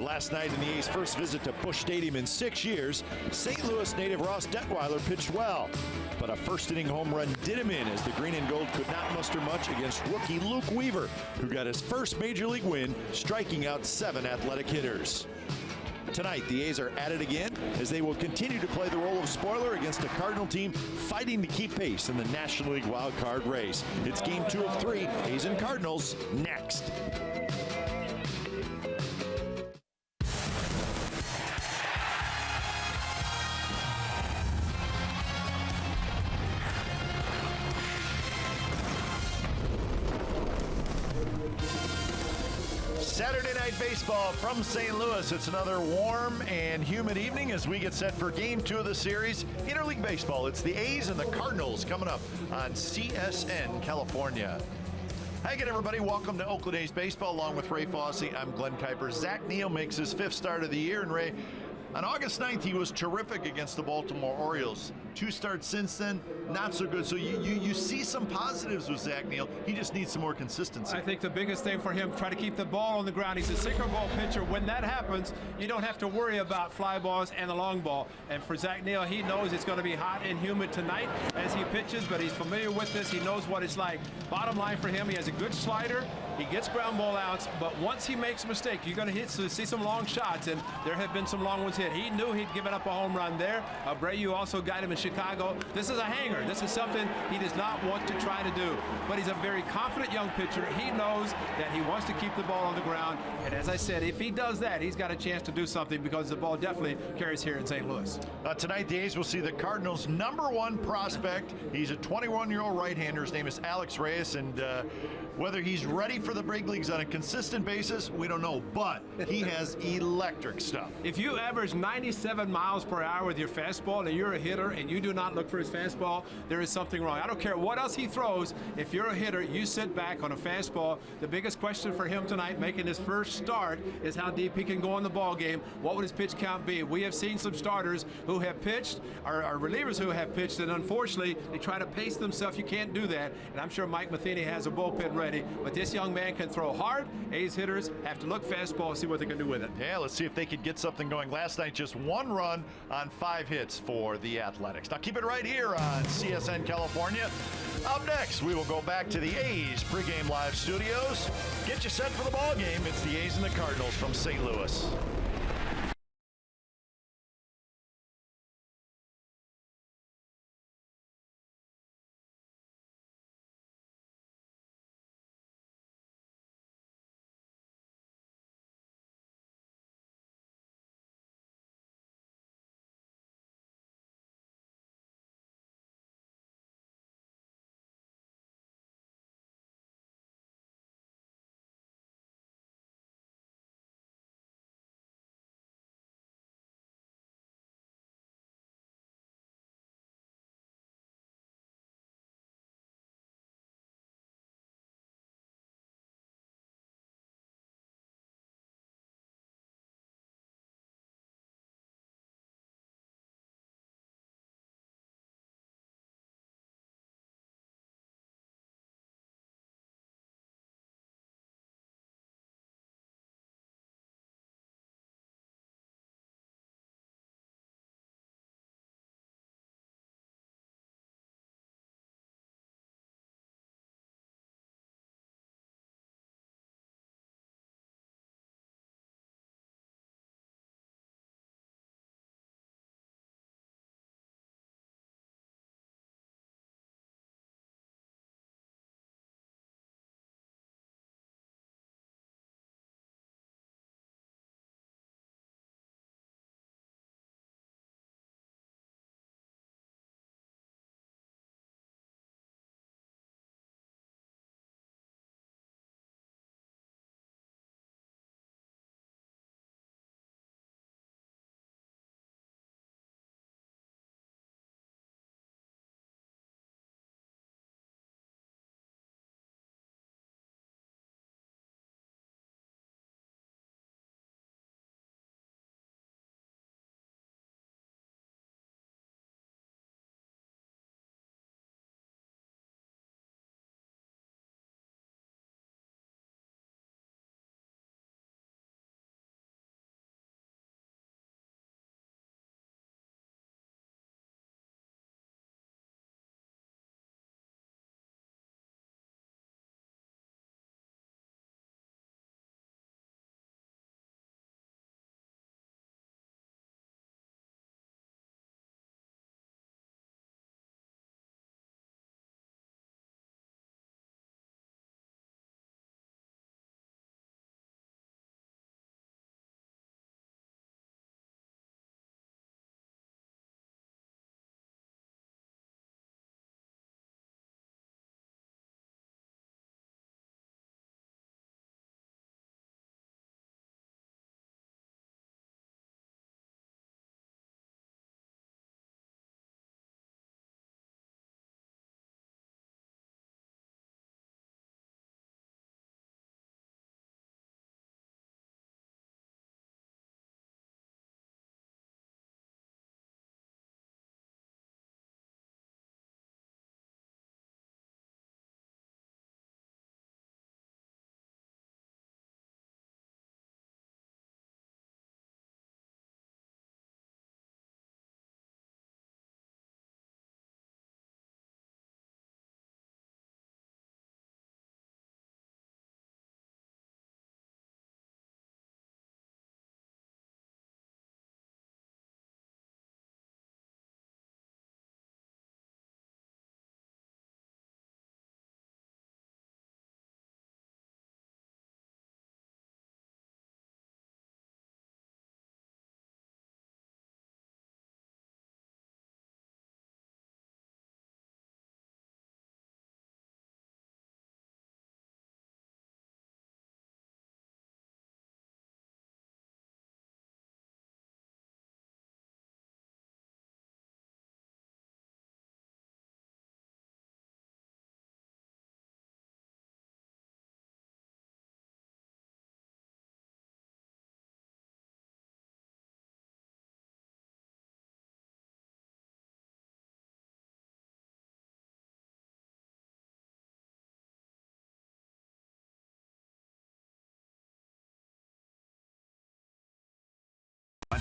Last night in the A's first visit to Busch Stadium in 6 years, St. Louis native Ross Detweiler pitched well. But a first-inning home run did him in as the green and gold could not muster much against rookie Luke Weaver, who got his first major league win, striking out 7 athletic hitters. Tonight, the A's are at it again as they will continue to play the role of spoiler against a Cardinal team fighting to keep pace in the National League wild card race. It's game 2 of 3, A's and Cardinals, next. Saturday Night Baseball from St. Louis. It's another warm and humid evening as we get set for game 2 of the series. Interleague Baseball, it's the A's and the Cardinals coming up on CSN California. Hi again, everybody. Welcome to Oakland A's Baseball along with Ray Fosse. I'm Glenn Kuiper. Zach Neal makes his 5th start of the year. And Ray, on August 9th, he was terrific against the Baltimore Orioles. 2 starts since then, not so good. So you see some positives with Zach Neal. He just needs some more consistency. I think the biggest thing for him, try to keep the ball on the ground. He's a sinker ball pitcher. When that happens, you don't have to worry about fly balls and the long ball. And for Zach Neal, he knows it's going to be hot and humid tonight as he pitches, but he's familiar with this. He knows what it's like. Bottom line for him, he has a good slider. He gets ground ball outs, but once he makes a mistake, you're going to see some long shots, and there have been some long ones hit. He knew he'd given up a home run there. Abreu also got him in Chicago. This is a hanger. This is something he does not want to try to do. But he's a very confident young pitcher. He knows that he wants to keep the ball on the ground, and as I said, if he does that, he's got a chance to do something because the ball definitely carries here in St. Louis. Tonight, the A's will see the Cardinals' #1 prospect. He's a 21-year-old right-hander. His name is Alex Reyes, and whether he's ready for the big leagues on a consistent basis, we don't know, but he has electric stuff. If you average 97 miles per hour with your fastball and you're a hitter and you do not look for his fastball, there is something wrong. I don't care what else he throws. If you're a hitter, you sit back on a fastball. The biggest question for him tonight, making his first start, is how deep he can go in the ball game. What would his pitch count be? We have seen some starters who have pitched, or relievers who have pitched, and unfortunately, they try to pace themselves. You can't do that, and I'm sure Mike Matheny has a bullpen ready, but this young man can throw hard. A's hitters have to look fastball and see what they can do with it. Yeah, let's see if they can get something going. Last night, just 1 run on 5 hits for the Athletics. Now keep it right here on CSN California. Up next, we will go back to the A's pregame live studios. Get you set for the ball game. It's the A's and the Cardinals from St. Louis.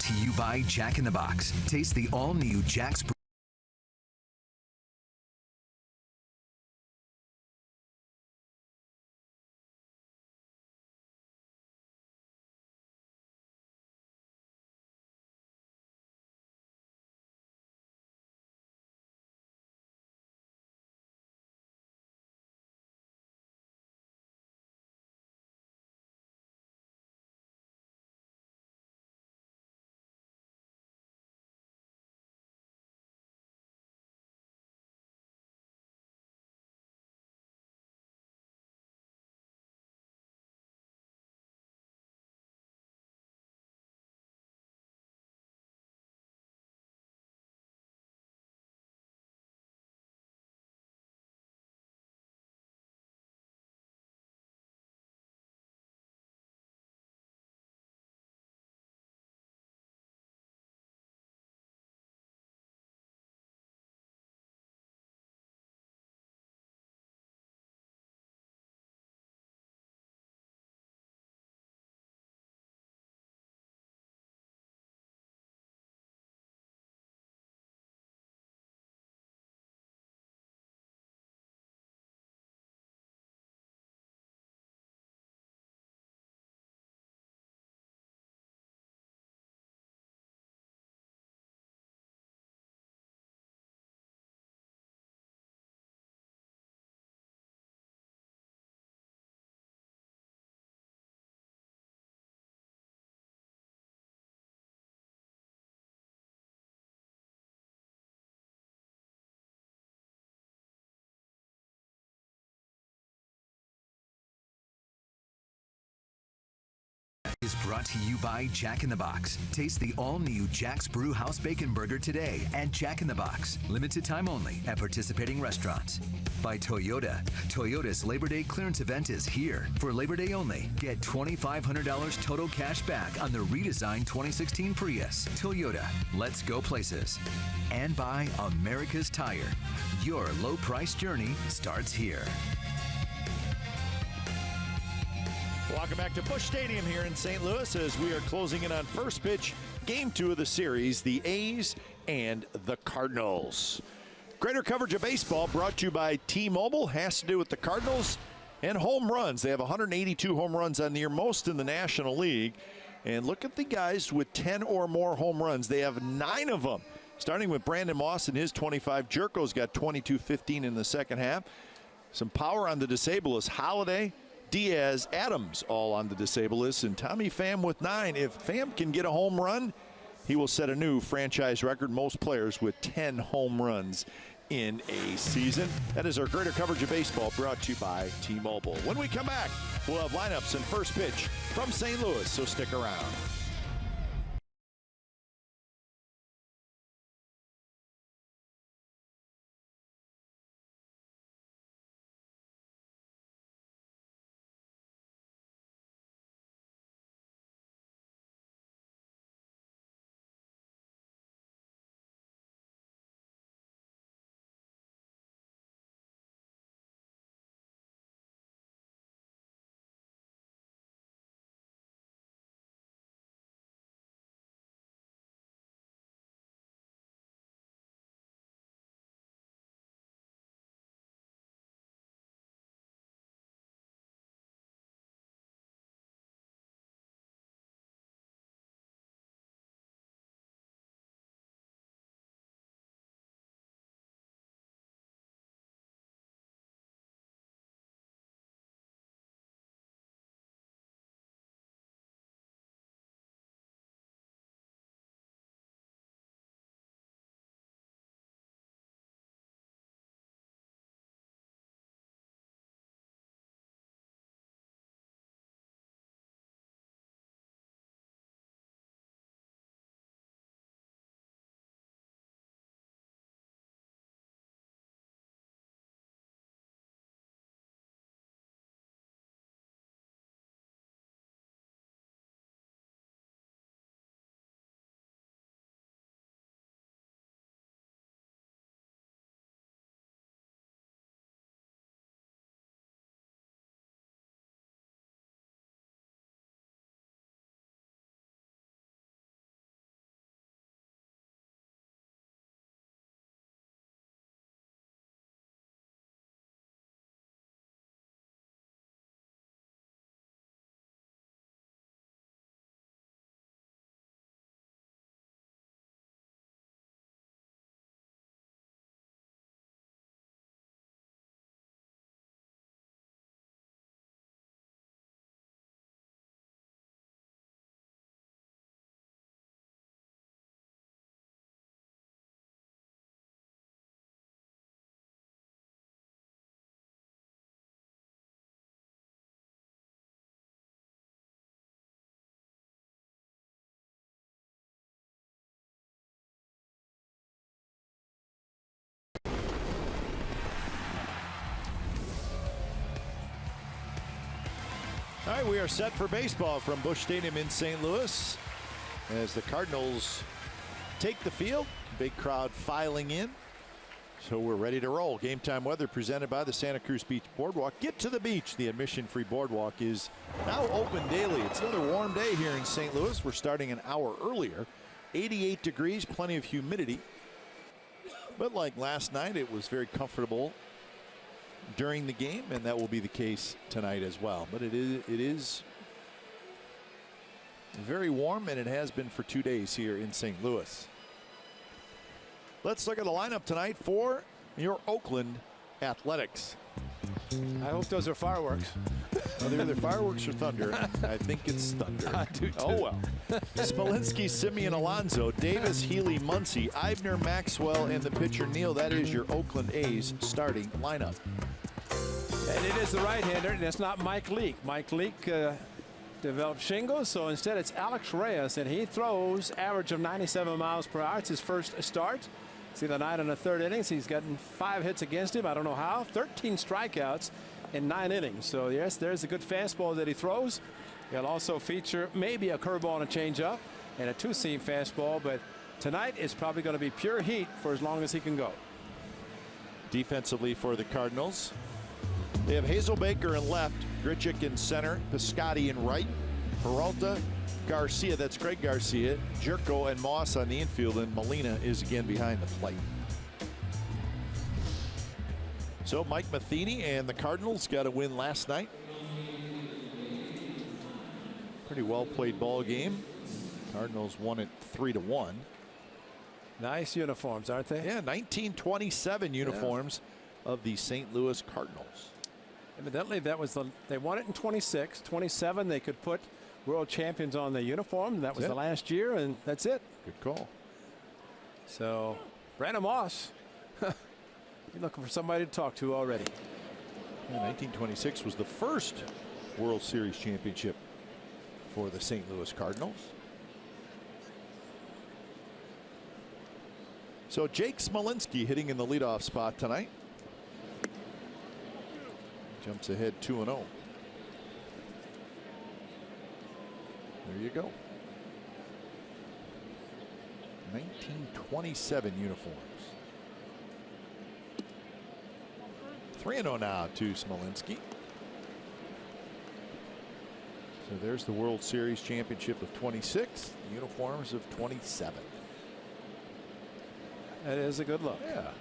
to you by Jack in the Box. Taste the all-new Jack's is brought to you by Jack in the Box. Taste the all-new Jack's Brew House Bacon Burger today at Jack in the Box. Limited time only at participating restaurants. By Toyota. Toyota's Labor Day clearance event is here. For Labor Day only, get $2,500 total cash back on the redesigned 2016 Prius. Toyota, let's go places. And by America's Tire. Your low-price journey starts here. Welcome back to Busch Stadium here in St. Louis as we are closing in on first pitch, game 2 of the series, the A's and the Cardinals. Greater coverage of baseball brought to you by T-Mobile. Has to do with the Cardinals and home runs. They have 182 home runs on the year, most in the National League. And look at the guys with 10 or more home runs. They have 9 of them. Starting with Brandon Moss and his 25. Jerko's got 22-15 in the second half. Some power on the disabled list. Holiday, Diaz, Adams all on the disabled list, and Tommy Pham with 9. If Pham can get a home run, he will set a new franchise record. Most players with 10 home runs in a season. That is our greater coverage of baseball brought to you by T-Mobile. When we come back, we'll have lineups and first pitch from St. Louis, so stick around. All right, we are set for baseball from Busch Stadium in St. Louis as the Cardinals take the field. Big crowd filing in. So we're ready to roll. Game time weather presented by the Santa Cruz Beach Boardwalk. Get to the beach. The admission-free boardwalk is now open daily. It's another warm day here in St. Louis. We're starting an hour earlier. 88 degrees, plenty of humidity. But like last night, it was very comfortable during the game, and that will be the case tonight as well. But it is very warm, and it has been for 2 days here in St. Louis. Let's look at the lineup tonight for your Oakland Athletics. I hope those are fireworks. They're either fireworks or thunder. I think it's thunder. I do too. Oh well. Smolinski, Semien, Alonso, Davis, Healy, Muncy, Eibner, Maxwell, and the pitcher Neal. That is your Oakland A's starting lineup. And it is the right-hander, and it's not Mike Leake. Mike Leake developed shingles, so instead it's Alex Reyes, and he throws average of 97 miles per hour. It's his first start. See the 9 and a third innings. He's gotten 5 hits against him. I don't know how. 13 strikeouts in 9 innings. So yes, there's a good fastball that he throws. He'll also feature maybe a curveball and a changeup and a two-seam fastball, but tonight is probably going to be pure heat for as long as he can go. Defensively for the Cardinals, they have Hazelbaker in left, Grichuk in center, Piscotty in right, Peralta, Garcia, that's Greg Garcia, Jerko, and Moss on the infield, and Molina is again behind the plate. So Mike Matheny and the Cardinals got a win last night. Pretty well played ball game. Cardinals won it 3-1. Nice uniforms, aren't they? Yeah, 1927 uniforms of the St. Louis Cardinals. Evidently, that was they won it in 26. 27, they could put world champions on the uniform. That was the last year, and that's it. Good call. So, Brandon Moss, you're looking for somebody to talk to already. Yeah, 1926 was the first World Series championship for the St. Louis Cardinals. So Jake Smolinski hitting in the leadoff spot tonight. Jumps ahead 2-0. There you go. 1927 uniforms. 3-0 now to Smolinski. So there's the World Series championship of 26, the uniforms of 27. That is a good look. Yeah.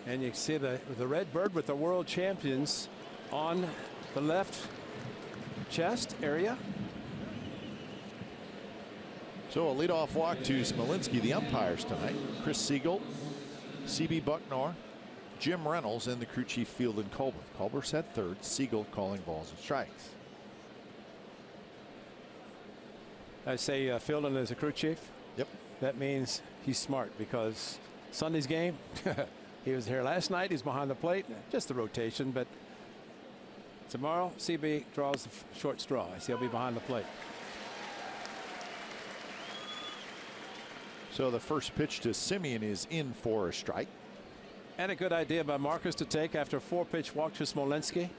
And you can see the red bird with the world champions on the left chest area. So a leadoff walk to Smolinski. The umpires tonight: Chris Siegel, C.B. Bucknor, Jim Reynolds, and the crew chief Fieldon Colbert. Colbert at third, Siegel calling balls and strikes. I say Fieldon is a crew chief. Yep. That means he's smart, because Sunday's game, he was here last night. He's behind the plate. Just the rotation, but tomorrow CB draws the short straw. He'll be behind the plate. So the first pitch to Semien is in for a strike. And a good idea by Marcus to take after a 4-pitch walk to Smolinski.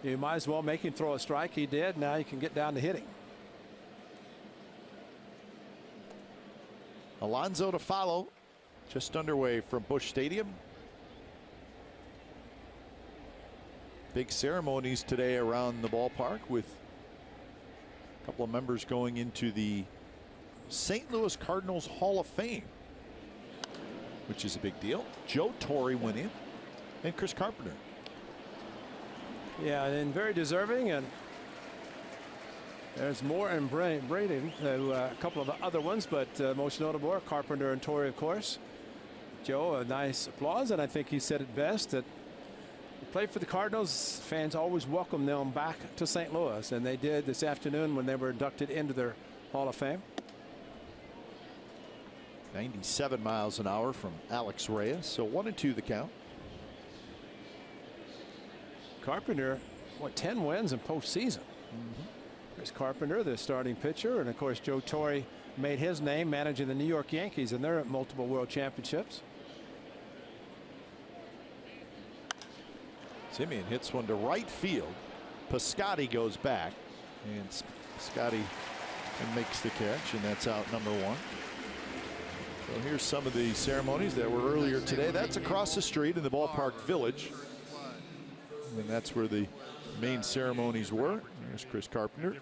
You might as well make him throw a strike. He did. Now you can get down to hitting. Alonso to follow, just underway from Busch Stadium. Big ceremonies today around the ballpark, with a couple of members going into the St. Louis Cardinals Hall of Fame, which is a big deal. Joe Torre went in, and Chris Carpenter. Yeah, and very deserving. And there's Moore and Braden, a couple of other ones, but most notable are Carpenter and Torre, of course. Joe, a nice applause, and I think he said it best, that he played for the Cardinals. Fans always welcome them back to St. Louis, and they did this afternoon when they were inducted into their Hall of Fame. 97 miles an hour from Alex Reyes. So 1-2 the count. Carpenter, what, 10 wins in postseason. There's Carpenter, the starting pitcher, and of course Joe Torre made his name managing the New York Yankees, and they're at multiple world championships. Semien hits one to right field. Piscotty goes back, and Piscotty makes the catch, and that's out number 1. So here's some of the ceremonies that were earlier today. That's across the street in the ballpark village, and that's where the main ceremonies were. There's Chris Carpenter.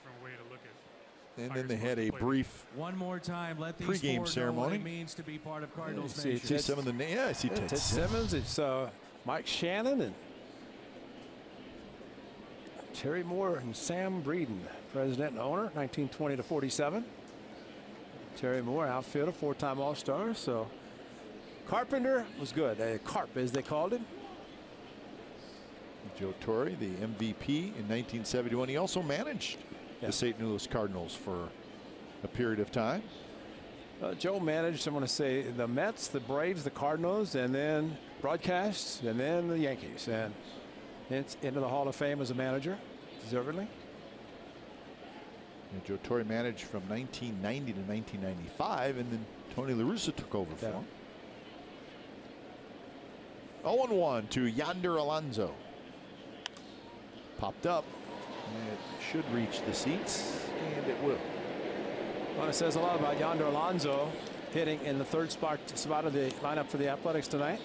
And then they had a brief pregame ceremony. Means to be part of Cardinals see some of the names. Yeah, I see Ted Simmons. It's Mike Shannon and Terry Moore and Sam Breeden, president and owner, 1920 to 47. Terry Moore, outfielder, 4-time All-Star. So Carpenter was good. Carp, as they called him. Joe Torre, the MVP in 1971. He also managed the St. Louis Cardinals for a period of time. Joe managed, I'm going to say, the Mets, the Braves, the Cardinals, and then broadcasts, and then the Yankees. And it's into the Hall of Fame as a manager, deservedly. And Joe Torre managed from 1990 to 1995, and then Tony La Russa took over for him. 0-1 to Yonder Alonso. Popped up. It should reach the seats, and it will. Well, it says a lot about Yonder Alonso hitting in the third spot of the lineup for the Athletics tonight.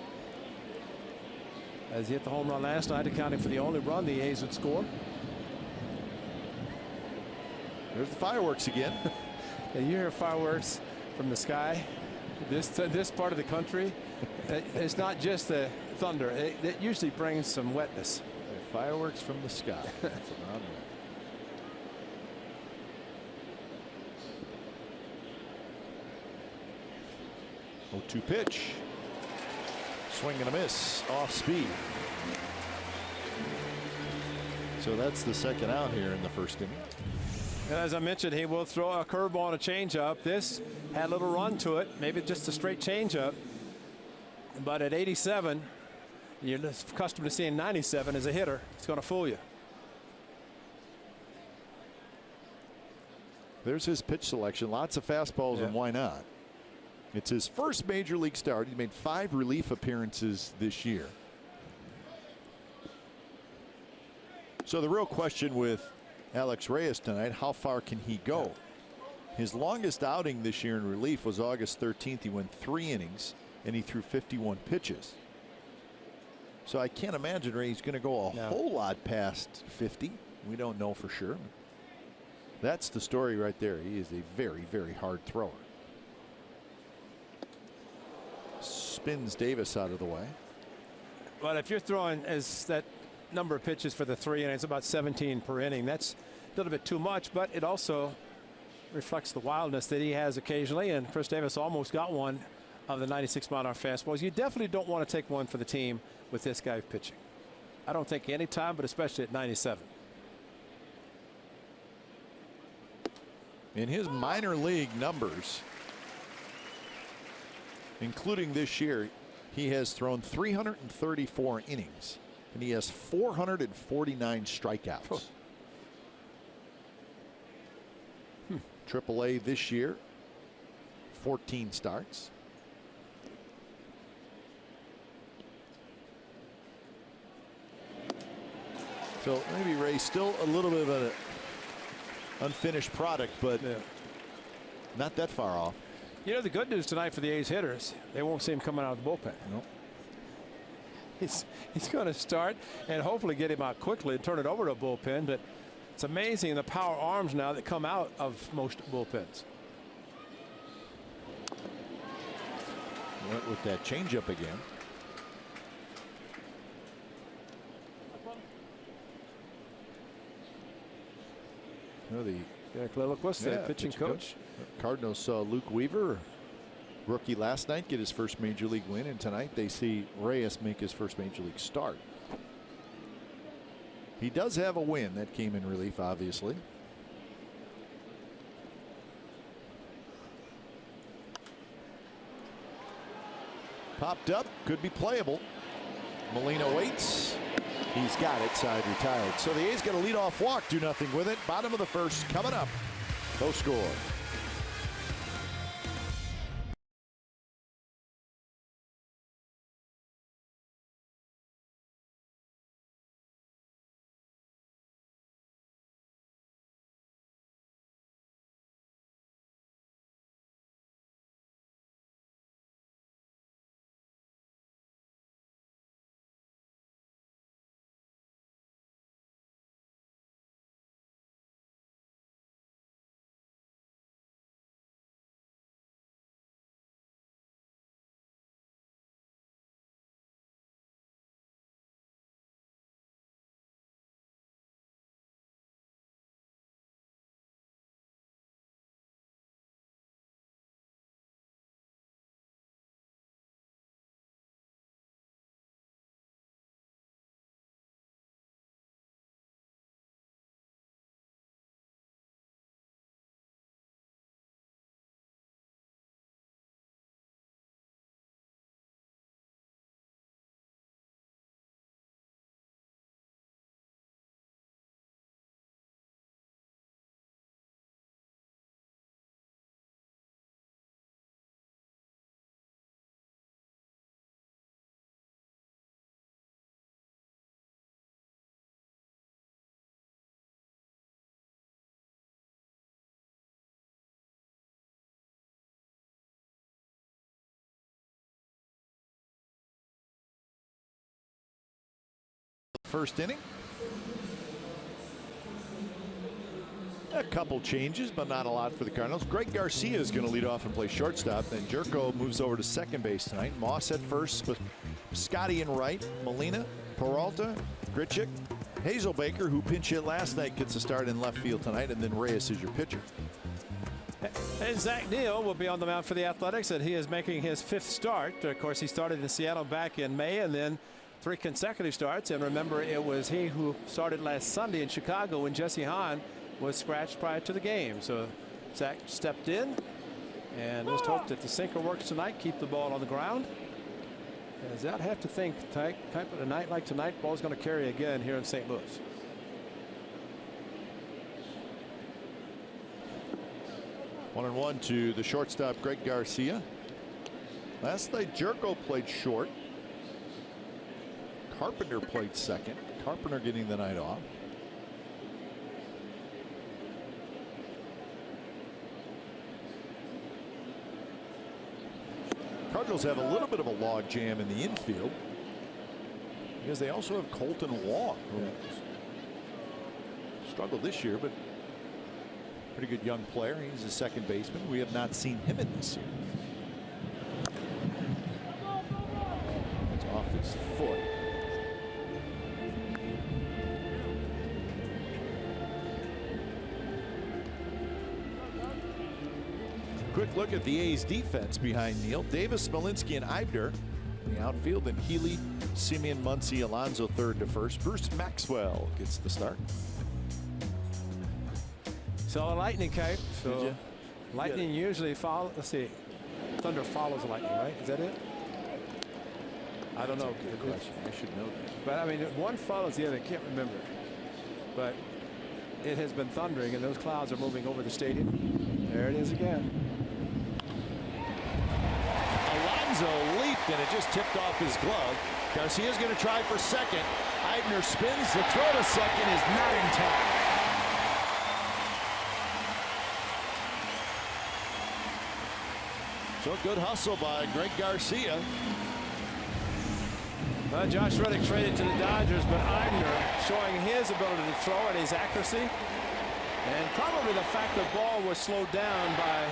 As he hit the home run last night, accounting for the only run the A's would score. There's the fireworks again. And you hear fireworks from the sky. This part of the country, it's not just the thunder. It usually brings some wetness. Fireworks from the sky. That's an odd one. 0-2 pitch. Swing and a miss. Off speed. So that's the second out here in the first inning. And as I mentioned, he will throw a curveball and a changeup. This had a little run to it, maybe just a straight changeup. But at 87, you're accustomed to seeing 97 as a hitter. It's going to fool you. There's his pitch selection. Lots of fastballs, and why not? It's his first major league start. He made 5 relief appearances this year. So the real question with Alex Reyes tonight, how far can he go? His longest outing this year in relief was August 13th. He went 3 innings and he threw 51 pitches. So I can't imagine Reyes going to go a whole lot past 50. We don't know for sure. That's the story right there. He is a very, very hard thrower. Spins Davis out of the way. But if you're throwing as that number of pitches for the 3 innings, about 17 per inning, that's a little bit too much, but it also reflects the wildness that he has occasionally, and Chris Davis almost got one of the 96-mile-an-hour fastballs. You definitely don't want to take one for the team with this guy pitching. I don't think any time, but especially at 97. In his minor league numbers, including this year, he has thrown 334 innings and he has 449 strikeouts. AAA this year, 14 starts. So maybe Ray's still a little bit of an unfinished product, but not that far off. You know, the good news tonight for the A's hitters, they won't see him coming out of the bullpen. Nope. He's going to start and hopefully get him out quickly and turn it over to a bullpen. But it's amazing the power arms now that come out of most bullpens. Went with that changeup again. You know, the Derek Lilliquist, the pitching coach. Cardinals saw Luke Weaver, rookie last night, get his first major league win, and tonight they see Reyes make his first major league start. He does have a win that came in relief, obviously. Popped up, could be playable. Molina waits. He's got it, side retired. So the A's got a leadoff walk, do nothing with it. Bottom of the first coming up. No score. First inning. A couple changes, but not a lot for the Cardinals. Greg Garcia is going to lead off and play shortstop. Then Jerko moves over to second base tonight. Moss at first, Scotty in right, Molina, Peralta, Grichuk, Hazelbaker, who pinch hit last night, gets a start in left field tonight, and then Reyes is your pitcher. And Zach Neal will be on the mound for the Athletics, and he is making his 5th start. Of course, he started in Seattle back in May, and then 3 consecutive starts. And remember, it was he who started last Sunday in Chicago when Jesse Hahn was scratched prior to the game. So Zach stepped in, and let's hope that the sinker works tonight, keep the ball on the ground. As I'd have to think, type of a night like tonight, ball's going to carry again here in St. Louis. One and one to the shortstop, Greg Garcia. Last night, Jerko played short. Carpenter played second. Carpenter getting the night off. Cardinals have a little bit of a log jam in the infield because they also have Colton Wong, who struggled this year, but pretty good young player. He's a second baseman. We have not seen him in this series. It's off his foot. Quick look at the A's defense behind Neal. Davis, Smolinski, and Eibner in the outfield, and Healy, Simeon, Muncy, Alonso third to first. Bruce Maxwell gets the start. Saw a lightning, Cape. So lightning usually follows. Let's see. Thunder follows lightning, right? Is that it? I don't know. Good question. I should know that. But I mean, one follows the other. I can't remember. But it has been thundering, and those clouds are moving over the stadium. There it is again. Alonso leaped, and it just tipped off his glove. Garcia's going to try for second. Eibner spins. The throw to second is not in time. So good hustle by Greg Garcia. Josh Reddick traded to the Dodgers, but Eibner showing his ability to throw and his accuracy. And probably the fact the ball was slowed down by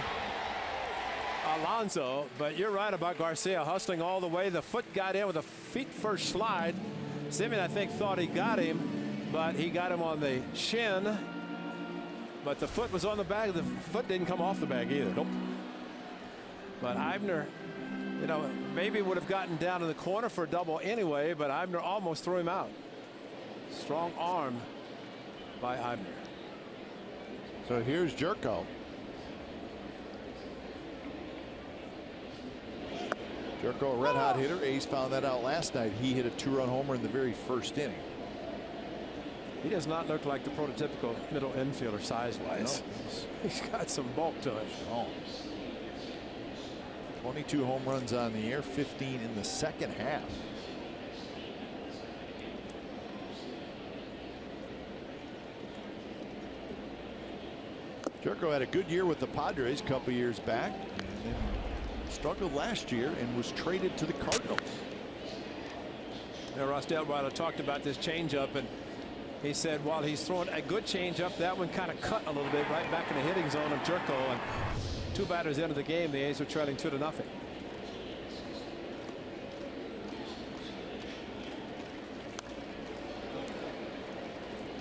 Alonso. But you're right about Garcia hustling all the way. The foot got in with a feet first slide. Simeon, I think, thought he got him, but he got him on the shin. But the foot was on the bag. The foot didn't come off the bag either. Nope. But Eibner, you know, maybe would have gotten down in the corner for a double anyway, but Eibner almost threw him out. Strong arm by Eibner. So here's Jerko. Jerko, a red hot hitter. A's found that out last night. He hit a 2-run homer in the very first inning. He does not look like the prototypical middle infielder size-wise. No. He's got some bulk to it. Oh. 22 home runs on the year, 15 in the second half. Jerko had a good year with the Padres a couple years back, and then struggled last year and was traded to the Cardinals. Now, Ross Delgado talked about this changeup, and he said while he's throwing a good changeup, that one kind of cut a little bit right back in the hitting zone of Jerko. And 2 batters into the game, the A's were trailing 2-0.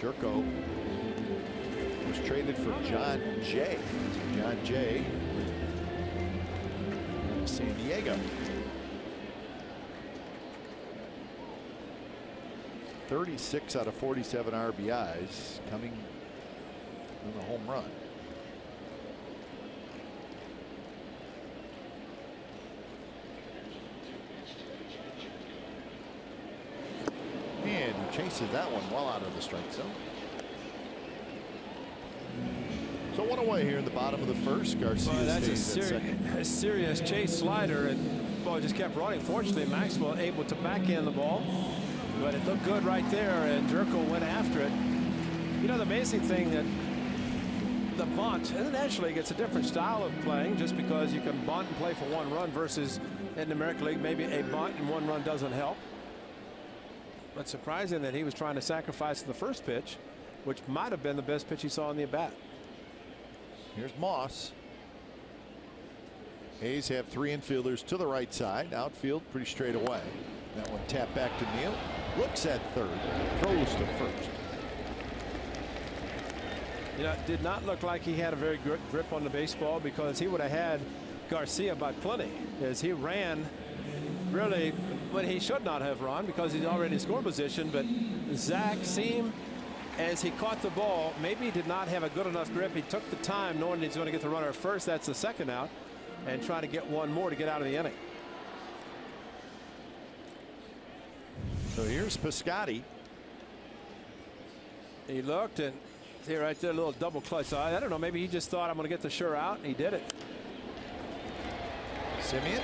Jerko was traded for John Jay. John Jay in San Diego. 36 out of 47 RBIs coming in the home run. And he chases that one well out of the strike zone. So one away here in the bottom of the first. Garcia stays at second. A serious chase slider, and ball just kept running. Fortunately, Maxwell able to backhand the ball, but it looked good right there, and Jerko went after it. You know, the amazing thing that the bunt, and naturally gets a different style of playing just because you can bunt and play for 1 run versus in the American League maybe a bunt and 1 run doesn't help. But surprising that he was trying to sacrifice the first pitch, which might have been the best pitch he saw in the at-bat. Here's Moss. A's have 3 infielders to the right side. Outfield pretty straight away. That one tapped back to Neal. Looks at third. Throws to first. You know, it did not look like he had a very good grip on the baseball, because he would have had Garcia by plenty, as he ran really when he should not have run, because he's already in score position. But Zach seemed, as he caught the ball, maybe he did not have a good enough grip. He took the time knowing he's going to get the runner at first. That's the second out, and trying to get one more to get out of the inning. So here's Piscotty. He looked, and see right there, a little double clutch. I don't know, maybe he just thought, I'm going to get the sure out, and he did it. Simeon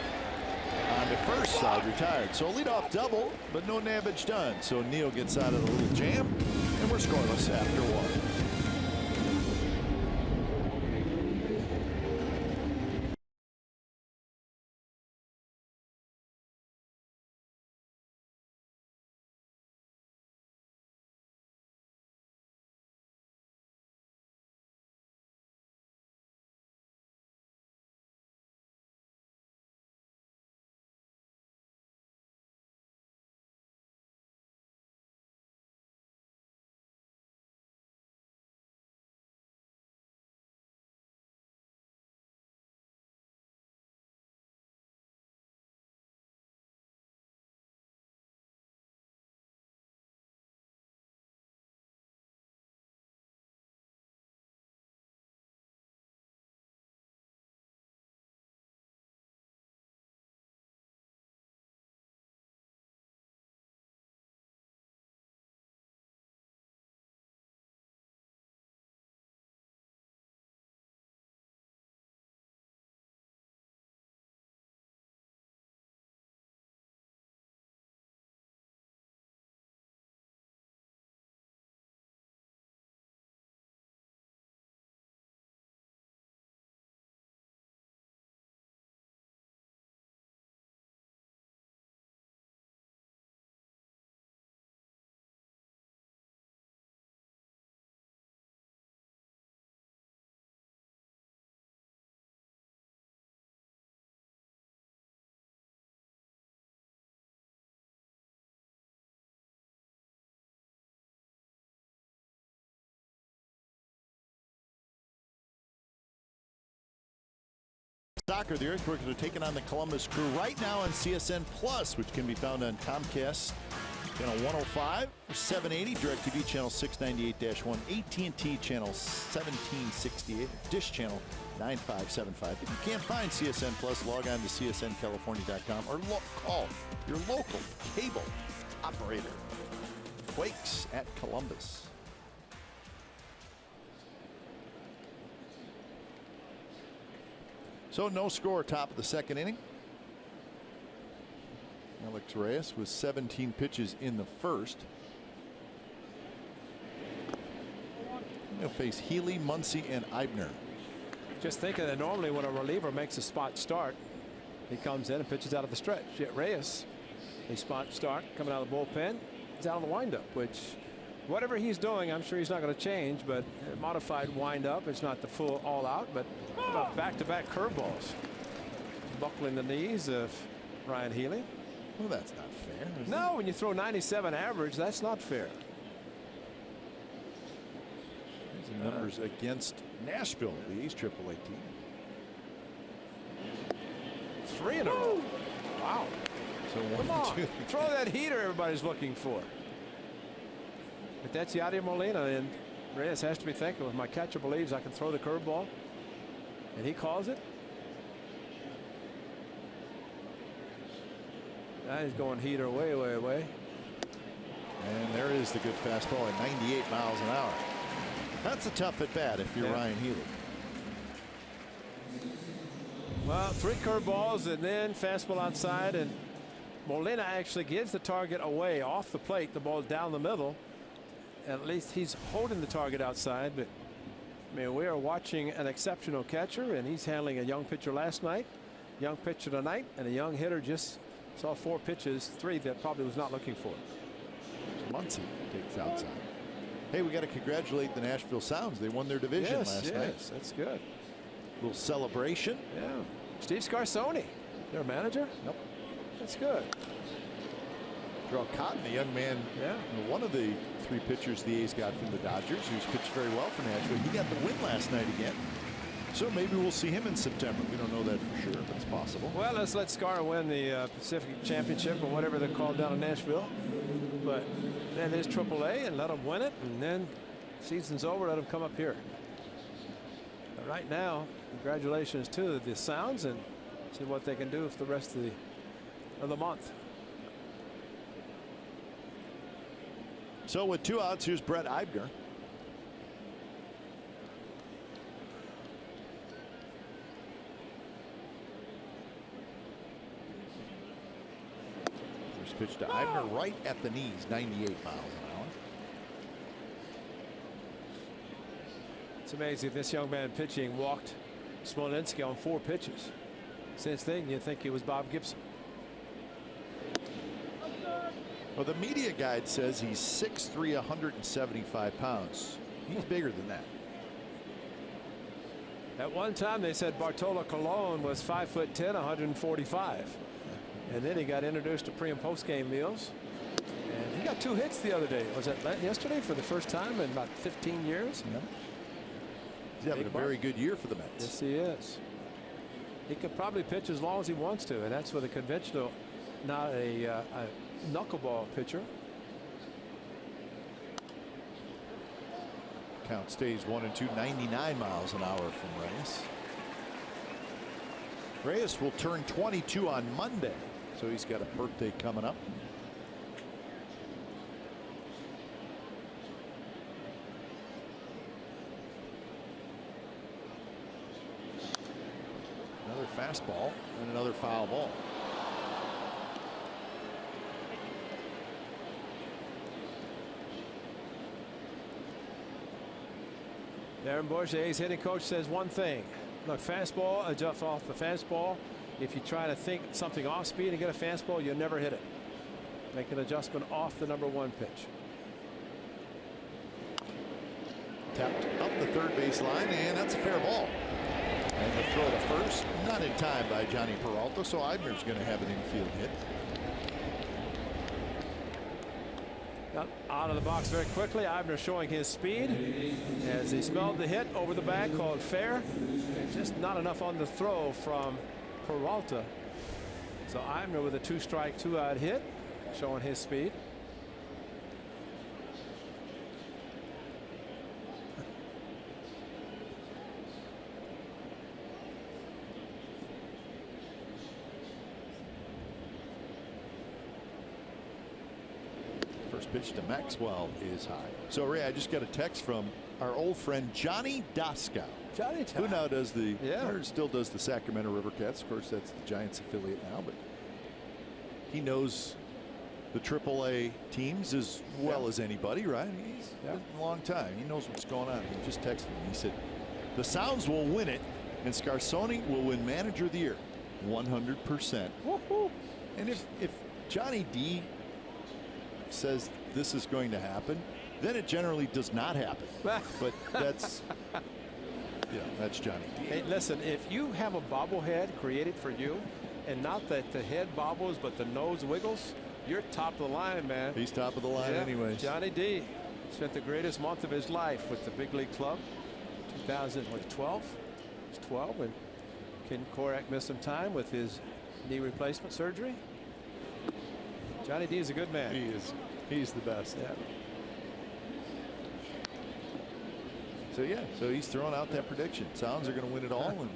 on to first side, retired. So a leadoff double, but no damage done. So Neal gets out of the little jam, and we're scoreless after 1. Soccer, the Earthquakes are taking on the Columbus Crew right now on CSN Plus, which can be found on Comcast channel 105, 780, DirecTV channel 698-1, AT&T channel 1768, Dish channel 9575. If you can't find CSN Plus, log on to csncalifornia.com or call your local cable operator. Quakes at Columbus. So no score, top of the second inning. Alex Reyes with 17 pitches in the first. He'll face Healy, Muncy, and Eibner. Just thinking that normally when a reliever makes a spot start, he comes in and pitches out of the stretch. Yet Reyes, a spot start coming out of the bullpen, he's out of the windup, which whatever he's doing, I'm sure he's not going to change, but a modified windup. It's not the full all out, but back-to-back curveballs. Buckling the knees of Ryan Healy. Well, that's not fair. No, when you throw 97 average, that's not fair. These are numbers against Nashville, the A's AAA team. 3 in a row. Wow. So Come on, throw that heater everybody's looking for. But that's Yadier Molina, and Reyes has to be thinking, if my catcher believes I can throw the curveball, and he calls it. Now he's going heater way, way, way. And there is the good fastball at 98 miles an hour. That's a tough at bat if you're Ryan Healy. Well, 3 curveballs and then fastball outside, and Molina actually gives the target away off the plate. The ball down the middle. At least he's holding the target outside, but I mean, we are watching an exceptional catcher, and he's handling a young pitcher last night, young pitcher tonight, and a young hitter just saw 4 pitches, 3 that probably was not looking for. Muncy takes outside. Hey, we got to congratulate the Nashville Sounds. They won their division last night. Yes, that's good. Little celebration. Yeah. Steve Scarsoni, their manager. Yep. That's good. Terrell Cotton, the young man, one of the 3 pitchers the A's got from the Dodgers, who's pitched very well for Nashville. He got the win last night again. So maybe we'll see him in September. We don't know that for sure, but it's possible. Well, let's let Scar win the Pacific Championship or whatever they're called down in Nashville. But then there's AAA and let them win it, and then season's over. Let them come up here. But right now, congratulations to the Sounds, and see what they can do for the rest of the month. So with 2 outs, here's Brett Eibner. First pitch to Eibner, right at the knees, 98 miles an hour. It's amazing this young man pitching walked Smolinski on 4 pitches. Since then, you think he was Bob Gibson. Well, the media guide says he's 6'3", 175 pounds. He's bigger than that. At one time, they said Bartolo Colon was 5'10", 145. And then he got introduced to pre- and post-game meals. And he got 2 hits the other day. Was that yesterday for the first time in about 15 years? Yeah. He's having a very good year for the Mets. Yes, he is. He could probably pitch as long as he wants to, and that's with a conventional, not a knuckleball pitcher. Count stays 1-2, 99 miles an hour from Reyes. Reyes will turn 22 on Monday, so he's got a birthday coming up. Another fastball and another foul ball. Darren Bush, the A's hitting coach, says one thing. Look, fastball, adjust off the fastball. If you try to think something off speed and get a fastball, you'll never hit it. Make an adjustment off the #1 pitch. Tapped up the third base line, and that's a fair ball. And the throw to first, not in time by Johnny Peralta, so Eibner's going to have an infield hit. Got out of the box very quickly. Eibner showing his speed as he smelled the hit over the bag, called fair. Just not enough on the throw from Peralta. So Eibner with a 2-strike, 2-out hit, showing his speed. Pitch to Maxwell is high. So Ray, I just got a text from our old friend Johnny Daskow. Johnny, who now does the still does the Sacramento River Cats. Of course, that's the Giants affiliate now, but he knows the AAA teams as well as anybody, right? He's been a long time. He knows what's going on. He just texted me. He said the Sounds will win it, and Scarsoni will win Manager of the Year, 100%. And if Johnny D says this is going to happen, then it generally does not happen. But that's that's Johnny D. Hey, listen, if you have a bobblehead created for you, and not that the head bobbles but the nose wiggles, you're top of the line, man. He's top of the line anyways. Johnny D spent the greatest month of his life with the big league club. 2012. He's 12, and Ken Korak missed some time with his knee replacement surgery. Johnny D is a good man. He is. He's the best. Yeah. So so he's throwing out that prediction. Sounds are going to win it all, and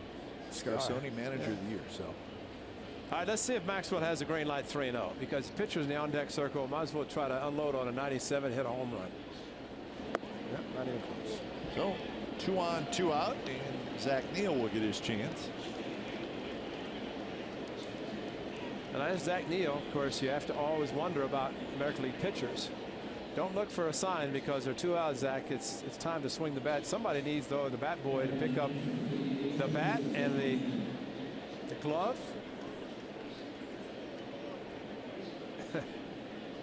Scarsoni Manager of the Year. So. All right, let's see if Maxwell has a green light 3-0, because pitchers in the on-deck circle might as well try to unload on a 97, hit a home run. Yep, not even close. So 2 on, 2 out, and Zach Neal will get his chance. And as Zach Neal, of course, you have to always wonder about American League pitchers. Don't look for a sign because they're 2 out, Zach. It's time to swing the bat. Somebody needs, though, the bat boy to pick up the bat and the glove.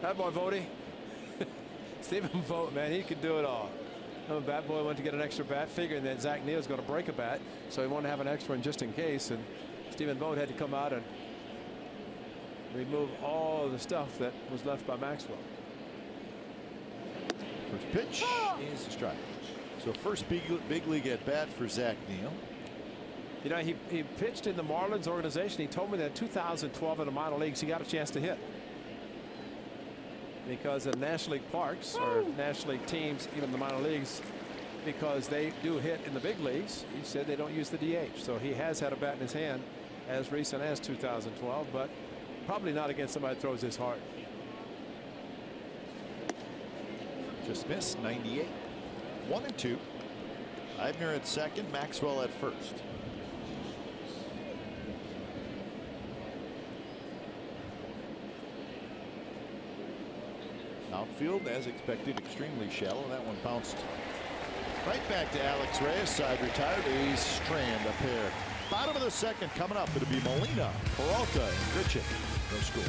That boy, Vody. Stephen Vogt, man, he could do it all. The bat boy went to get an extra bat, figuring that Zach Neal's going to break a bat, so he wanted to have an extra one just in case. And Stephen Vogt had to come out and remove all the stuff that was left by Maxwell. First pitch is a strike. So first big league at bat for Zach Neal. You know, he pitched in the Marlins organization. He told me that in 2012 in the minor leagues he got a chance to hit, because the National League parks or National League teams, even the minor leagues, because they do hit in the big leagues, he said they don't use the DH. So he has had a bat in his hand as recent as 2012, but probably not against somebody that throws this hard. Just missed. 98. 1-2. Eibner at second, Maxwell at first. Outfield, as expected, extremely shallow. That one bounced right back to Alex Reyes. Side retired. A Strand up here. Bottom of the second coming up. It'll be Molina, Peralta, and Grichuk. No score.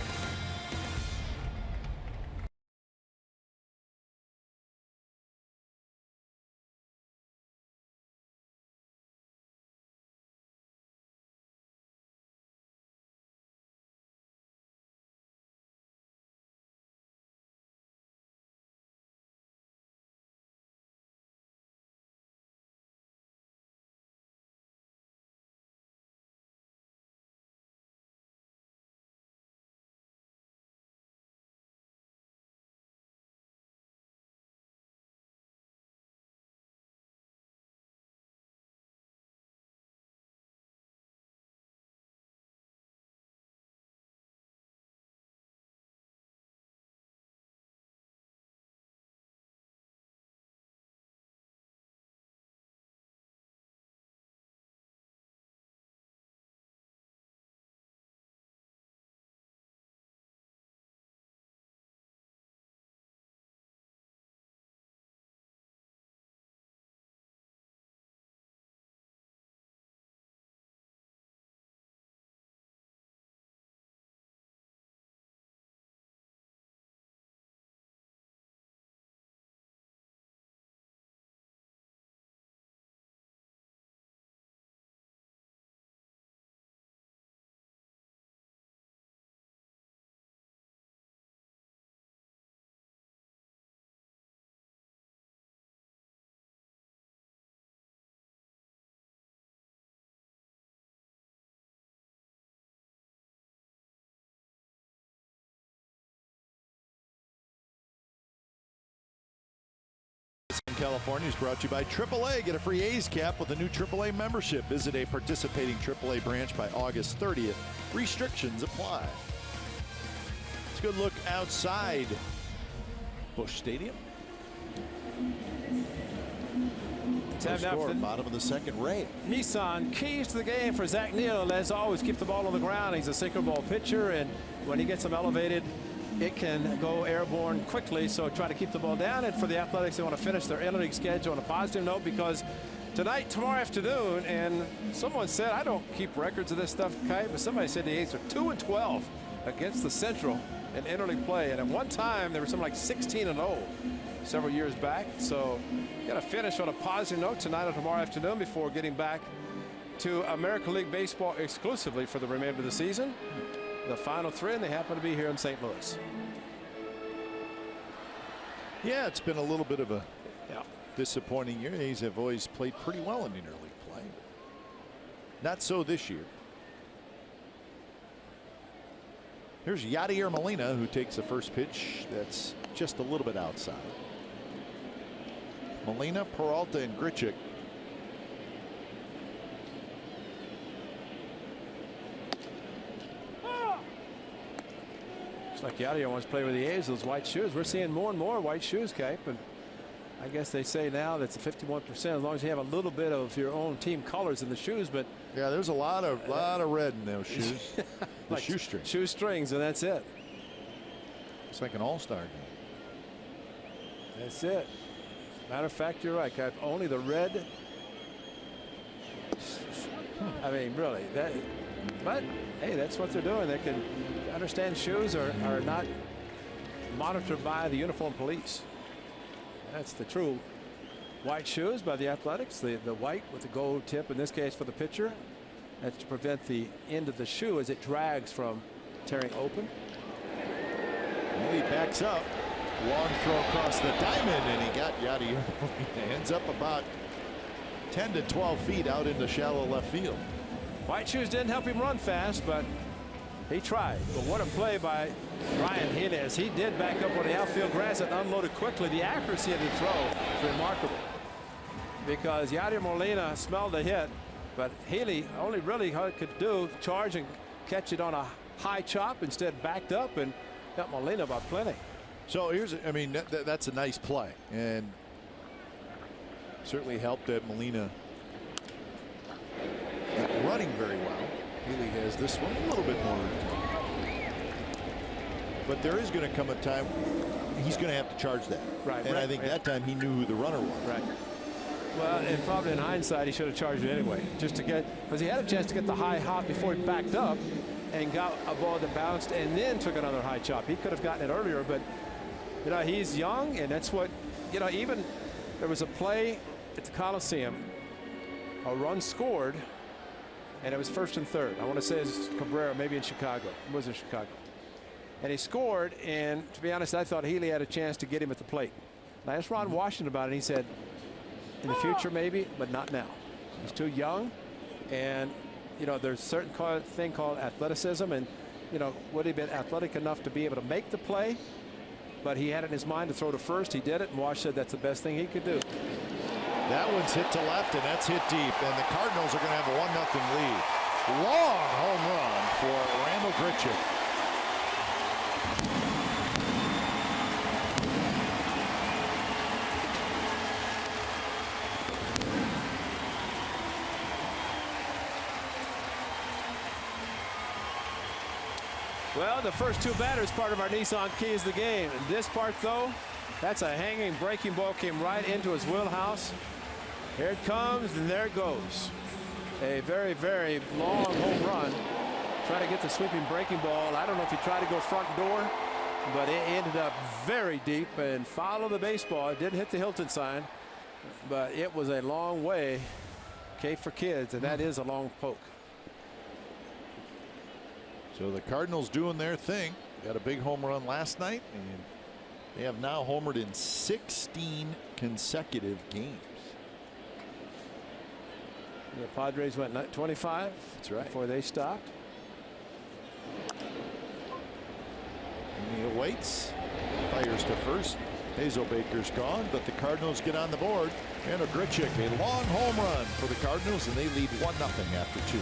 In California is brought to you by AAA. Get a free A's cap with a new AAA membership. Visit a participating AAA branch by August 30th. Restrictions apply. It's a good look outside Busch Stadium. Time now for the bottom of the second. Ray. Nissan keys to the game for Zach Neal. As always, keep the ball on the ground. He's a sinker ball pitcher, and when he gets them elevated, it can go airborne quickly. So try to keep the ball down. And for the Athletics, they want to finish their interleague schedule on a positive note, because tonight, tomorrow afternoon, and someone said, I don't keep records of this stuff, Kite, but somebody said the A's are 2-12 against the Central in interleague play. And at one time, they were something like 16-0 several years back. So you got to finish on a positive note tonight or tomorrow afternoon before getting back to American League Baseball exclusively for the remainder of the season. The final three, and they happen to be here in St. Louis. Yeah, it's been a little bit of a disappointing year. The A's have always played pretty well in interleague play. Not so this year. Here's Yadier Molina, who takes the first pitch. That's just a little bit outside. Molina, Peralta, and Grichuk. Like Yadier wants to play with the A's, those white shoes. We're seeing more and more white shoes, Cape, and I guess they say now that's 51%, as long as you have a little bit of your own team colors in the shoes. But yeah, there's a lot of red in those shoes. The like shoestrings. Shoestrings, and that's it. It's like an all-star game. That's it. Matter of fact, you're right, Cape. Only the red. I mean, really, that. But hey, that's what they're doing. They can understand shoes are not monitored by the uniform police. That's the true white shoes by the Athletics. The white with the gold tip, in this case for the pitcher. That's to prevent the end of the shoe as it drags from tearing open. Well, he backs up. Long throw across the diamond, and he got Yadier. Ends up about 10 to 12 feet out into shallow left field. White shoes didn't help him run fast, but he tried. But what a play by Ryan Jimenez. He did back up on the outfield grass and unloaded quickly. The accuracy of the throw is remarkable, because Yadier Molina smelled the hit, but Healy only really could do charge and catch it on a high chop, instead backed up and got Molina by plenty. So here's, I mean, that's a nice play, and certainly helped that Molina running very well. Healy has this one a little bit more, but there is going to come a time he's going to have to charge that. Right. And I think that time he knew who the runner was. Right. Well, and probably in hindsight, he should have charged it anyway, just to get, because he had a chance to get the high hop before he backed up and got a ball that bounced and then took another high chop. He could have gotten it earlier, but you know, he's young, and that's what, you know, even there was a play at the Coliseum, a run scored, and it was first and third. I want to say it's Cabrera, maybe in Chicago. It was in Chicago. And he scored, and to be honest, I thought Healy had a chance to get him at the plate. And I asked Ron Washington about it, and he said, in the future maybe, but not now. He's too young, and you know, there's a certain thing called athleticism, and you know, would he have been athletic enough to be able to make the play? But he had it in his mind to throw to first. He did it, and Wash said that's the best thing he could do. That one's hit to left, and that's hit deep, and the Cardinals are going to have a 1-0 lead. Long home run for Randall Grichuk. Well, the first two batters, part of our Nissan Keys the game. And this part, though, that's a hanging breaking ball, came right into his wheelhouse. Here it comes, and there it goes. A very, very long home run. Trying to get the sweeping breaking ball. I don't know if he tried to go front door, but it ended up very deep and fouled the baseball. It didn't hit the Hilton sign, but it was a long way. K for kids, and that is a long poke. So the Cardinals doing their thing. Got a big home run last night, and they have now homered in 16 consecutive games. The Padres went 25. That's right. Before they stopped. And he awaits. Fires to first. Hazelbaker's gone, but the Cardinals get on the board. And a Grichuk, a long home run for the Cardinals, and they lead 1-0 after 2.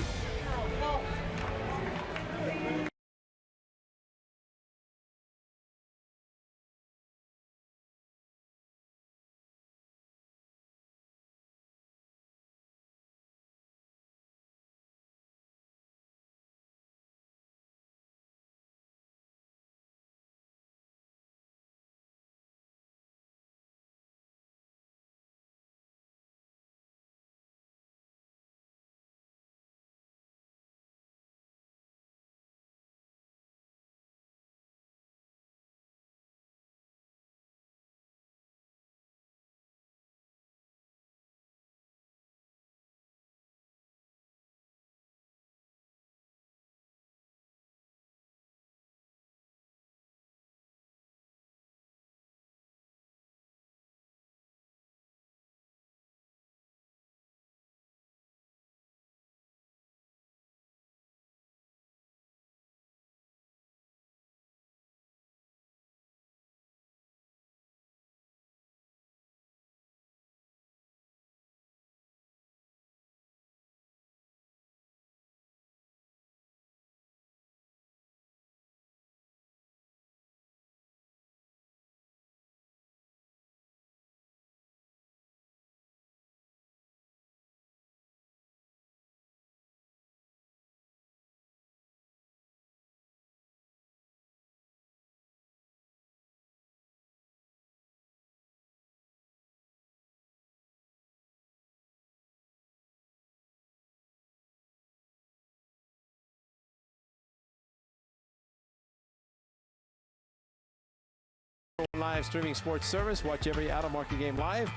Live streaming sports service. Watch every out-of-market game live.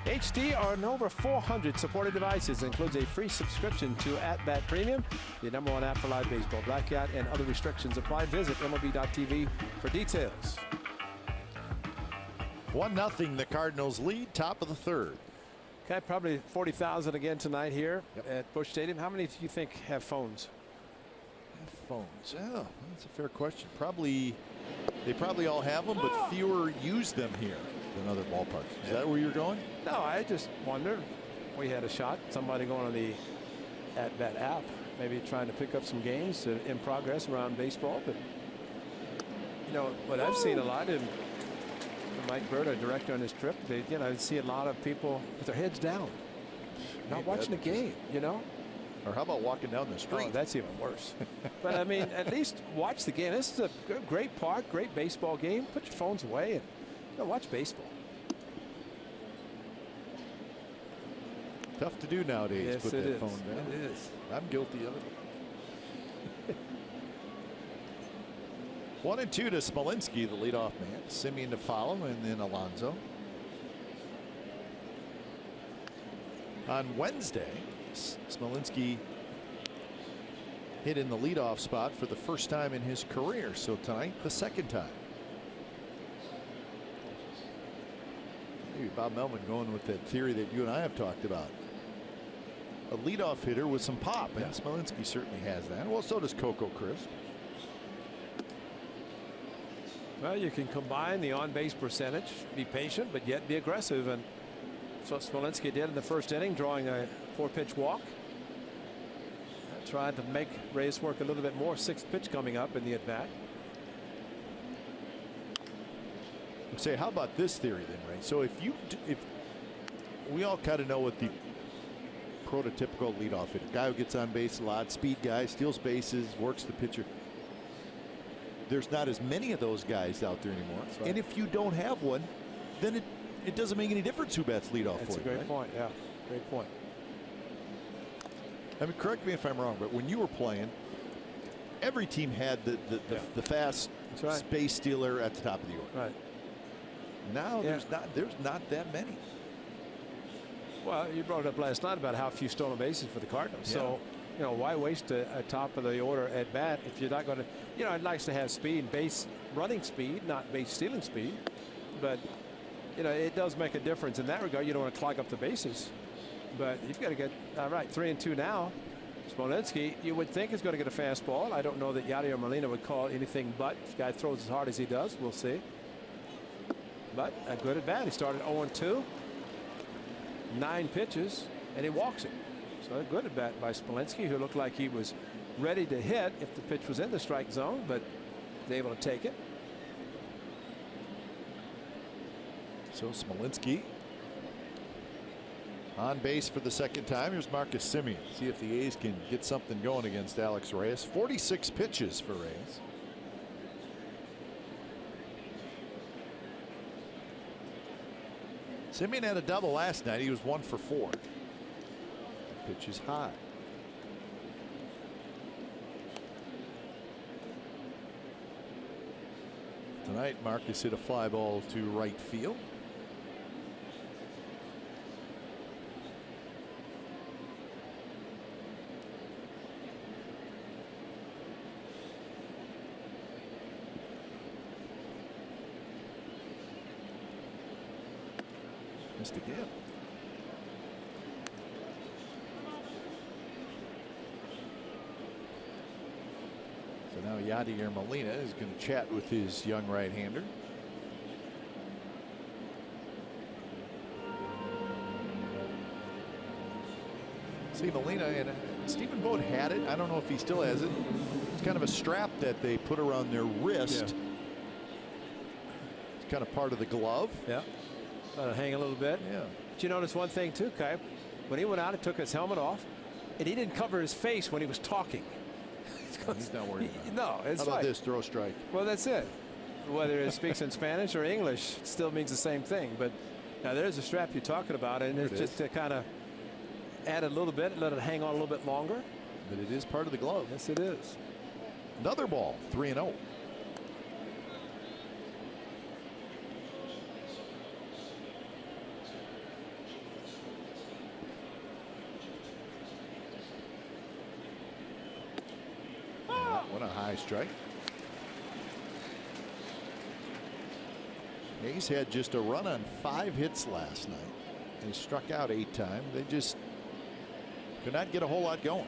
HD on over 400 supported devices. Includes a free subscription to @Bat Premium, the #1 app for live baseball. Blackout and other restrictions apply. Visit MLB.tv for details. 1-0 the Cardinals lead, top of the third. Okay, probably 40,000 again tonight here at Busch Stadium. How many do you think have phones? Phones. Oh, that's a fair question. They probably all have them, but fewer use them here than other ballparks. Is that where you're going? No, I just wonder. We had a shot. Somebody going on the @Bat app, maybe trying to pick up some games in progress around baseball. But you know what I've seen a lot, and Mike Bird, our director on this trip, I see a lot of people with their heads down, not watching the game. Or how about walking down the street? Oh, that's even worse. But I mean, at least watch the game. This is a great park, great baseball game. Put your phones away and watch baseball. Tough to do nowadays. Yes, put that phone down. It is. I'm guilty of it. 1-2 to Smolinski, the leadoff man. Simeon to follow, and then Alonso. On Wednesday, Smolinski hit in the leadoff spot for the first time in his career. So tonight, the second time. Maybe Bob Melvin going with that theory that you and I have talked about. A leadoff hitter with some pop, and Smolinski certainly has that. Well, so does Coco Crisp. Well, you can combine the on-base percentage, be patient, but yet be aggressive, and that's what Smolinski did in the first inning, drawing a 4-pitch walk. Tried to make Reyes work a little bit more. 6th pitch coming up in the at-bat. Say, how about this theory then, Ray? So if we all kind of know what the prototypical leadoff hitter, guy who gets on base a lot, speed guy, steals bases, works the pitcher. There's not as many of those guys out there anymore. Right. And if you don't have one, then it doesn't make any difference who bats leadoff for you. That's a great point. Yeah, great point. I mean, correct me if I'm wrong, but when you were playing, every team had the fast space stealer at the top of the order. Right. Now there's not that many. Well, you brought it up last night about how few stolen bases for the Cardinals. Yeah. So, why waste a top of the order at bat if you're not going to? It likes to have speed, base running speed, not base stealing speed. But it does make a difference in that regard. You don't want to clog up the bases. But you've got to get all right. 3-2 now. Smolinski, you would think, is going to get a fastball. I don't know that Yadier Molina would call anything but. If the guy throws as hard as he does, we'll see. But a good at bat. He started 0-2, 9 pitches, and he walks it. So a good at bat by Smolinski, who looked like he was ready to hit if the pitch was in the strike zone, but was able to take it. So Smolinski on base for the second time. Here's Marcus Semien. See if the A's can get something going against Alex Reyes. 46 pitches for Reyes. Semien had a double last night. He was 1 for 4. The pitch is high. Tonight, Marcus hit a fly ball to right field. Missed again. So now Yadier Molina is going to chat with his young right-hander. See, Molina and Stephen Vogt had it. I don't know if he still has it. It's kind of a strap that they put around their wrist. Yeah. It's kind of part of the glove. Yeah. Let it hang a little bit. Yeah. But you notice one thing too, Kai. When he went out and took his helmet off, and he didn't cover his face when he was talking. He's not worried about it. No, it's How about like this? Throw a strike. Well, that's it. Whether he speaks in Spanish or English, it still means the same thing. But now there's a strap you're talking about, and it's just to kind of add a little bit, let it hang on a little bit longer. But it is part of the glove. Yes, it is. Another ball, 3-0. high strike. A's had just a run on 5 hits last night. They struck out 8 times. They just could not get a whole lot going.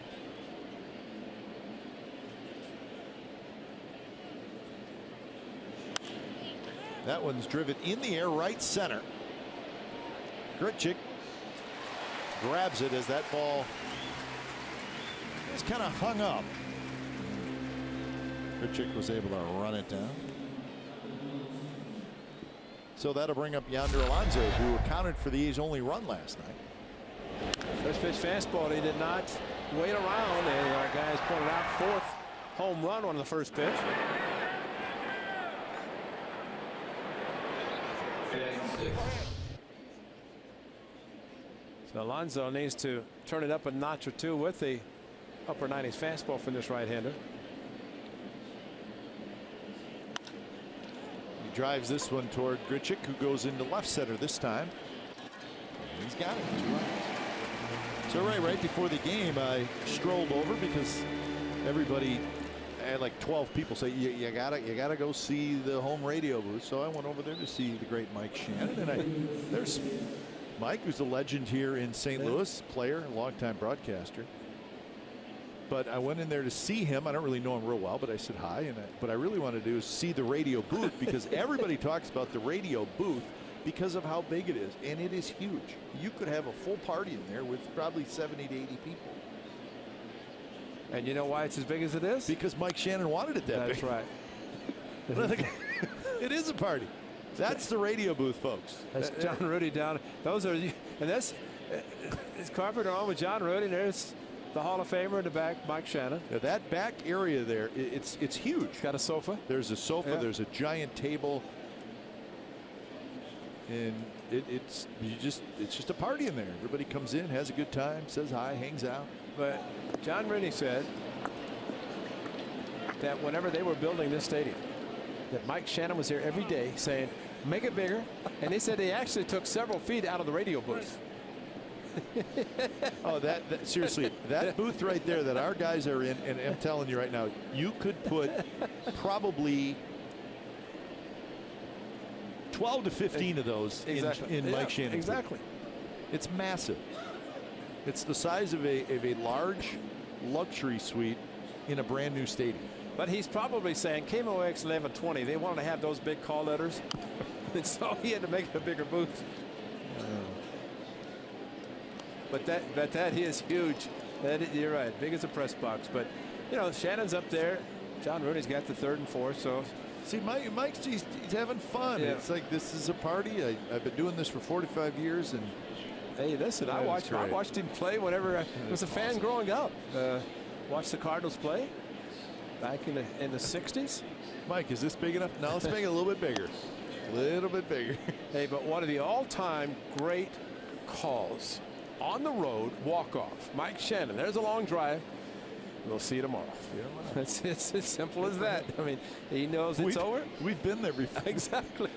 That one's driven in the air, right center. Grichuk grabs it as that ball is kind of hung up. Grichuk was able to run it down. So that'll bring up Yonder Alonso, who accounted for the A's only run last night. First pitch fastball. He did not wait around, and our guys pointed out 4th home run on the first pitch. So Alonso needs to turn it up a notch or 2 with the upper 90s fastball from this right-hander. He drives this one toward Grichuk, who goes into left center this time. He's got it. 2 outs. So right before the game, I strolled over because everybody, I had like 12 people say you gotta go see the home radio booth. So I went over there to see the great Mike Shannon, and there's Mike, who's a legend here in St. Louis, player, longtime broadcaster. But I went in there to see him. I don't really know him real well, but I said hi. But I really want to do is see the radio booth, because everybody talks about the radio booth because of how big it is, and it is huge. You could have a full party in there with probably 70 to 80 people. And you know why it's as big as it is? Because Mike Shannon wanted it that big. That's right. It is a party. That's the radio booth, folks. That's John Rudy down. Those are, and that's it's Carpenter on with John Rudy. And there's the Hall of Famer in the back, Mike Shannon. Yeah, that back area there, it's huge. It's got a sofa. There's a sofa. Yeah. There's a giant table, and it's just a party in there. Everybody comes in, has a good time, says hi, hangs out. But John Rudy said that whenever they were building this stadium, that Mike Shannon was here every day saying, make it bigger. And they said they actually took several feet out of the radio booth. Oh, that seriously, that booth right there that our guys are in, and I'm telling you right now, you could put probably 12 to 15 of those in Mike Shannon. Exactly. It's massive. It's the size of a large luxury suite in a brand new stadium. But he's probably saying KMOX 1120, they wanted to have those big call letters, and so he had to make a bigger booth. But that is huge. You're right, big as a press box. But you know, Shannon's up there. John Rooney's got the 3rd and 4th. So see, Mike's he's having fun. Yeah. It's like this is a party. I've been doing this for 45 years, and hey, listen, I watched him play whenever I was a fan growing up. Watched the Cardinals play back in the 60s. Mike, is this big enough? No, let's make it a little bit bigger. A little bit bigger. Hey, but one of the all-time great calls on the road, walk-off. Mike Shannon, there's a long drive. We'll see you tomorrow. It's as simple as that. I mean, he knows it's over. We've been there before. Exactly.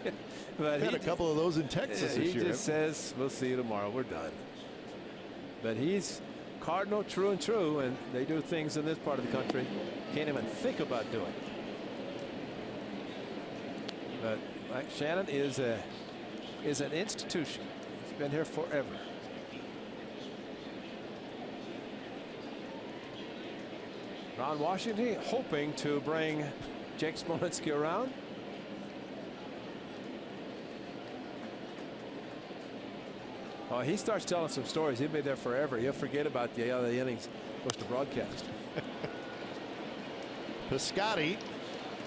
But he had a couple of those in Texas this year. He just says, we'll see you tomorrow. We're done. But he's Cardinal, true and true, and they do things in this part of the country can't even think about doing. But Mike Shannon is an institution. He's been here forever. Ron Washington hoping to bring Jake Smolensky around. Oh, he starts telling some stories. He'll be there forever. He'll forget about the other innings supposed to broadcast. Piscotty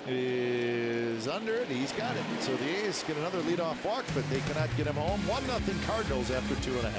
is under it. He's got it. So the A's get another leadoff walk, but they cannot get him home. 1-0 Cardinals after 2.5.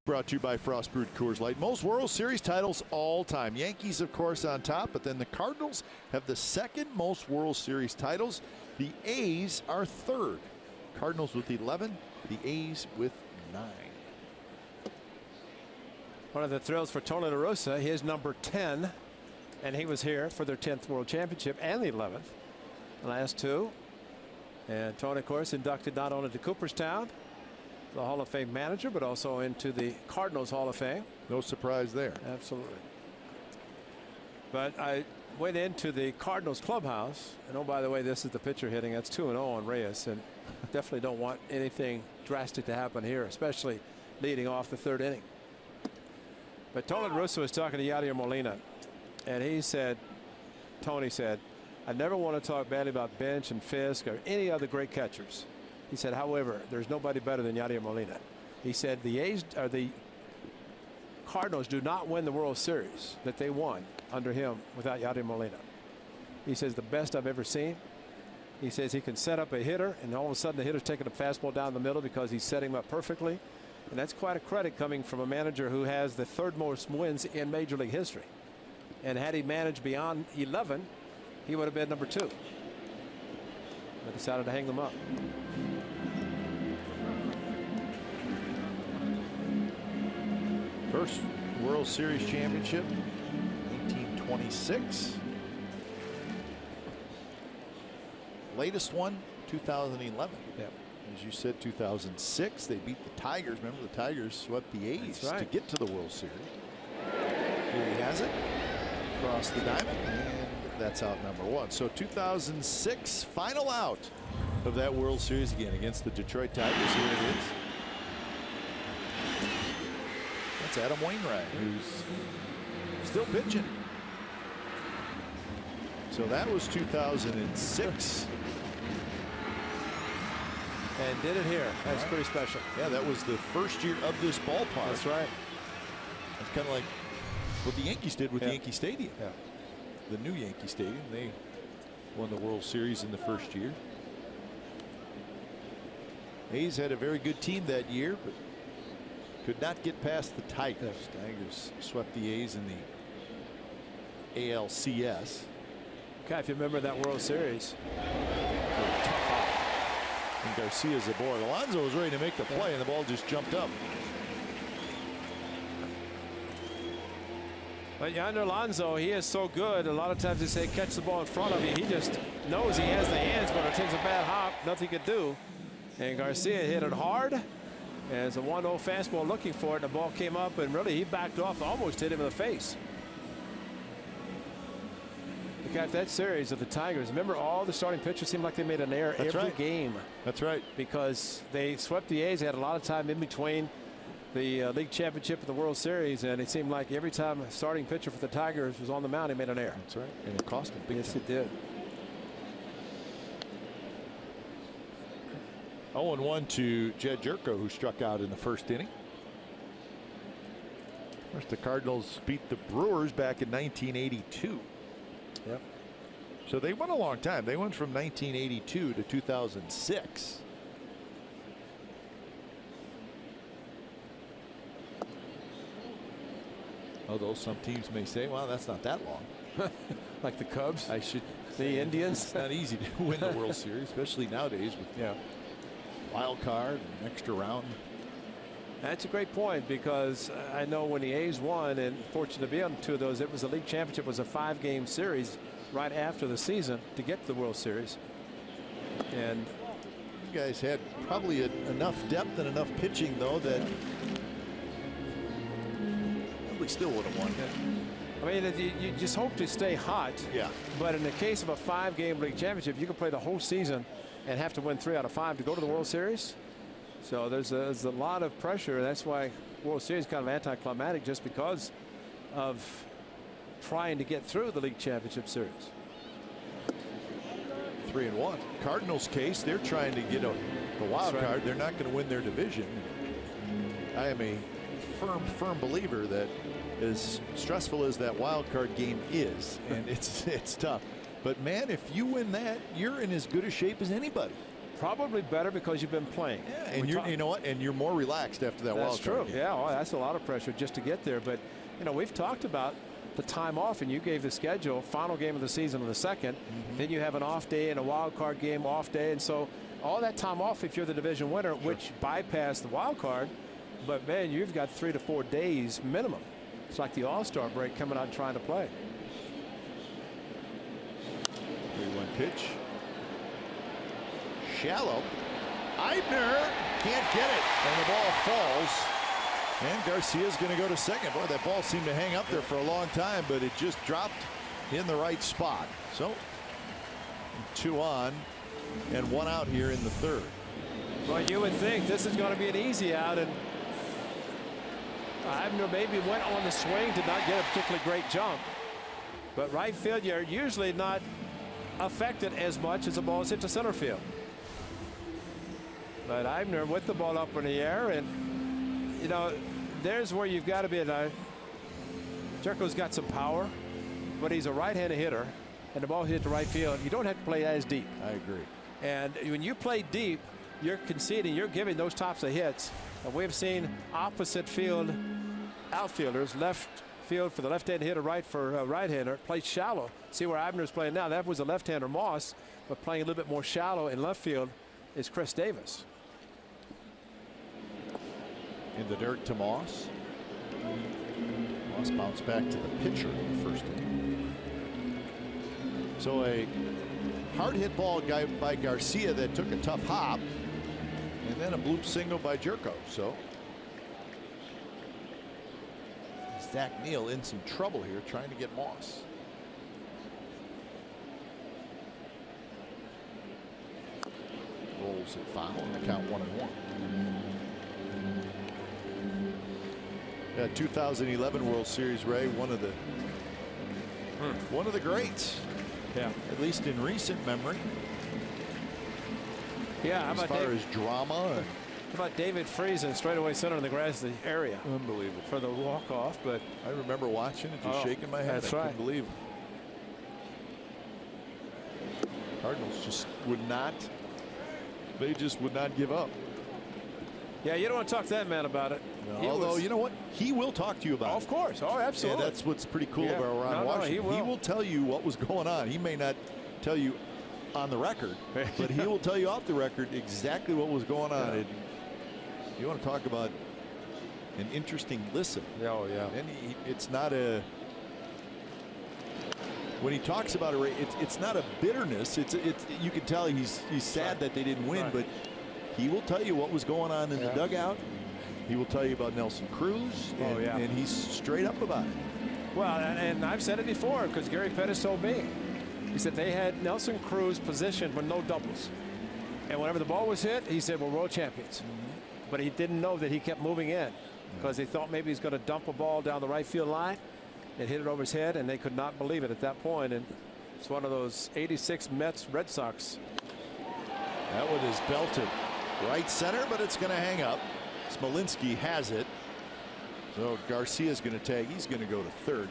Brought to you by Frost Brewed Coors Light. Most World Series titles all time. Yankees, of course, on top, but then the Cardinals have the second most World Series titles. The A's are third. Cardinals with 11, the A's with 9. One of the thrills for Tony La Russa, his number 10, and he was here for their 10th World Championship and the 11th. The last two. And Tony, of course, inducted not only to Cooperstown, the Hall of Fame manager, but also into the Cardinals Hall of Fame. No surprise there. Absolutely. But I went into the Cardinals clubhouse, and oh, by the way, this is the pitcher hitting. That's 2-0 on Reyes, and definitely don't want anything drastic to happen here, especially leading off the third inning. But Tony La Russa was talking to Yadier Molina, and he said, Tony said, I never want to talk badly about Bench and Fisk or any other great catchers. He said, however, there's nobody better than Yadier Molina. He said the Cardinals do not win the World Series that they won under him without Yadier Molina. He says the best I've ever seen. He says he can set up a hitter, and all of a sudden the hitter's taking a fastball down the middle because he's setting him up perfectly. And that's quite a credit coming from a manager who has the third most wins in Major League history. And had he managed beyond 11, he would have been number 2. But decided to hang them up. First World Series championship, 1926. Latest one, 2011. Yep. As you said, 2006. They beat the Tigers. Remember, the Tigers swept the A's to get to the World Series. Here he has it. Across the diamond. And that's out number 1. So 2006, final out of that World Series again against the Detroit Tigers. Here it is. That's Adam Wainwright, who's still pitching. So that was 2006. And did it here. That's pretty special. Yeah, that was the first year of this ballpark. That's right. It's kind of like what the Yankees did with Yankee Stadium. Yeah. The new Yankee Stadium. They won the World Series in the first year. A's had a very good team that year, but could not get past the Tigers. Tigers swept the A's in the ALCS. Okay, if you remember that World Series. And Garcia's aboard. Alonso was ready to make the play, and the ball just jumped up. But Yonder Alonso, he is so good. A lot of times they say catch the ball in front of you. He just knows he has the hands, but it takes a bad hop. Nothing he could do. And Garcia hit it hard. As a 1-0 fastball looking for it, the ball came up, and really he backed off, almost hit him in the face. Look at that series of the Tigers. Remember, all the starting pitchers seemed like they made an error every game. That's right. Because they swept the A's. They had a lot of time in between the league championship and the World Series, and it seemed like every time a starting pitcher for the Tigers was on the mound, he made an error. That's right. And it cost him big time. Yes, it did. 0-1 to Jed Jerko, who struck out in the first inning. Of course, the Cardinals beat the Brewers back in 1982. Yep. So they went a long time. They went from 1982 to 2006. Although some teams may say, well, that's not that long. Like the Cubs. I should. The Indians. It's not easy to win the World Series, especially nowadays with wild card and extra round. That's a great point, because I know when the A's won, and fortunate to be on 2 of those, it was the league championship, was a 5-game series right after the season to get to the World Series. And you guys had probably enough depth and enough pitching, though, that probably still would have won. I mean, you just hope to stay hot. Yeah. But in the case of a 5-game league championship, you can play the whole season and have to win 3 out of 5 to go to the World Series. So there's a lot of pressure. That's why World Series is kind of anticlimactic, just because of trying to get through the league championship series. 3-1. Cardinals case, they're trying to get a wild card. They're not going to win their division. I am a firm believer that, as stressful as that wild card game is, and it's tough, but man, if you win that, you're in as good a shape as anybody. Probably better because you've been playing. Yeah, and you know what? And you're more relaxed after that wild card. That's true. Yeah, well, that's a lot of pressure just to get there. But we've talked about the time off, and you gave the schedule. Final game of the season on the 2nd. Then you have an off day and a wild card game off day, and so all that time off if you're the division winner, which bypassed the wild card. But man, you've got 3 to 4 days minimum. It's like the All-Star break coming out and trying to play. 3-1 pitch. Shallow. Eibner can't get it, and the ball falls. And Garcia's going to go to second. Boy, that ball seemed to hang up there for a long time, but it just dropped in the right spot. So 2 on and 1 out here in the 3rd. Well, you would think this is going to be an easy out, and Eibner maybe went on the swing, did not get a particularly great jump. But right field, you're usually not affected as much as the ball is hit to center field. But Eibner with the ball up in the air, and there's where you've got to be. Jerko's got some power, but he's a right-handed hitter, and the ball hit to right field. You don't have to play as deep. I agree. And when you play deep, you're conceding, you're giving those types of hits. And we've seen opposite field outfielders, left field for the left-handed hitter, right for a right-hander, play shallow. See where Eibner's playing now. That was a left-hander, Moss, but playing a little bit more shallow in left field is Chris Davis. In the dirt to Moss. Moss bounced back to the pitcher in the 1st inning. So a hard hit ball by Garcia that took a tough hop, and then a bloop single by Jerko. So Zach Neal in some trouble here trying to get Moss. Rolls at foul, and the count 1-1. Yeah, 2011 World Series, Ray, one of the greats. Yeah, at least in recent memory. Yeah, how as about far as drama. How about David Friesen straightaway center in the grass of the area? Unbelievable for the walk off. But I remember watching it, just shaking my head. That's I right. couldn't believe it. Cardinals just would not. They just would not give up. Yeah, you don't want to talk to that man about it. No, although, you know what? He will talk to you about it. Of course. Oh, absolutely. Yeah, that's what's pretty cool about Ron Washington. He will tell you what was going on. He may not tell you on the record, but he will tell you off the record exactly what was going on. And you want to talk about an interesting listen. Oh, yeah. And it's not a. When he talks about it, it's not a bitterness. It's you can tell he's sad that they didn't win, but he will tell you what was going on in the dugout. He will tell you about Nelson Cruz, and he's straight up about it. Well, and I've said it before because Gary Pettis told me. He said they had Nelson Cruz positioned with no doubles. And whenever the ball was hit, he said, we're world champions. But he didn't know that he kept moving in because they thought maybe he's going to dump a ball down the right field line and hit it over his head, and they could not believe it at that point. And it's one of those 86 Mets Red Sox. That one is belted right center, but it's going to hang up. Smolinski has it. So Garcia's going to tag. He's going to go to third.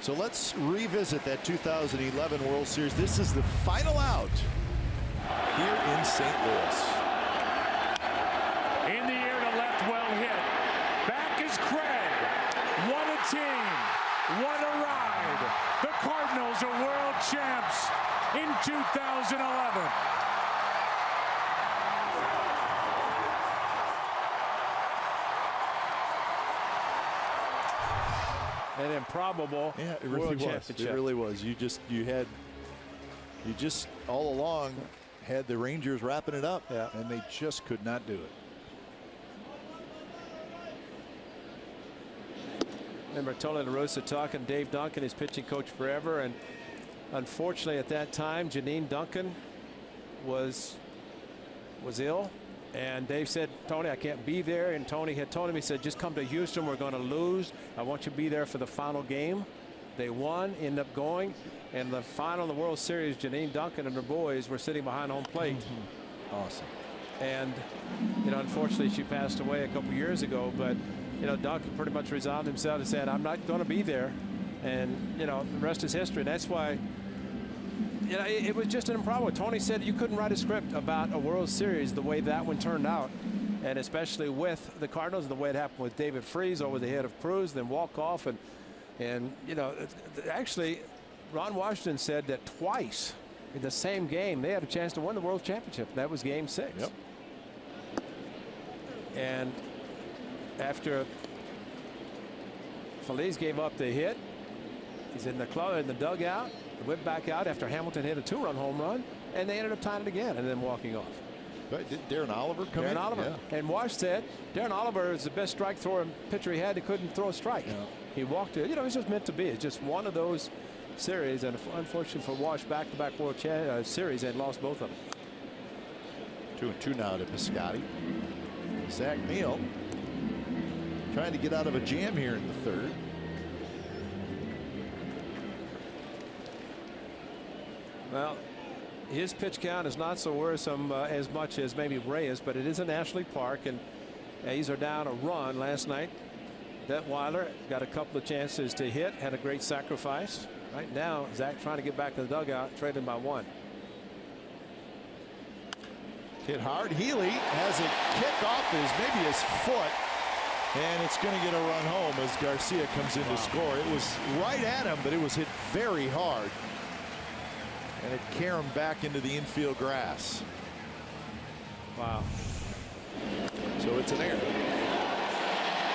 So let's revisit that 2011 World Series. This is the final out here in St. Louis. In the air to left, well hit. Back is Craig. What a team. What a ride. The Cardinals are world champs in 2011. An improbable world championship. It really was. You just all along had the Rangers wrapping it up, and they just could not do it. Remember Tony La Russa talking, Dave Duncan, his pitching coach forever, and unfortunately at that time Janine Duncan was ill, and Dave said, Tony, I can't be there. And Tony had told him, he said, just come to Houston. We're going to lose. I want you to be there for the final game. They won, ended up going. And the final of the World Series, Janine Duncan and her boys were sitting behind home plate. Awesome. And, unfortunately, she passed away a couple years ago. But, Duncan pretty much resigned himself and said, I'm not going to be there. And, the rest is history. And that's why you know, it was just an improbable. Tony said you couldn't write a script about a World Series the way that one turned out, and especially with the Cardinals, the way it happened with David Freese over the head of Cruz, then walk off, and you know, actually, Ron Washington said that twice in the same game they had a chance to win the World Championship. That was Game 6. Yep. And after Feliz gave up the hit, he's in the dugout. Went back out after Hamilton hit a 2-run home run, and they ended up tying it again and then walking off. Right. Did Darren Oliver come in? Darren Oliver. Yeah. And Wash said Darren Oliver is the best strike thrower pitcher he had. He couldn't throw a strike. Yeah. He walked it. You know, it's just meant to be. It's just one of those series, and unfortunately for Wash, back-to-back World Series, and lost both of them. 2-2 now to Piscotty. Zach Neal trying to get out of a jam here in the third. Well, his pitch count is not so worrisome as much as maybe Reyes, but it is in Ashley Park, and A's are down a run last night. Detweiler got a couple of chances to hit, had a great sacrifice. Right now, Zach trying to get back to the dugout, trailing by 1. Hit hard. Healy has it kick off maybe his foot, and it's going to get a run home as Garcia comes in to score. It was right at him, but it was hit very hard. And it carried him back into the infield grass. Wow. So it's an error.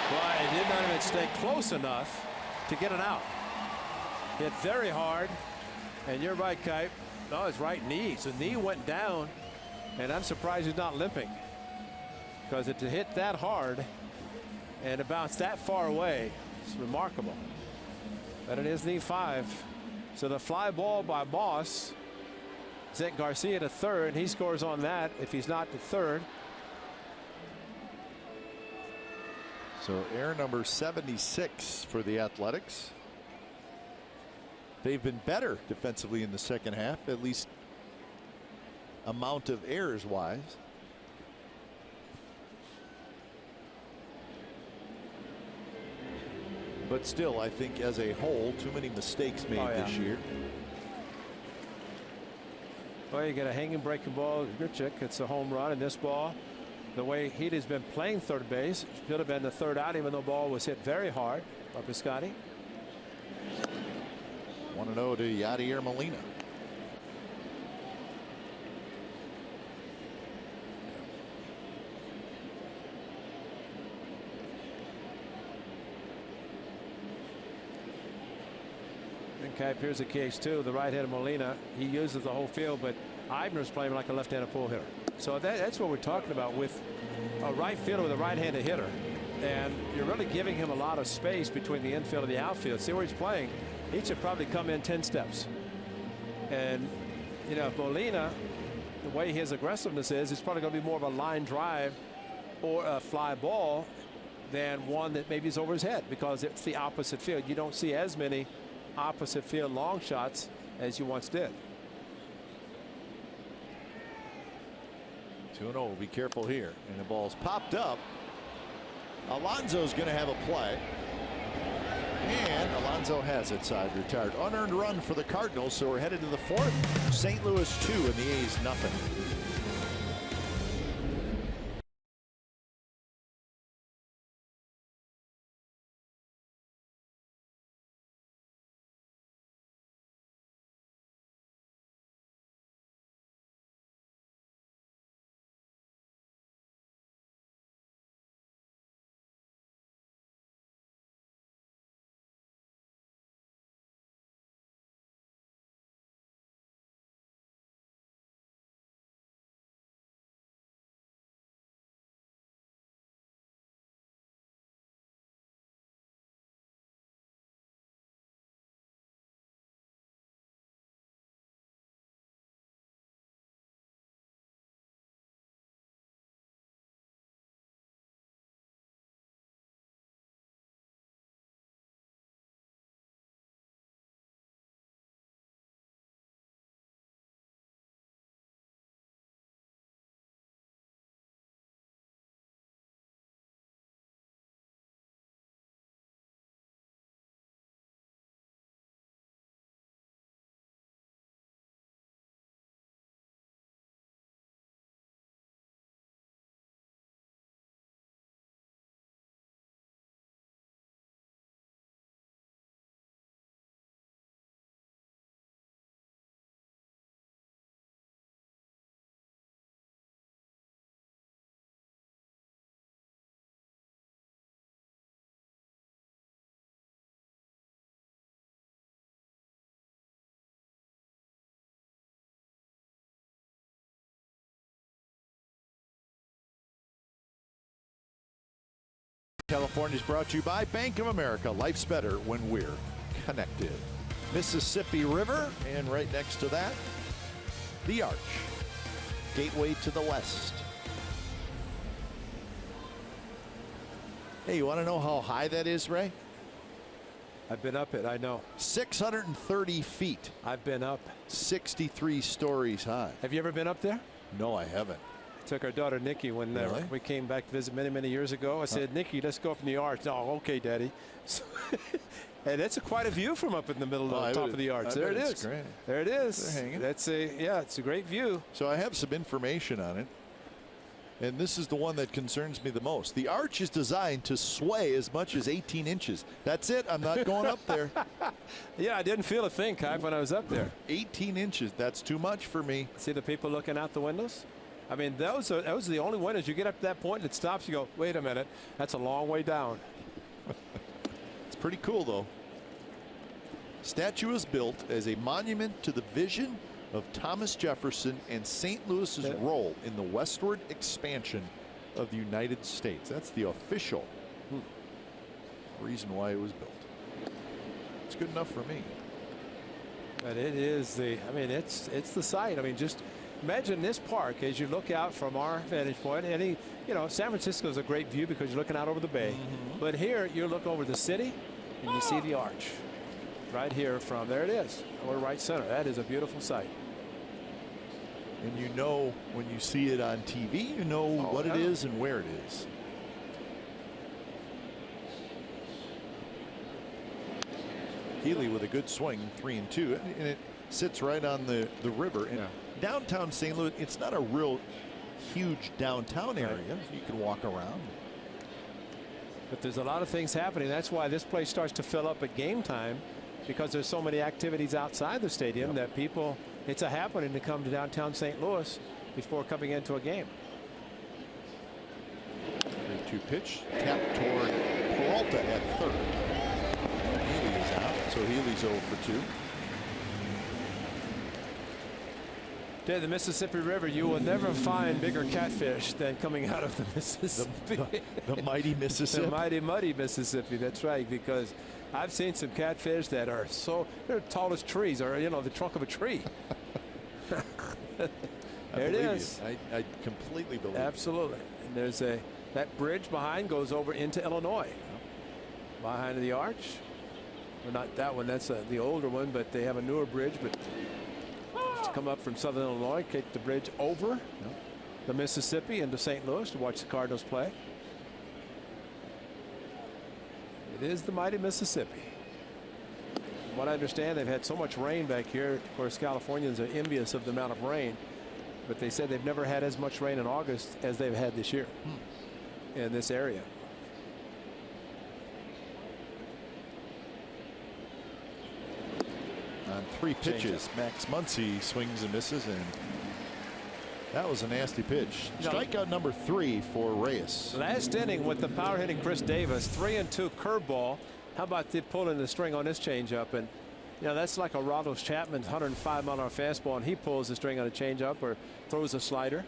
Well, he did not even stay close enough to get it out. Hit very hard. And you're right, Kipe. No, his right knee. So the knee went down. And I'm surprised he's not limping. Because to hit that hard and to bounce that far away, it's remarkable. But it is knee 5. So the fly ball by Moss sent Garcia to third. He scores on that if he's not to third. So error number 76 for the Athletics. They've been better defensively in the second half, at least amount of errors wise. But still, I think as a whole, too many mistakes made this year. Well, you get a hanging breaking ball. Grichuk, it's a home run. In this ball, the way Heat has been playing third base, should have been the third out, even though the ball was hit very hard by Piscotty. 1-0 to Yadier Molina. Here's the case too. The right-handed Molina, he uses the whole field, but Eibner's playing like a left-handed pull hitter. So that's what we're talking about with a right fielder with a right-handed hitter, and you're really giving him a lot of space between the infield and the outfield. See where he's playing. He should probably come in 10 steps. And you know, if Molina, the way his aggressiveness is, it's probably going to be more of a line drive or a fly ball than one that maybe is over his head, because it's the opposite field. You don't see as many opposite field long shots as you once did. 2-0. Be careful here. And the ball's popped up. Alonso's going to have a play. And Alonso has it side retired. Unearned run for the Cardinals. So we're headed to the fourth. St. Louis 2 and the A's nothing. California is brought to you by Bank of America. Life's better when we're connected. Mississippi River, and right next to that, the Arch. Gateway to the west. Hey, you want to know how high that is, Ray? I've been up it, I know. 630 feet. I've been up. 63 stories high. Have you ever been up there? No, I haven't. I took our daughter Nikki when Really? we came back to visit many years ago. I said, Nikki, let's go up in the arch. No, okay, Daddy. So, and it's quite a view from up in the middle of the top of the arch. There it is. Great. There it is. They're hanging. It's a great view. So I have some information on it. And this is the one that concerns me the most. The arch is designed to sway as much as 18 inches. That's it. I'm not going up there. Yeah, I didn't feel a thing, Kai, when I was up there. 18 inches. That's too much for me. See the people looking out the windows? I mean, those are the only windows. You get up to that point and it stops. You go, wait a minute. That's a long way down. It's pretty cool, though. Statue is built as a monument to the vision of Thomas Jefferson and St. Louis's role in the westward expansion of the United States. That's the official reason why it was built. It's good enough for me. But it is it's the site. I mean, just imagine this park as you look out from our vantage point. And San Francisco is a great view because you're looking out over the bay. But here you look over the city and you see the arch right here from there. It is. We're right center. That is a beautiful sight. And you know when you see it on TV, you know what it is and where it is. Healy with a good swing, 3-2, and it sits right on the river. And downtown St. Louis, it's not a real huge downtown area. You can walk around. But there's a lot of things happening. That's why this place starts to fill up at game time, because there's so many activities outside the stadium that people, it's a happening to come to downtown St. Louis before coming into a game. 3-2 pitch, tap toward Peralta at third. Healy is out, so Healy's 0 for 2. The Mississippi River, you will never find bigger catfish than coming out of the Mississippi. The mighty Mississippi. The mighty, muddy Mississippi. That's right, because I've seen some catfish that are they're tall as trees, or the trunk of a tree. There it is. I completely believe it. Absolutely. And there's that bridge behind goes over into Illinois. Behind the arch. Well, not that one. That's the older one, but they have a newer bridge. But to come up from southern Illinois, take the bridge over the Mississippi into St. Louis to watch the Cardinals play. It is the mighty Mississippi. From what I understand, they've had so much rain back here. Of course, Californians are envious of the amount of rain, but they said they've never had as much rain in August as they've had this year in this area. On 3 pitches, Max Muncy swings and misses, and that was a nasty pitch. Strikeout number 3 for Reyes. Last inning with the power hitting Chris Davis, 3-2 curveball. How about the pulling the string on this changeup? And that's like a Ronald Chapman's 105-mile-an-hour fastball, and he pulls the string on a changeup or throws a slider.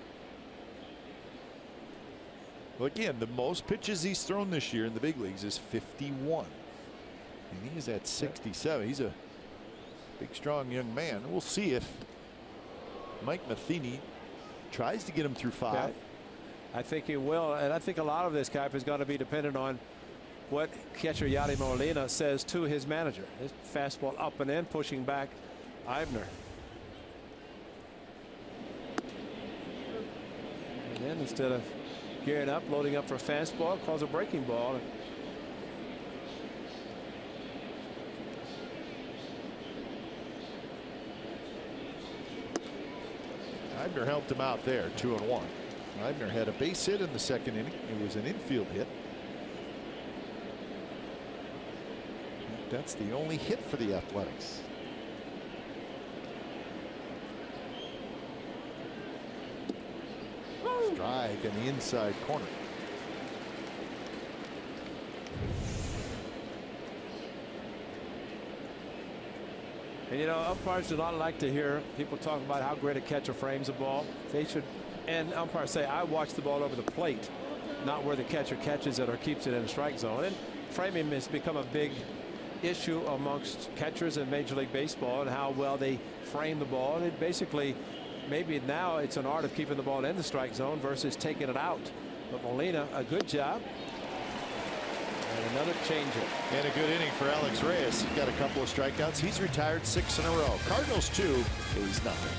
Well, again, the most pitches he's thrown this year in the big leagues is 51, and he's at 67. He's a big, strong young man. We'll see if Mike Matheny tries to get him through 5. Yeah, I think he will, and I think a lot of this, Kuip, is going to be dependent on what catcher Yadi Molina says to his manager. His fastball up and in, pushing back Eibner. And then instead of gearing up, loading up for a fastball, calls a breaking ball. Eibner helped him out there, 2-1. Eibner had a base hit in the second inning. It was an infield hit. That's the only hit for the Athletics. Strike in the inside corner. And umpires do not like to hear people talk about how great a catcher frames a ball. They should, and umpires say, I watch the ball over the plate. not where the catcher catches it or keeps it in the strike zone. And framing has become a big issue amongst catchers in Major League Baseball, and how well they frame the ball. And it basically, maybe now it's an art of keeping the ball in the strike zone versus taking it out. But Molina, a good job. And another changeup. And a good inning for Alex Reyes. He got a couple of strikeouts. He's retired 6 in a row. Cardinals 2, A's nothing.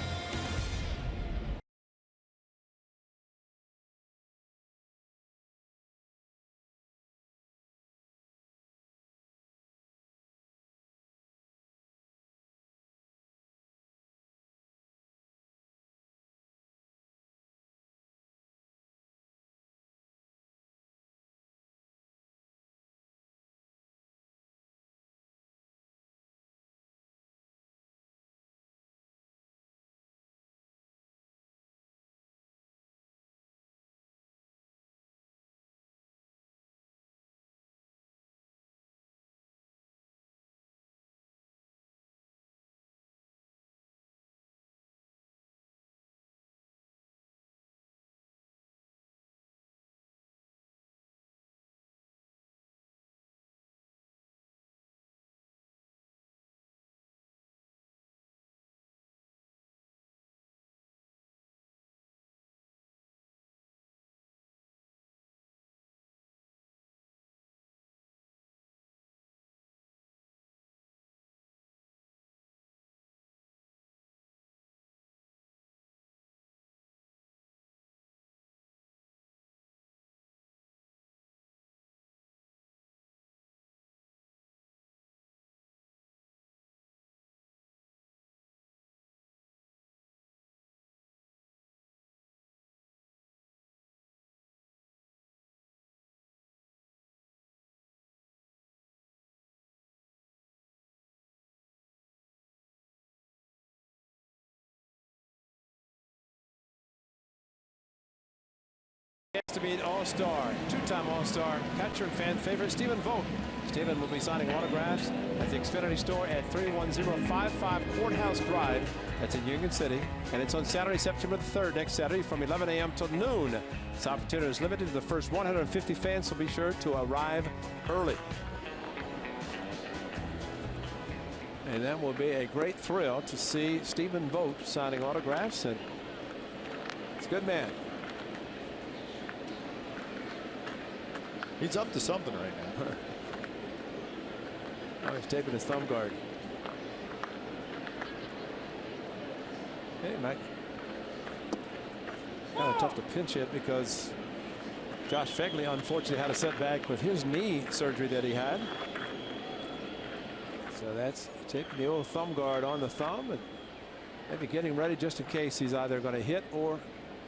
To be an all-star, two-time all-star, catcher and fan favorite Stephen Vogt. Stephen will be signing autographs at the Xfinity store at 31055 Courthouse Drive. That's in Union City. And it's on Saturday, September the 3rd, next Saturday from 11 a.m. till noon. This opportunity is limited to the first 150 fans, so be sure to arrive early. And that will be a great thrill to see Stephen Vogt signing autographs. And it's a good man. He's up to something right now. Oh, he's taping his thumb guard. Hey, Mike. Kind of tough to pinch hit because Josh Phegley unfortunately had a setback with his knee surgery that he had. So that's taking the old thumb guard on the thumb and maybe getting ready just in case he's either going to hit or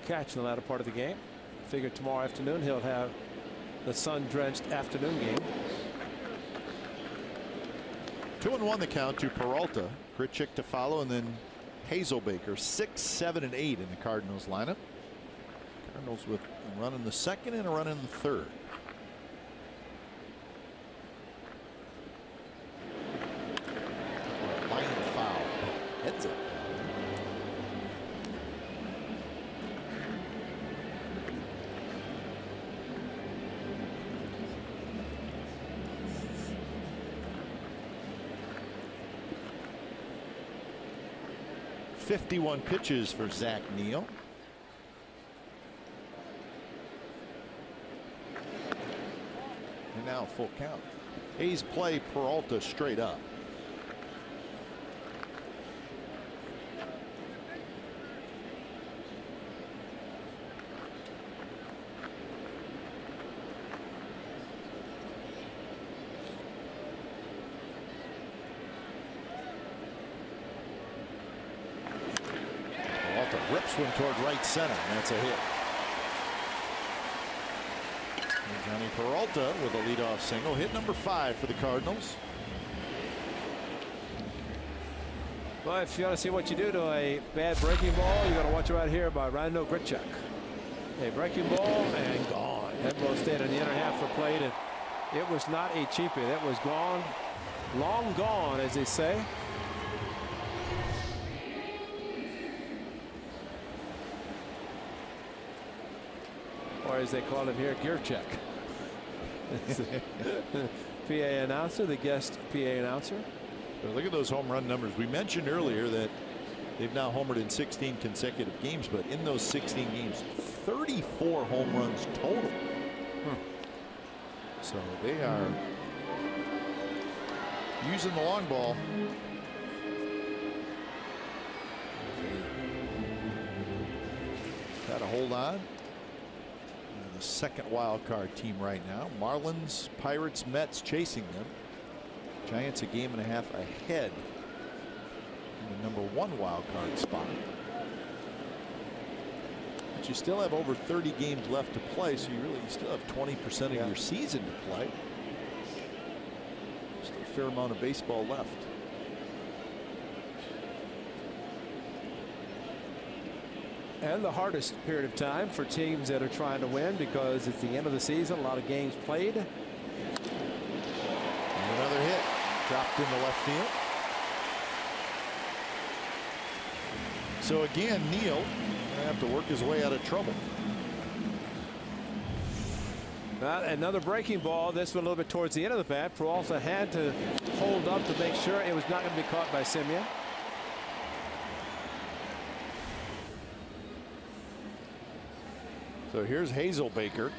catch in the latter part of the game. I figure tomorrow afternoon he'll have the sun-drenched afternoon game. 2-1 the count to Peralta. Grichuk to follow, and then Hazelbaker 6, 7, and 8 in the Cardinals lineup. Cardinals with a run in the second and a run in the third. Line foul. Heads up. .51 pitches for Zach Neal. And now full count. A's play Peralta straight up. Rips one toward right center, and that's a hit. And Johnny Peralta with a leadoff single, hit number 5 for the Cardinals. Well, if you want to see what you do to a bad breaking ball, you got to watch it right here by Randall Grichuk. A breaking ball and gone. That ball stayed in the inner half for plate, and it was not a cheapie. That was gone, long gone, as they say. Boy, or as they call him here, gear check. PA announcer, the guest PA announcer. But look at those home run numbers. We mentioned earlier that they've now homered in 16 consecutive games, but in those 16 games, 34 home runs total. So they are using the long ball. Got to hold on. The second wild card team right now. Marlins, Pirates, Mets chasing them. Giants a game and a half ahead in the #1 wild card spot. But you still have over 30 games left to play, so you still have 20% of your season to play. Still a fair amount of baseball left. And the hardest period of time for teams that are trying to win, because it's the end of the season, a lot of games played. And another hit dropped into left field. So again, Neal going to have to work his way out of trouble. Another breaking ball. This one a little bit towards the end of the bat. Peralta had to hold up to make sure it was not going to be caught by Semien. So here's Hazelbaker.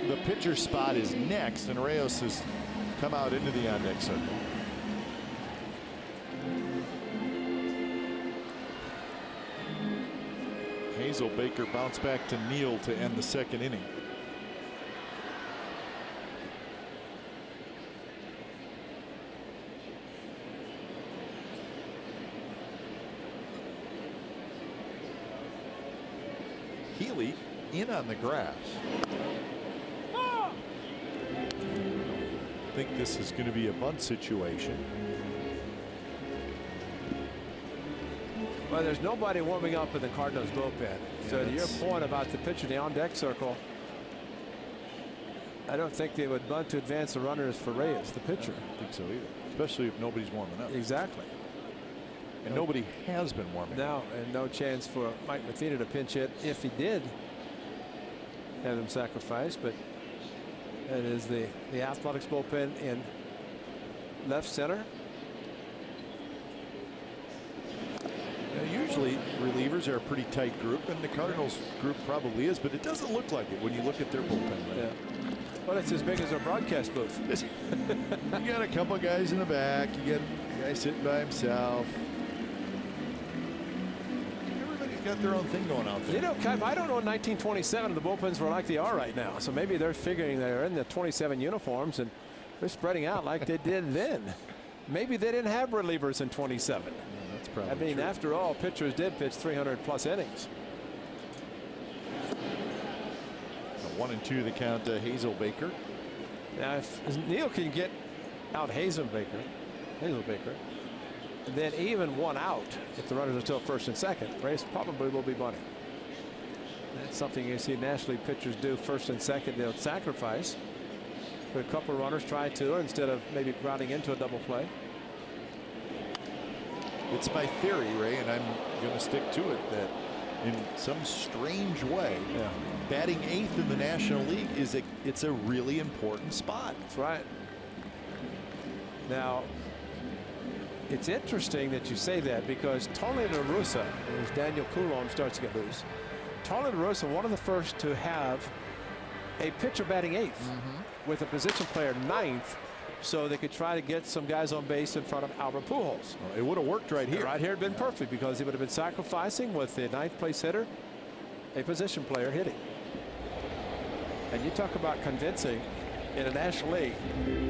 The pitcher spot is next, and Reyes has come out into the on-deck circle. Hazelbaker bounced back to Neal to end the second inning. Healy in on the grass. I think this is going to be a bunt situation. Well, there's nobody warming up in the Cardinals bullpen. So to your point about the pitcher in the on-deck circle, I don't think they would bunt to advance the runners for Reyes, the pitcher. I don't think so either, especially if nobody's warming up. Exactly. And nobody has been warming up. No, and no chance for Mike Matheny to pinch hit if he did have him sacrificed. But that is the Athletics bullpen in left center. Usually relievers are a pretty tight group, and the Cardinals group probably is, but it doesn't look like it when you look at their bullpen. Right? Yeah. Well, it's as big as our broadcast booth. You got a couple guys in the back. You got a guy sitting by himself. Everybody's got their own thing going out there. You know, Kev, I don't know in 1927 the bullpens were like they are right now. So maybe they're figuring they're in the 27 uniforms and they're spreading out like they did then. Maybe they didn't have relievers in 27. That's probably I mean, true. after all, pitchers did pitch 300+ innings. 1-2 the count to Hazelbaker. Now, if Neal can get out Hazelbaker, then even one out, if the runners are still first and second, Reyes probably will be bunting. That's something you see National League pitchers do first and second. They'll sacrifice. Put a couple of runners, try to, instead of maybe grounding into a double play. It's my theory, Ray, and I'm going to stick to it, that in some strange way, batting 8th in the National League it's a really important spot. That's right. Now, it's interesting that you say that, because Tony La Russa, as Daniel Coulomb starts to get loose, Tony La Russa, one of the first to have a pitcher batting 8th with a position player 9th, so they could try to get some guys on base in front of Albert Pujols. Well, it would have worked right here. Right here had been perfect, because he would have been sacrificing with the 9th place hitter, a position player hitting. And you talk about convincing in a National League,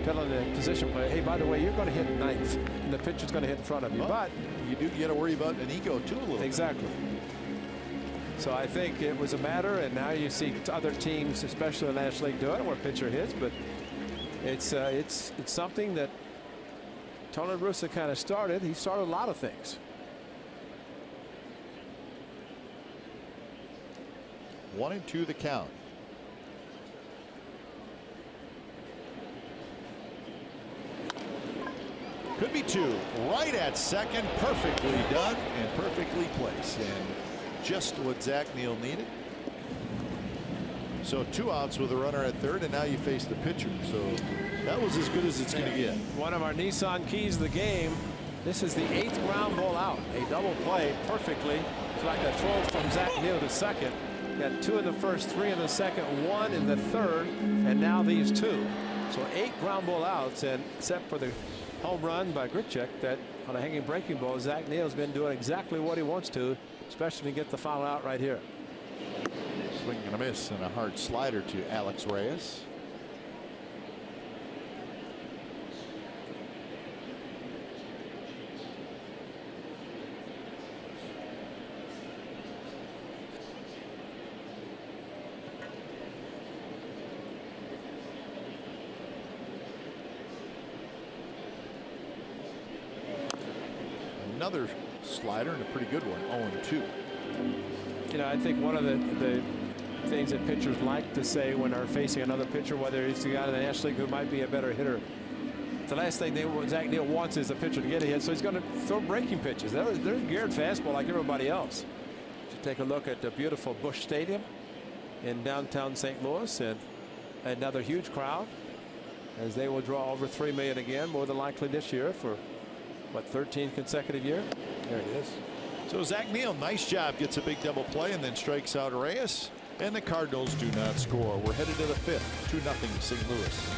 telling the position player, hey, by the way, you're going to hit 9th, and the pitcher's going to hit in front of you. But you do got to worry about an ego too a little. Exactly. So I think it was a matter, and now you see other teams, especially in the National League, doing it where pitcher hits, but it's something that Tony La Russa kind of started. He started a lot of things. 1-2 the count. Could be 2. Right at second. Perfectly done and perfectly placed. And just what Zach Neal needed. So 2 outs with a runner at third, and now you face the pitcher. So that was as good as it's going to get. One of our Nissan keys of the game. This is the 8th ground ball out. A double play perfectly. It's like a throw from Zach Neal to second. Got 2 in the first, 3 in the second, 1 in the third, and now these 2. So 8 ground ball outs, and except for the home run by Grichuk that on a hanging breaking ball, Zach Neal's been doing exactly what he wants to, especially to get the foul out right here. Swing and a miss and a hard slider to Alex Reyes. Another slider and a pretty good one. 0-2. You know, I think one of the things that pitchers like to say when they're facing another pitcher, whether it's the guy in the National League who might be a better hitter, the last thing Zach Neal wants is the pitcher to get a hit, so he's going to throw breaking pitches. They're geared fastball like everybody else. To take a look at the beautiful Busch Stadium in downtown St. Louis, and another huge crowd as they will draw over 3 million again, more than likely this year for what, 13th consecutive year. There it is. So Zach Neal, nice job, gets a big double play and then strikes out Reyes, and the Cardinals do not score. We're headed to the 5th, 2-0 St. Louis.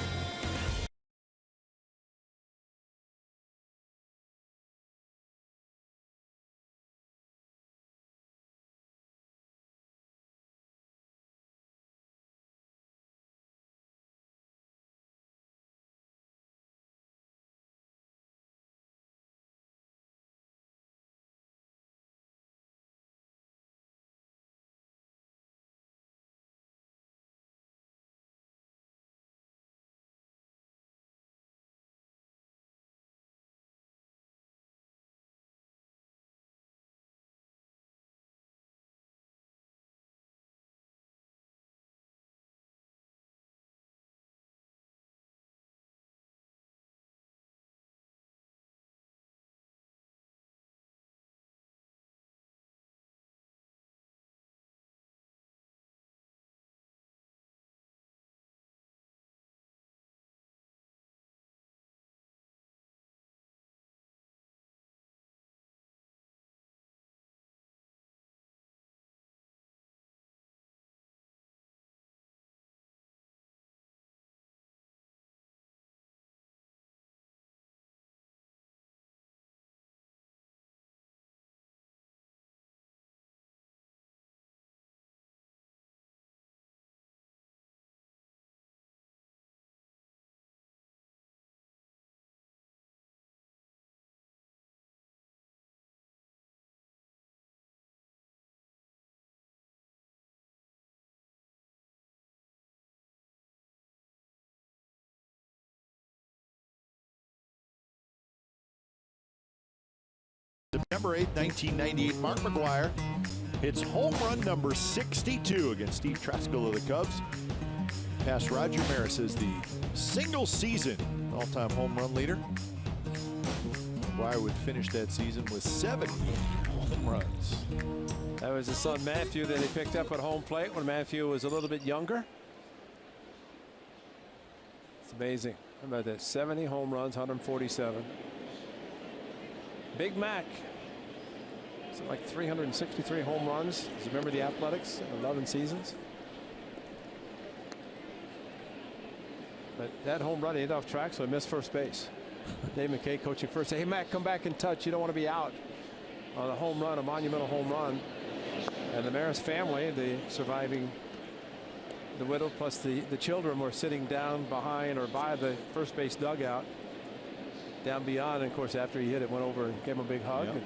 September 8th, 1998, Mark McGwire hits home run number 62 against Steve Traskell of the Cubs. Past Roger Maris as the single season all-time home run leader. McGwire would finish that season with 70 home runs. That was his son Matthew that he picked up at home plate when Matthew was a little bit younger. It's amazing. How about that? 70 home runs, 147. Big Mac. It's like 363 home runs. Remember the Athletics in 11 seasons? But that home run, he hit off track, so he missed first base. Dave McKay coaching first. Hey, Mac, come back and touch. You don't want to be out on a home run, a monumental home run. And the Maris family, the surviving, the widow plus the children were sitting down behind or by the first base dugout down beyond. And of course, after he hit it, went over and gave him a big hug. Yep.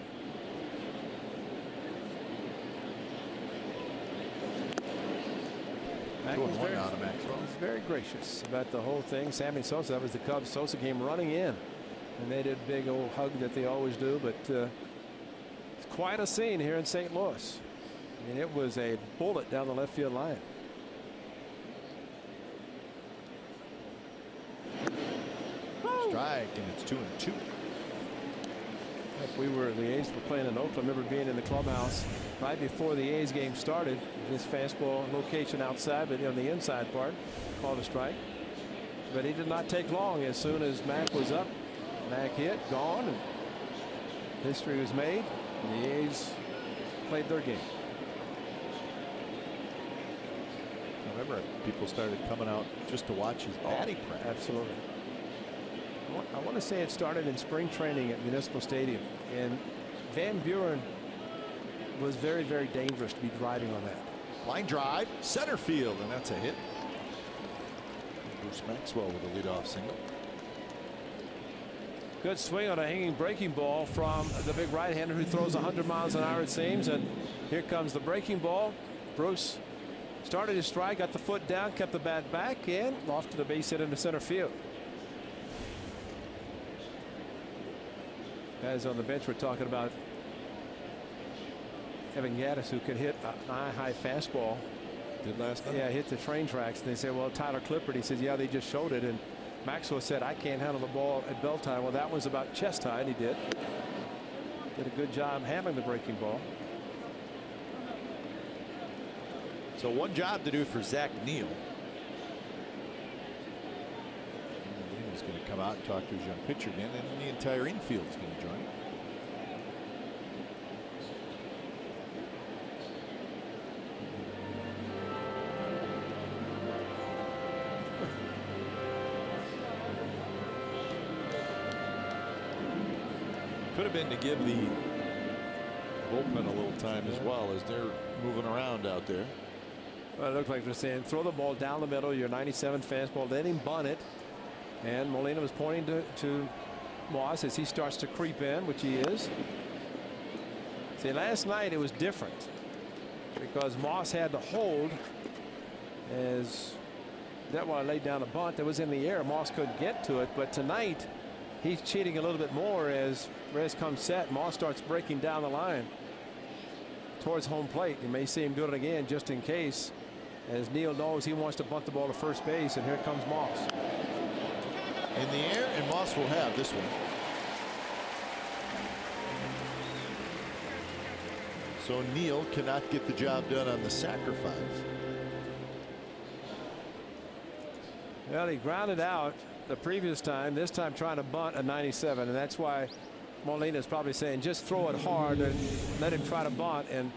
Mac was very gracious about the whole thing. Sammy Sosa, that was the Cubs. Sosa came running in, and they did a big old hug that they always do. But it's quite a scene here in St. Louis. I mean, it was a bullet down the left field line. Strike, and it's 2-2. The A's were playing in Oakland. I remember being in the clubhouse right before the A's game started. His fastball location outside, but on the inside part, called a strike. But he did not take long. As soon as Mac was up, Mac hit, gone, and history was made. And the A's played their game. I remember people started coming out just to watch his batting practice. Absolutely. I want to say it started in spring training at Municipal Stadium, and Van Buren was very, very dangerous to be driving on that. Line drive, center field, and that's a hit. Bruce Maxwell with a leadoff single. Good swing on a hanging breaking ball from the big right-hander who throws 100 miles an hour, it seems. And here comes the breaking ball. Bruce started his stride, got the foot down, kept the bat back, and off to the base hit into center field. Guys on the bench were talking about Evan Gattis, who could hit a high fastball. Did last night? Yeah, hit the train tracks. And they said, well, Tyler Clippard, he says, yeah, they just showed it. And Maxwell said, I can't handle the ball at belt time. Well, that was about chest high, and he did. Did a good job handling the breaking ball. So one job to do for Zach Neal. He's going to come out and talk to his young pitcher again, and the entire infield is going to join. Could have been to give the bullpen a little time as well, as they're moving around out there. Well, it looked like they're saying throw the ball down the middle, your 97 fastball, let him bunt it. And Molina was pointing to Moss as he starts to creep in, which he is. See, last night it was different because Moss had to hold as Detwiler laid down a bunt that was in the air. Moss couldn't get to it, but tonight he's cheating a little bit more as Reyes comes set. Moss starts breaking down the line towards home plate. You may see him do it again just in case, as Neal knows he wants to bunt the ball to first base, and here comes Moss. In the air, and Moss will have this one. So Neal cannot get the job done on the sacrifice. Well, he grounded out the previous time, this time trying to bunt a 97, and that's why Molina is probably saying just throw it hard and let him try to bunt, and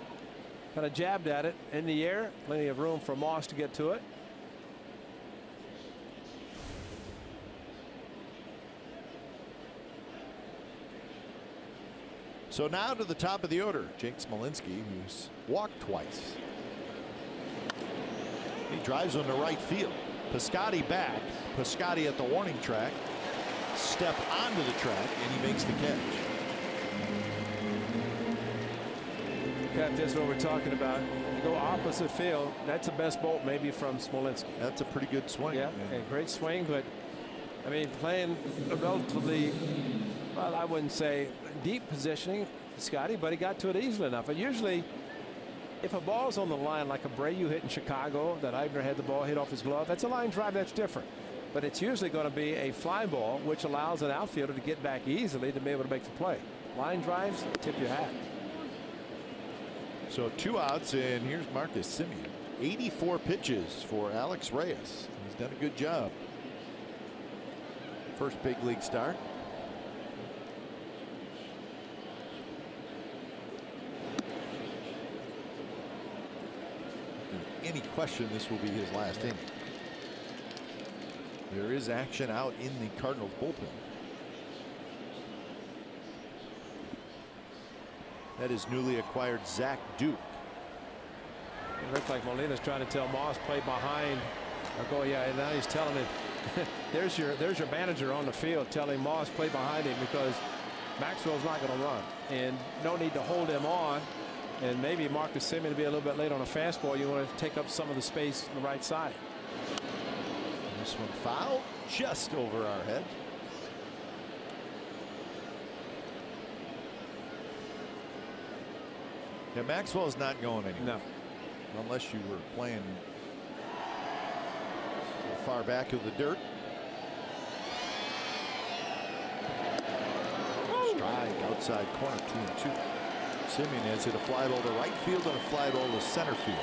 kind of jabbed at it in the air. Plenty of room for Moss to get to it. So now to the top of the order, Jake Smolinski, who's walked twice. He drives on the right field. Piscotty back. Piscotty at the warning track. Step onto the track, and he makes the catch. Pat, this is what we're talking about. You go opposite field. That's the best bolt maybe from Smolinski. That's a pretty good swing. Yeah, a great swing, but I mean, playing a relatively, well, I wouldn't say deep positioning, Scotty, but he got to it easily enough. And usually, if a ball's on the line like Abreu hit in Chicago, that Eibner had the ball hit off his glove, that's a line drive, that's different. But it's usually going to be a fly ball, which allows an outfielder to get back easily to be able to make the play. Line drives, tip your hat. So 2 outs, and here's Marcus Semien. 84 pitches for Alex Reyes. He's done a good job. First big league start. Any question, this will be his last inning. There is action out in the Cardinals bullpen. That is newly acquired Zach Duke. It looks like Molina's trying to tell Moss play behind. Or go, yeah, and now he's telling it. there's your manager on the field telling Moss play behind him because Maxwell's not going to run, and no need to hold him on. And maybe Marcus Semien to be a little bit late on a fastball. You want to take up some of the space on the right side. This one foul just over our head. Yeah, Maxwell's not going anywhere. No. Unless you were playing far back of the dirt. Strike outside corner, 2-2. Simeon has hit a fly ball to right field and a fly ball to center field.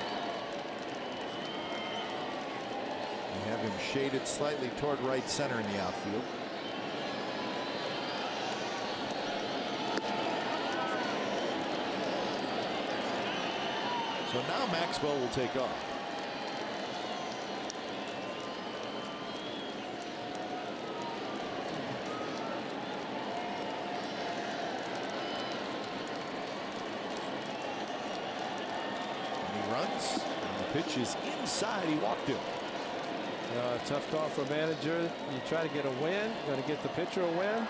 They have him shaded slightly toward right center in the outfield. So now Maxwell will take off. And he runs. And the pitch is inside. He walked him. Tough call for a manager. You try to get a win. You got to get the pitcher a win. And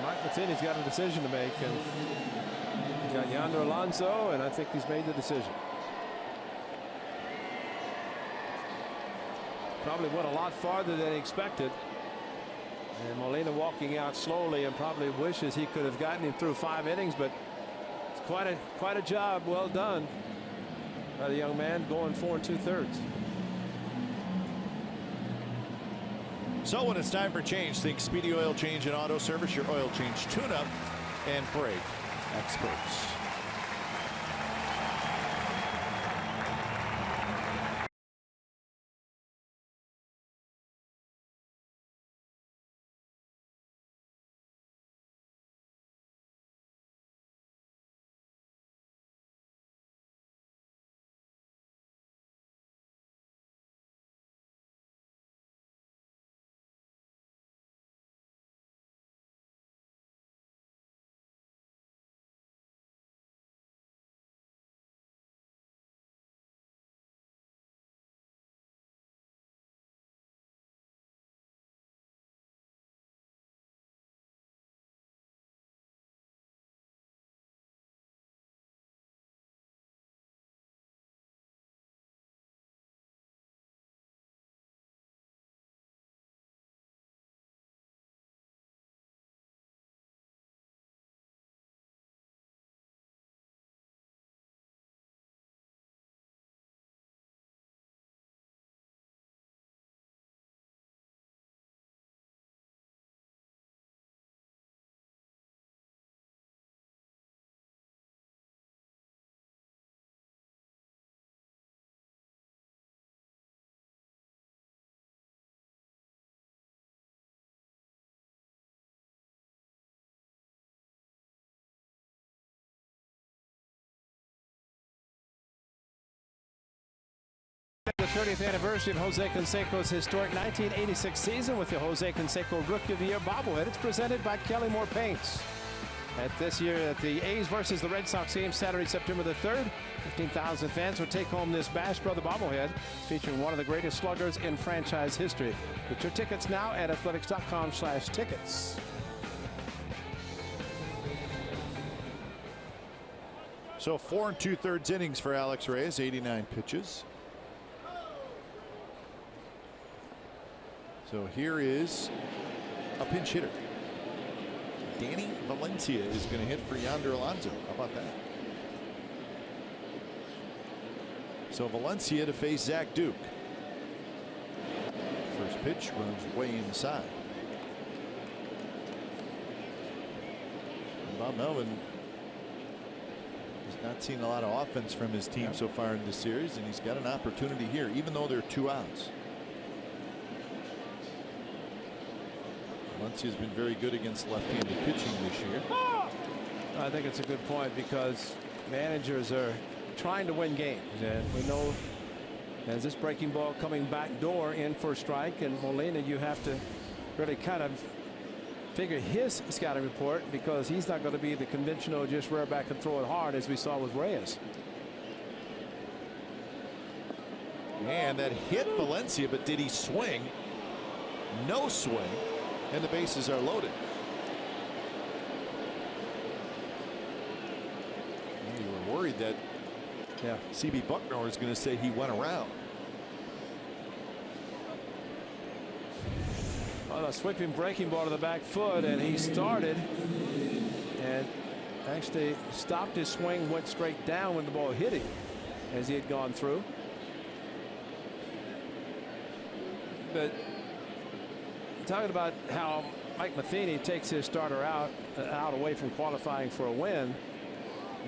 Mike Matheny's got a decision to make. And he's got Yonder Alonso, and I think he's made the decision. Probably went a lot farther than he expected. And Molina walking out slowly and probably wishes he could have gotten him through 5 innings, but it's quite a job well done by the young man, going 4 2/3. So when it's time for change, think Speedy Oil Change and Auto Service, your oil change tune-up and brake experts. The 30th anniversary of Jose Canseco's historic 1986 season with the Jose Canseco Rookie of the Year bobblehead. It's presented by Kelly Moore Paints. This year at the A's versus the Red Sox game Saturday, September the 3rd, 15,000 fans will take home this Bash Brother bobblehead featuring one of the greatest sluggers in franchise history. Get your tickets now at athletics.com/tickets. So 4 2/3 innings for Alex Reyes, 89 pitches. So here is a pinch hitter. Danny Valencia is going to hit for Yonder Alonso. How about that? So Valencia to face Zach Duke. First pitch runs way inside. And Bob Melvin has not seen a lot of offense from his team so far in this series, and he's got an opportunity here, even though there are 2 outs. Valencia's been very good against left-handed pitching this year. I think it's a good point because managers are trying to win games, and we know as this breaking ball coming back door in for a strike, and Molina, you have to really kind of figure his scouting report because he's not going to be the conventional just rear back and throw it hard as we saw with Reyes. And that hit Valencia, but did he swing? No swing. And the bases are loaded. And you were worried that CB Bucknor is going to say he went around. On a sweeping breaking ball to the back foot, and he started and actually stopped his swing, went straight down when the ball hit him as he had gone through. But talking about how Mike Matheny takes his starter out away from qualifying for a win.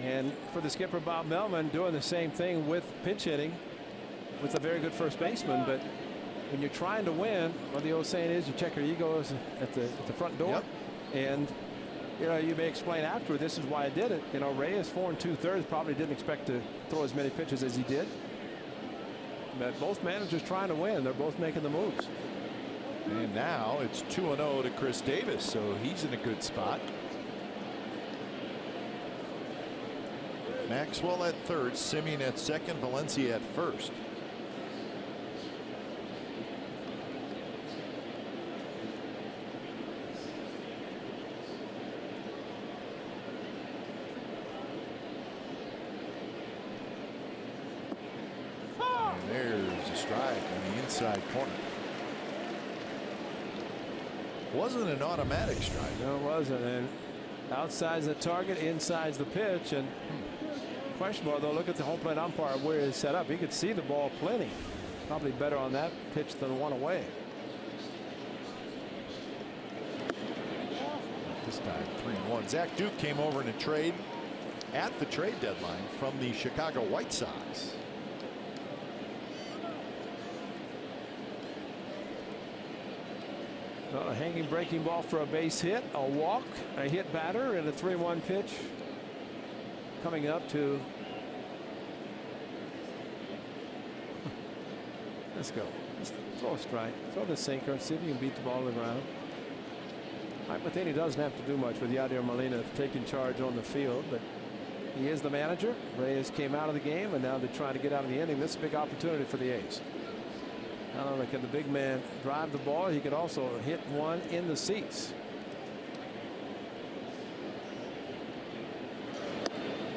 And for the skipper, Bob Melvin, doing the same thing with pinch hitting with a very good first baseman. But when you're trying to win, what the old saying is, you check your egos at the front door. Yep. And you may explain afterward, this is why I did it. Reyes 4 2/3 probably didn't expect to throw as many pitches as he did. But both managers trying to win. They're both making the moves. And now it's 2-0 to Chris Davis, so he's in a good spot. Maxwell at third, Simeon at second, Valencia at first. And there's a strike in the inside corner. Wasn't an automatic strike. No, it wasn't. And outside's the target, inside's the pitch. And questionable, though. Look at the home plate umpire where it's set up. He could see the ball plenty. Probably better on that pitch than one away. This time 3-1. Zach Duke came over in a trade at the trade deadline from the Chicago White Sox. A hanging breaking ball for a base hit, a walk, a hit batter, and a 3-1 pitch coming up to. Let's go. Let's throw a strike. Throw the sinker. See if you can beat the ball on the ground. Mike Matheny doesn't have to do much with Yadier Molina taking charge on the field, but he is the manager. Reyes came out of the game, and now they're trying to get out of the inning. This is a big opportunity for the A's. Not only can the big man drive the ball, he could also hit one in the seats.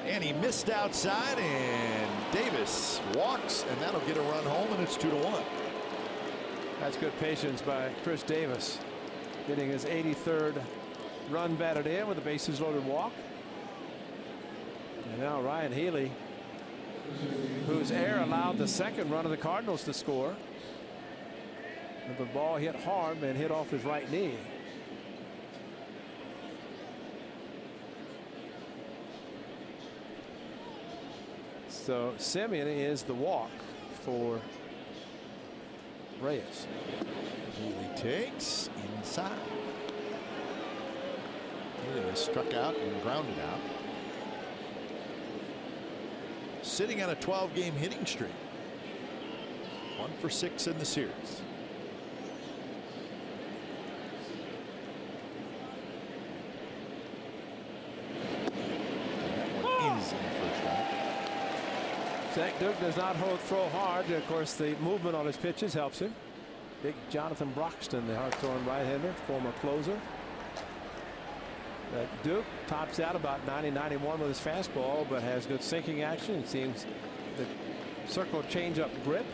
And he missed outside, and Davis walks, and that'll get a run home, and it's 2-1. That's good patience by Chris Davis, getting his 83rd run batted in with a bases loaded walk. And now Ryan Healy, whose error allowed the second run of the Cardinals to score. And the ball hit hard and hit off his right knee. So Simeon is the walk for Reyes. Healy takes inside. Healy struck out and grounded out. Sitting on a 12-game hitting streak. 1 for 6 in the series. Zach Duke does not throw hard. Of course, the movement on his pitches helps him. Big Jonathan Broxton, the hard-throwing right-hander, former closer. Duke tops out about 90-91 with his fastball, but has good sinking action. It seems the circle change-up grip.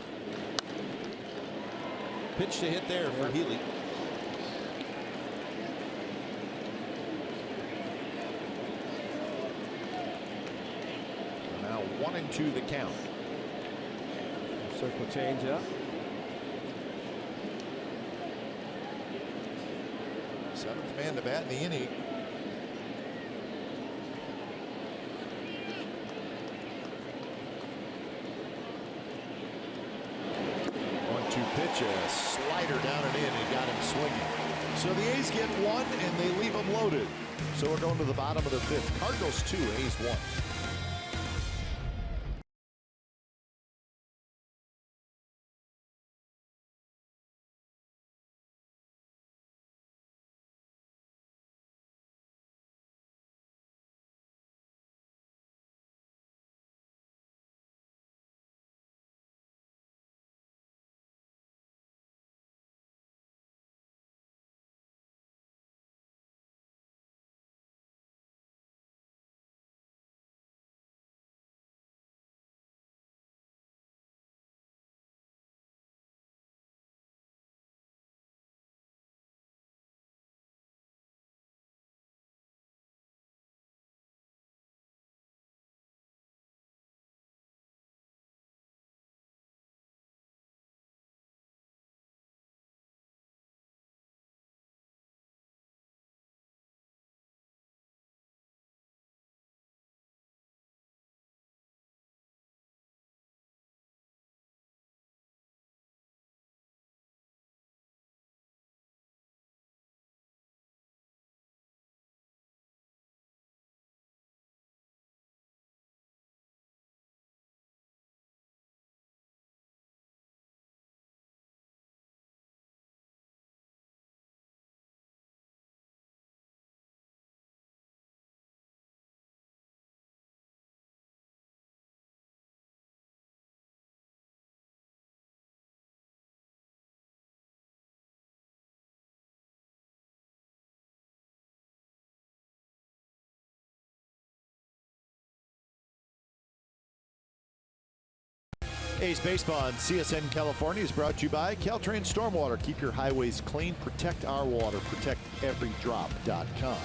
Pitch to hit there for Healy. Now 1-2 the count. Circle change-up. Seventh man to bat in the inning. Pitch, a slider down and in, and got him swinging. So the A's get one, and they leave him loaded. So we're going to the bottom of the fifth. Cardinals 2, A's 1. A's Baseball on CSN California is brought to you by Caltrain Stormwater. Keep your highways clean. Protect our water. ProtectEveryDrop.com.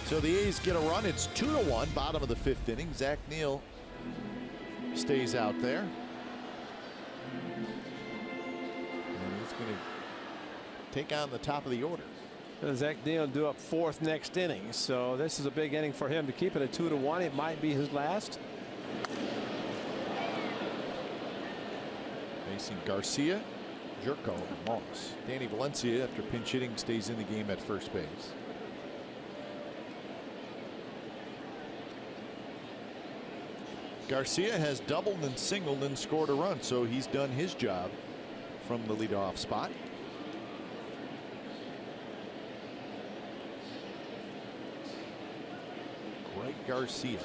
So the A's get a run. It's 2-1, bottom of the 5th inning. Zach Neal stays out there. And he's going to take on the top of the order. Zach Neal due up 4th next inning. So this is a big inning for him to keep it at 2-1. It might be his last. Facing Garcia, Jerko, and Moss. Danny Valencia, after pinch hitting, stays in the game at first base. Garcia has doubled and singled and scored a run, so he's done his job from the leadoff spot. Greg Garcia.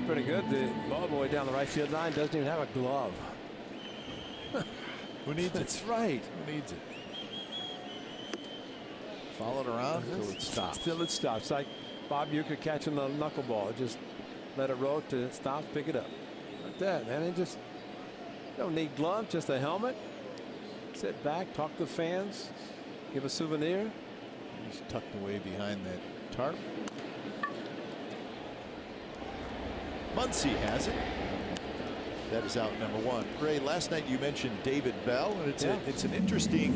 Pretty good. The ball boy down the right field line doesn't even have a glove. Who needs it? That's right. Who needs it? Followed around until it stops. Still it stops. Like Bob Uecker catching the knuckleball. Just let it roll to stop, pick it up. Like that, man. They just don't need gloves, just a helmet. Sit back, talk to the fans, give a souvenir. He's tucked away behind that tarp. Muncy has it. That is out number 1. Ray, last night you mentioned David Bell, and it's an interesting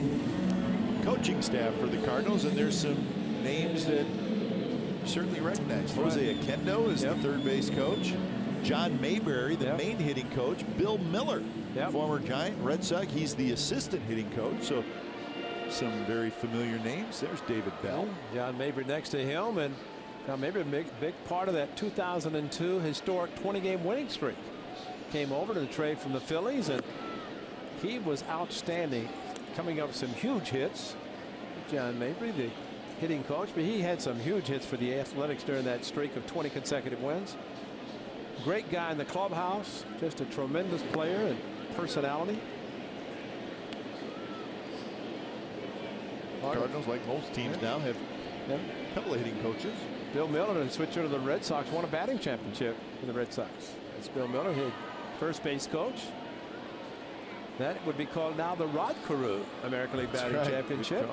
coaching staff for the Cardinals, and there's some names that you certainly recognize. Jose Oquendo is the third base coach. John Mayberry, the main hitting coach. Bill Miller, former Giant, Red Sox. He's the assistant hitting coach. So some very familiar names. There's David Bell. John Mayberry next to him, and maybe a big part of that 2002 historic 20-game winning streak. Came over to the trade from the Phillies, and he was outstanding, coming up with some huge hits. John Mayberry, the hitting coach, but he had some huge hits for the Athletics during that streak of 20 consecutive wins. Great guy in the clubhouse, just a tremendous player and personality. Cardinals, like most teams now, have a couple of hitting coaches. Bill Miller, and switcher to the Red Sox, won a batting championship in the Red Sox. That's Bill Miller, his first base coach. That would be called now the Rod Carew American League Batting Championship.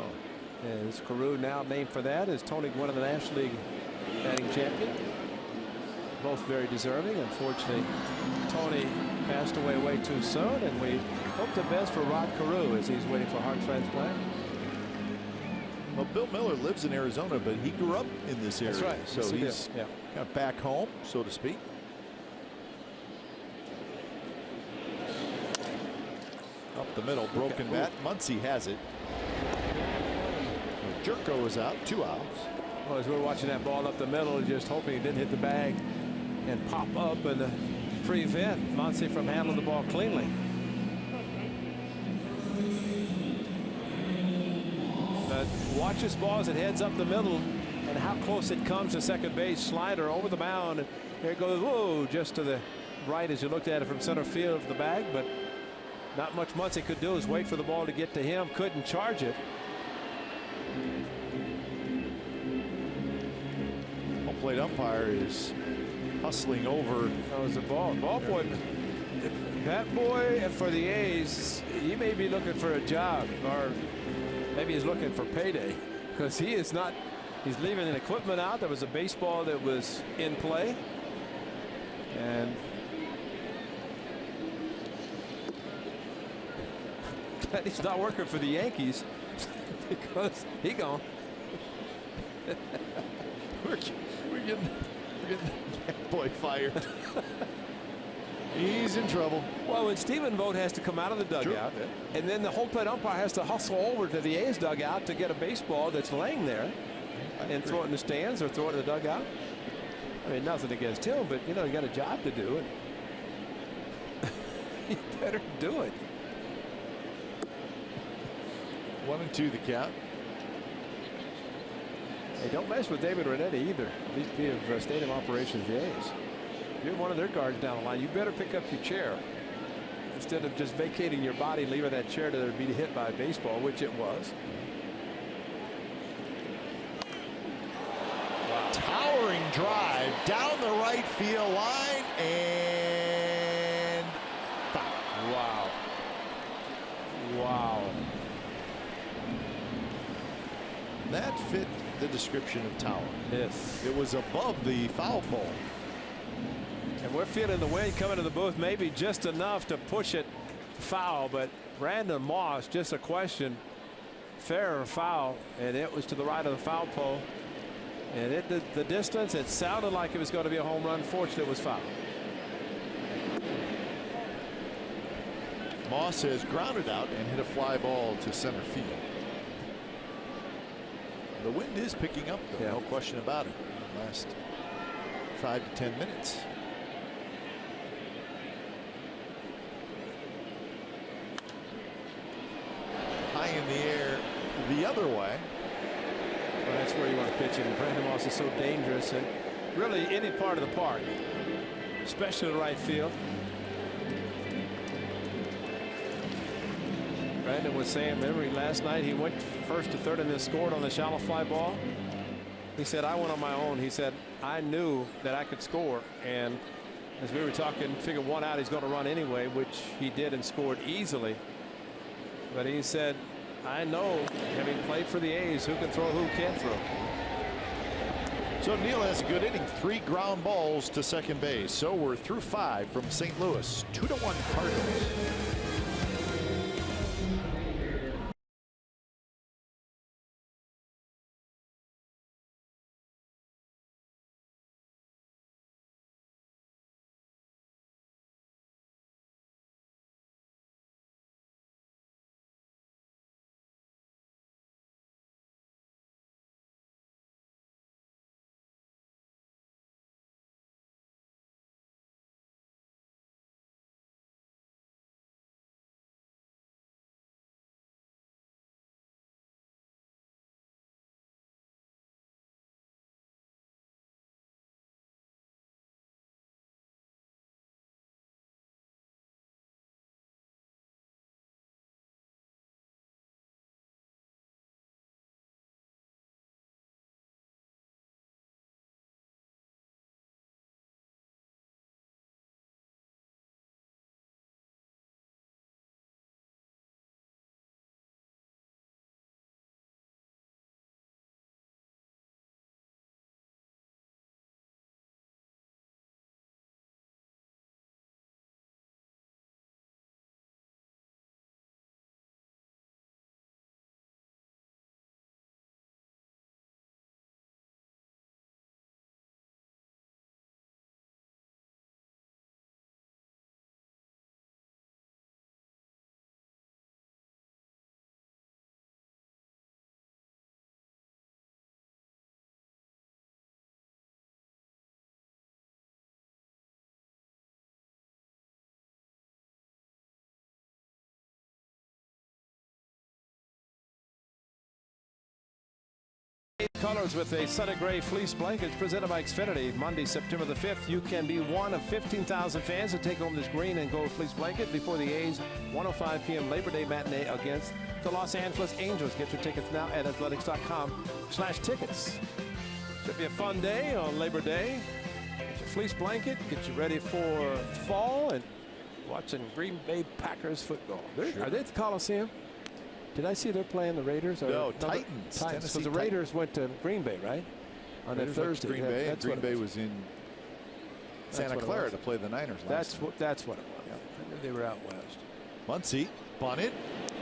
As Carew, now named for that, as Tony Gwynn of the National League batting champion. Both very deserving. Unfortunately, Tony passed away way too soon, and we hope the best for Rod Carew as he's waiting for heart transplant. Well, Bill Miller lives in Arizona, but he grew up in this area. That's right. So he's kind of back home, so to speak. Up the middle, broken bat. Muncy has it. Jerko is out, 2 outs. Well, as we're watching that ball up the middle, just hoping it didn't hit the bag and pop up and prevent Muncy from handling the ball cleanly. But watch this ball as it heads up the middle and how close it comes to second base. Slider over the mound, and there it goes. Whoa, just to the right as you looked at it from center field of the bag, but not much Muncy could do is wait for the ball to get to him. Couldn't charge it. Home plate umpire is hustling over. That was the ball boy. That boy for the A's, he may be looking for a job, or maybe he's looking for payday, because he is not. He's leaving an equipment out. There was a baseball that was in play, and he's not working for the Yankees because he gone. We're getting that boy fired. He's in trouble. Well, when Stephen Vogt has to come out of the dugout, and then the home plate umpire has to hustle over to the A's dugout to get a baseball that's laying there and throw it in the stands or throw it in the dugout. I mean, nothing against him, but you know, you got a job to do, and you better do it. 1-2 the count. Hey, don't mess with David Renetti either. VP of Stadium Operations, the A's. you're one of their guards down the line, you better pick up your chair instead of just vacating your body, leaving that chair to be hit by a baseball, which it was. Wow. Towering drive down the right field line and foul. Wow. Wow. That fit the description of towering. Yes. It was above the foul pole. And we're feeling the wind coming to the booth, maybe just enough to push it foul, but Brandon Moss, just a question, fair or foul, and it was to the right of the foul pole. And the distance, it sounded like it was going to be a home run. Fortunately, it was foul. Moss has grounded out and hit a fly ball to center field. The wind is picking up, though, no question about it. Last 5 to 10 minutes. High in the air the other way. Well, that's where you want to pitch him. Brandon Moss is so dangerous, and really any part of the park, especially the right field. Brandon was saying, remember last night he went first to third and then scored on the shallow fly ball. He said, I went on my own. He said, I knew that I could score, and as we were talking, figured one out he's going to run anyway, which he did and scored easily. But he said, I know, having played for the A's, who can throw, who can't throw. So Neal has a good inning, 3 ground balls to second base. So we're through 5 from St. Louis, 2-1 Cardinals. Colors with a sunny gray fleece blanket presented by Xfinity. Monday, September the 5th, you can be one of 15,000 fans to take home this green and gold fleece blanket before the A's 1:05 p.m. Labor Day matinee against the Los Angeles Angels. Get your tickets now at athletics.com/tickets. Should be a fun day on Labor Day. Get your fleece blanket, get you ready for fall and watching Green Bay Packers football. Are they at the Coliseum? Did I see they're playing the Raiders? Or no, Titans. Because the Raiders went to Green Bay, right? On that Thursday. Green Bay. Green Bay was in Santa Clara to play the Niners last night. That's what it was. Yeah. I knew they were out west. Muncy bunted,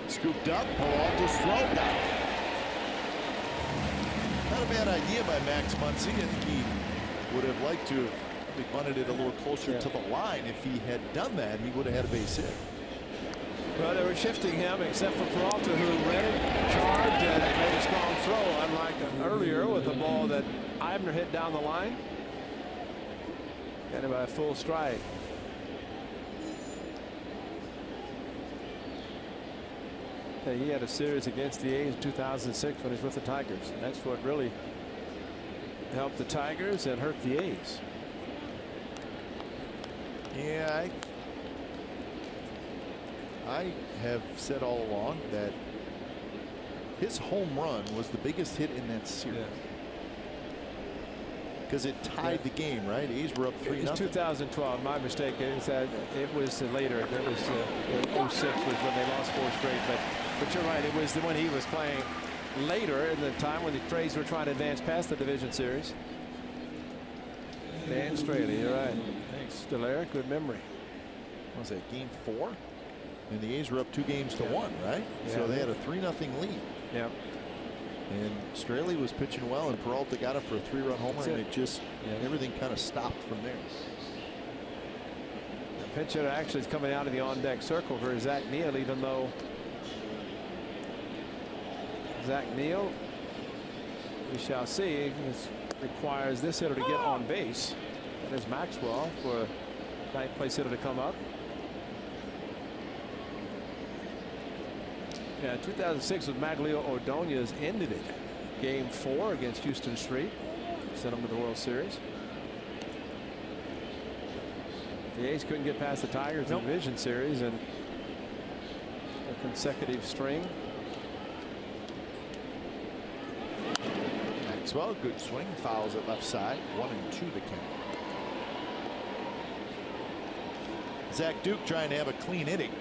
scooped up, Peralta's thrown down. Not a bad idea by Max Muncy. I think he would have liked to have bunted it a little closer to the line. If he had done that, he would have had a base hit. Well, they were shifting him, except for Peralta, who read it, charged, and made a strong throw, unlike earlier with the ball that Eibner hit down the line. Got him by a full stride. He had a series against the A's in 2006 when he was with the Tigers. And that's what really helped the Tigers and hurt the A's. Yeah, I have said all along that his home run was the biggest hit in that series. Because it tied the game, right? A's were up 3-0. It's 2012. My mistake is that it was later. That was 06 was when they lost 4 straight. But you're right. It was when he was playing later in the time when the Trays were trying to advance past the division series. Dan Straley, you're right. Thanks, Delaire. Good memory. What was that, game 4? And the A's were up 2 games to 1, right? Yeah. So they had a 3-0 lead. Yep. And Straley was pitching well, and Peralta got it for a 3-run homer, and it just everything kind of stopped from there. The pitch hitter actually is coming out of the on-deck circle for Zach Neal, even though Zach Neal, we shall see, requires this hitter to get on base. That is Maxwell for a ninth place hitter to come up. Yeah, 2006 with Maglio Ordonez ended it. Game 4 against Houston Street. Sent them to the World Series. The A's couldn't get past the Tigers in the Division Series, and a consecutive string. Maxwell, good swing, fouls it left side. 1-2 the count. Zach Duke trying to have a clean inning.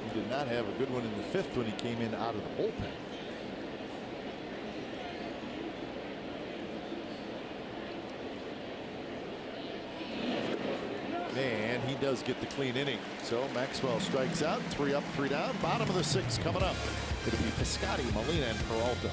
He did not have a good one in the 5th when he came in out of the bullpen. And he does get the clean inning. So Maxwell strikes out. 3 up, 3 down. Bottom of the 6th coming up. It'll be Piscotty, Molina, and Peralta.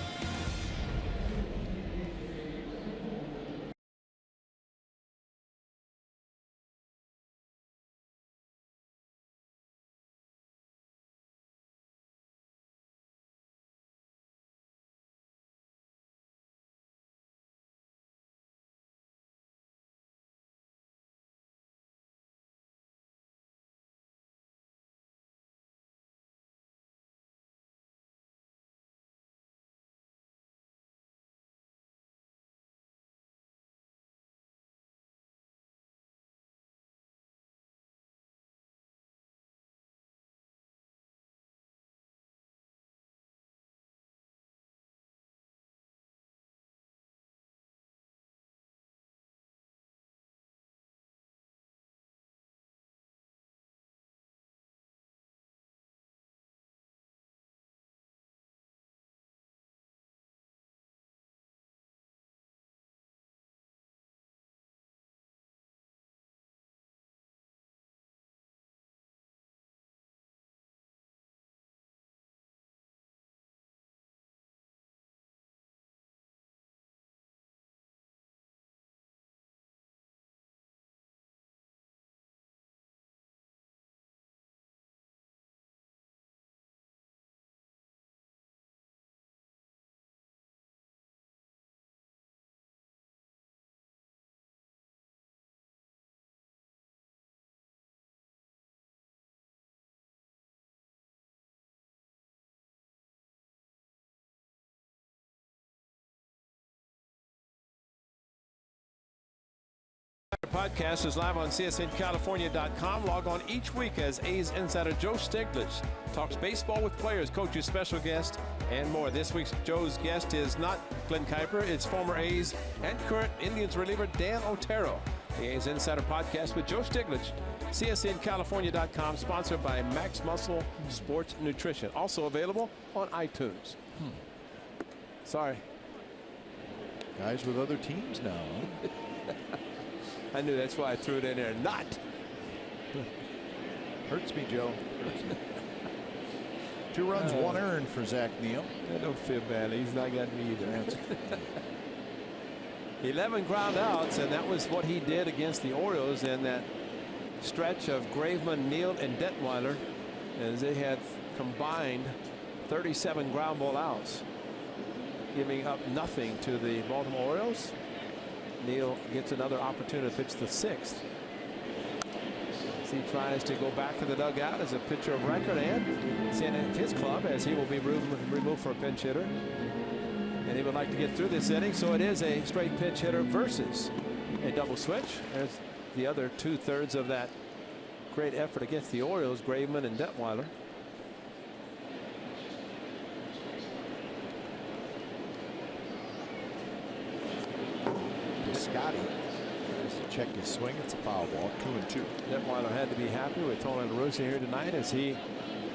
Podcast is live on CSNCalifornia.com. Log on each week as A's insider Joe Stiglitz talks baseball with players, coaches, special guests, and more. This week's Joe's guest is not Glenn Kuiper. It's former A's and current Indians reliever Dan Otero. The A's Insider Podcast with Joe Stiglitz. CSNCalifornia.com, sponsored by Max Muscle Sports Nutrition. Also available on iTunes. Sorry. Guys with other teams now, huh? I knew, that's why I threw it in there. Not. Hurts me, Joe. Hurts me. 2 runs, 1 earned for Zach Neal. I don't feel badly. He's not got me either. 11 ground outs, and that was what he did against the Orioles in that stretch of Graveman, Neal, and Detweiler, as they had combined 37 ground ball outs, giving up nothing to the Baltimore Orioles. Neal gets another opportunity to pitch the 6th. As he tries to go back to the dugout as a pitcher of record and send in his club, as he will be removed for a pinch hitter. And he would like to get through this inning, so it is a straight pinch hitter versus a double switch. There's the other 2/3 of that great effort against the Orioles, Graveman and Detweiler. Scotty has to check his swing. It's a foul ball, 2-2. Detweiler had to be happy with Tony La Russa here tonight as he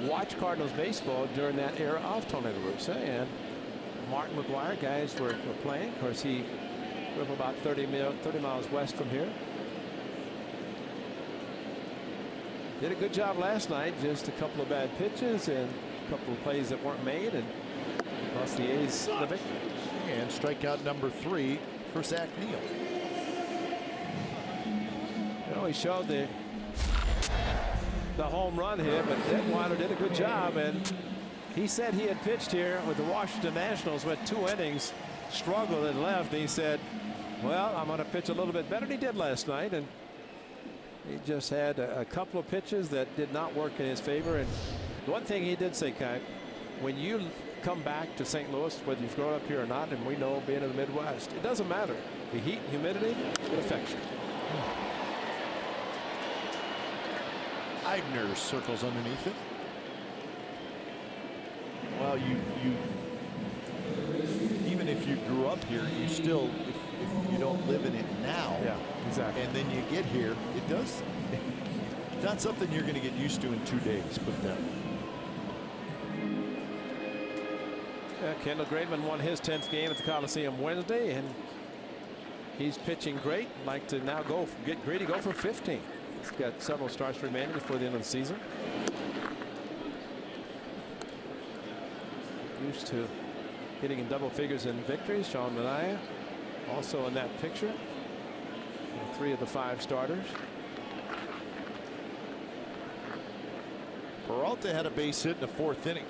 watched Cardinals baseball during that era of Tony La Russa. And Mark McGuire, guys were playing. Of course, he grew up about 30 miles west from here. Did a good job last night. Just a couple of bad pitches and a couple of plays that weren't made, and lost the A's the victory. And strikeout number 3 for Zach Neal. You know, he showed the home run hit, but Detweiler did a good job, and he said he had pitched here with the Washington Nationals, went 2 innings, struggled and left. And he said, well, I'm going to pitch a little bit better than he did last night. And he just had a couple of pitches that did not work in his favor. And one thing he did say, Kai, when you come back to St. Louis, whether you've grown up here or not, and we know being in the Midwest, it doesn't matter. The heat and humidity, it affects you. Eibner circles underneath it. Well, you even if you grew up here, you still, if you don't live in it now, yeah, exactly, and then you get here, it's not something you're going to get used to in 2 days. Put that. Yeah, Kendall Graveman won his 10th game at the Coliseum Wednesday, and he's pitching great. Like to now get greedy, go for 15. He's got several starts remaining before the end of the season. Used to hitting in double figures in victories. Sean Manaea also in that picture. 3 of the 5 starters. Peralta had a base hit in the 4th inning.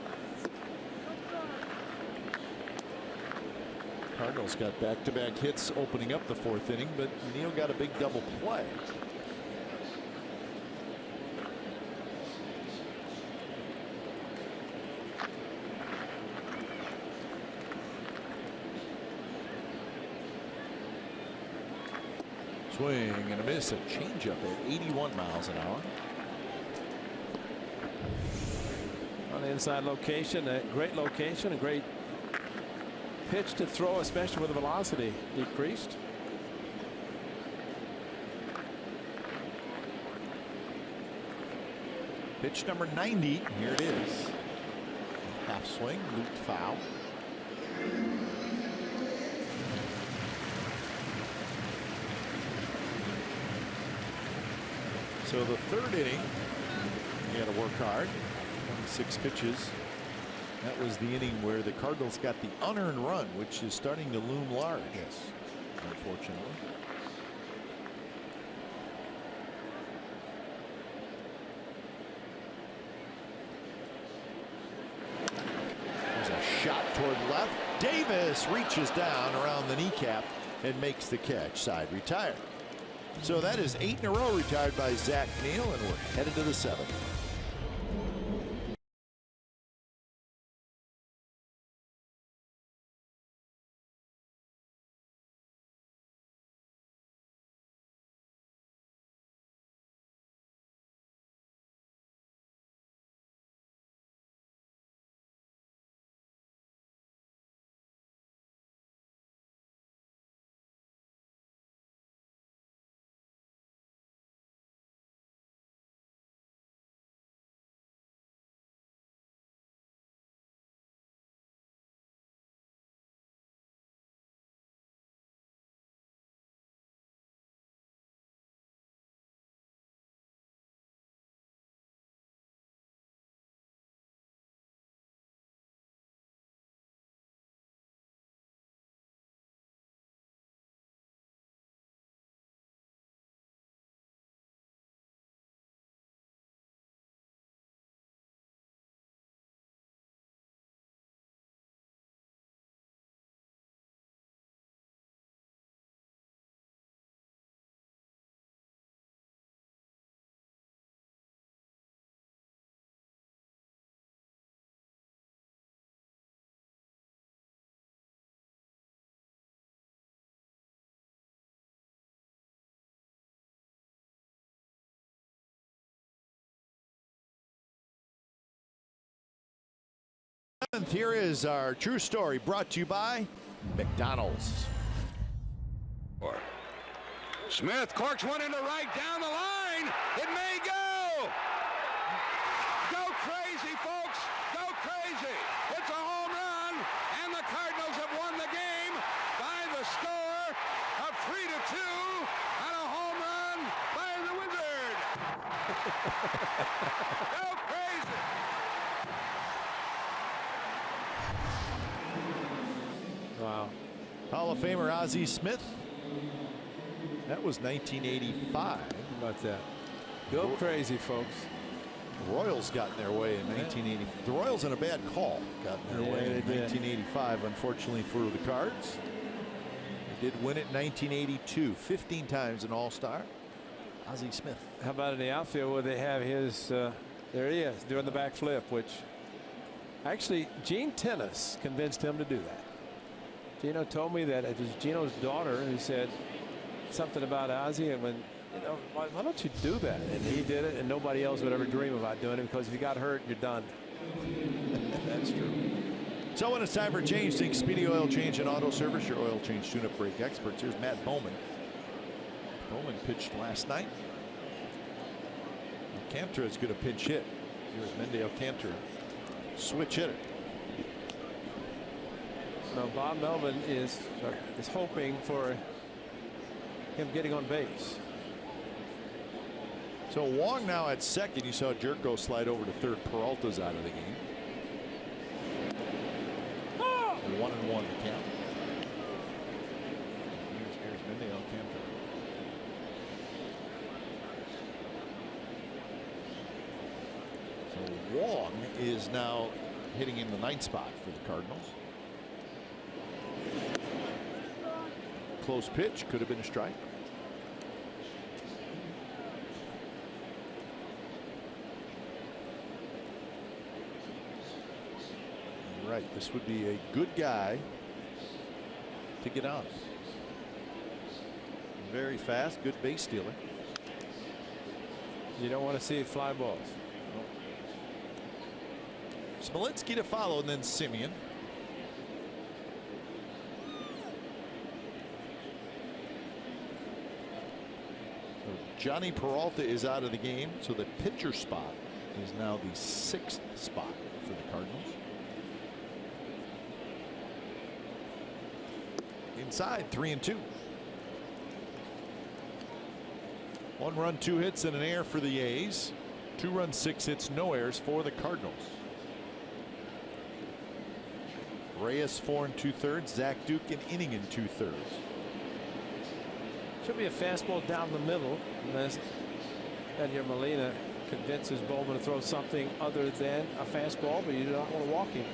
Cardinals got back-to-back hits opening up the 4th inning, but Neal got a big double play. Swing and a miss, a changeup at 81 miles an hour. On the inside location, a great location, a great pitch to throw, especially with the velocity decreased. Pitch number 90. Here it is. Half swing, looped foul. So the 3rd inning, he had to work hard. 26 pitches. That was the inning where the Cardinals got the unearned run, which is starting to loom large. Yes, unfortunately. There's a shot toward left. Davis reaches down around the kneecap and makes the catch. Side retired. So that is 8 in a row retired by Zach Neal, and we're headed to the 7th. Here is our true story brought to you by McDonald's. Smith corks one into right down the line. It may go. Go crazy, folks. Go crazy. It's a home run, and the Cardinals have won the game by the score of 3-2 on a home run by the Wizard. Go crazy. Wow. Hall of Famer Ozzie Smith. That was 1985. How about that? Go crazy, folks. The Royals got in their way in 1980. The Royals, in a bad call, got in their way in 1985, unfortunately for the Cards. They did win it in 1982, 15 times an All-Star. Ozzie Smith. How about in the outfield where they have his, there he is, doing the backflip, which actually Gene Tennis convinced him to do that. Gino told me that it was Gino's daughter who said something about Ozzie, and when, you know, why don't you do that? And he did it, and nobody else would ever dream about doing it, because if you got hurt, you're done. That's true. So when it's time for change, think Speedy Oil Change and Auto Service, your oil change tune-up brake experts. Here's Matt Bowman. Bowman pitched last night. Alcantara is going to pinch hit. Here's Mendy Alcantara, switch hitter. Now Bob Melvin is hoping for him getting on base. So Wong now at second. You saw Jerko slide over to third. Peralta's out of the game. 1-1 the count. Here's Mendy Alcantara. So Wong is now hitting in the ninth spot for the Cardinals. Close pitch, could have been a strike. Right, this would be a good guy to get on. Very fast, good base stealer. You don't want to see fly balls. Smolinski to follow, and then Simeon. So Johnny Peralta is out of the game, so the pitcher spot is now the 6th spot for the Cardinals. Inside, 3-2. 1 run, 2 hits, and an error for the A's. 2 runs, 6 hits, no errors for the Cardinals. Reyes 4 2/3, Zach Duke an inning and 2/3. Should be a fastball down the middle, unless Daniel Molina convinces Bowman to throw something other than a fastball, but you do not want to walk him.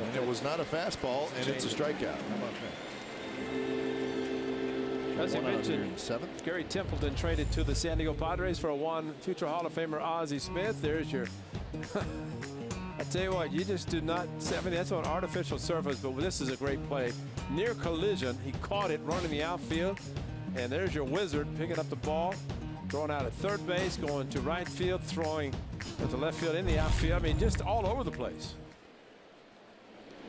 And it was not a fastball, and it's a strikeout. How about that? As I mentioned, Gary Templeton traded to the San Diego Padres for one future Hall of Famer Ozzie Smith. There's your I tell you what, you just do not, I mean, that's on artificial surface, but this is a great play. Near collision, he caught it running the outfield, and there's your Wizard picking up the ball, throwing out at third base, going to right field, throwing to left field, in the outfield. I mean, just all over the place.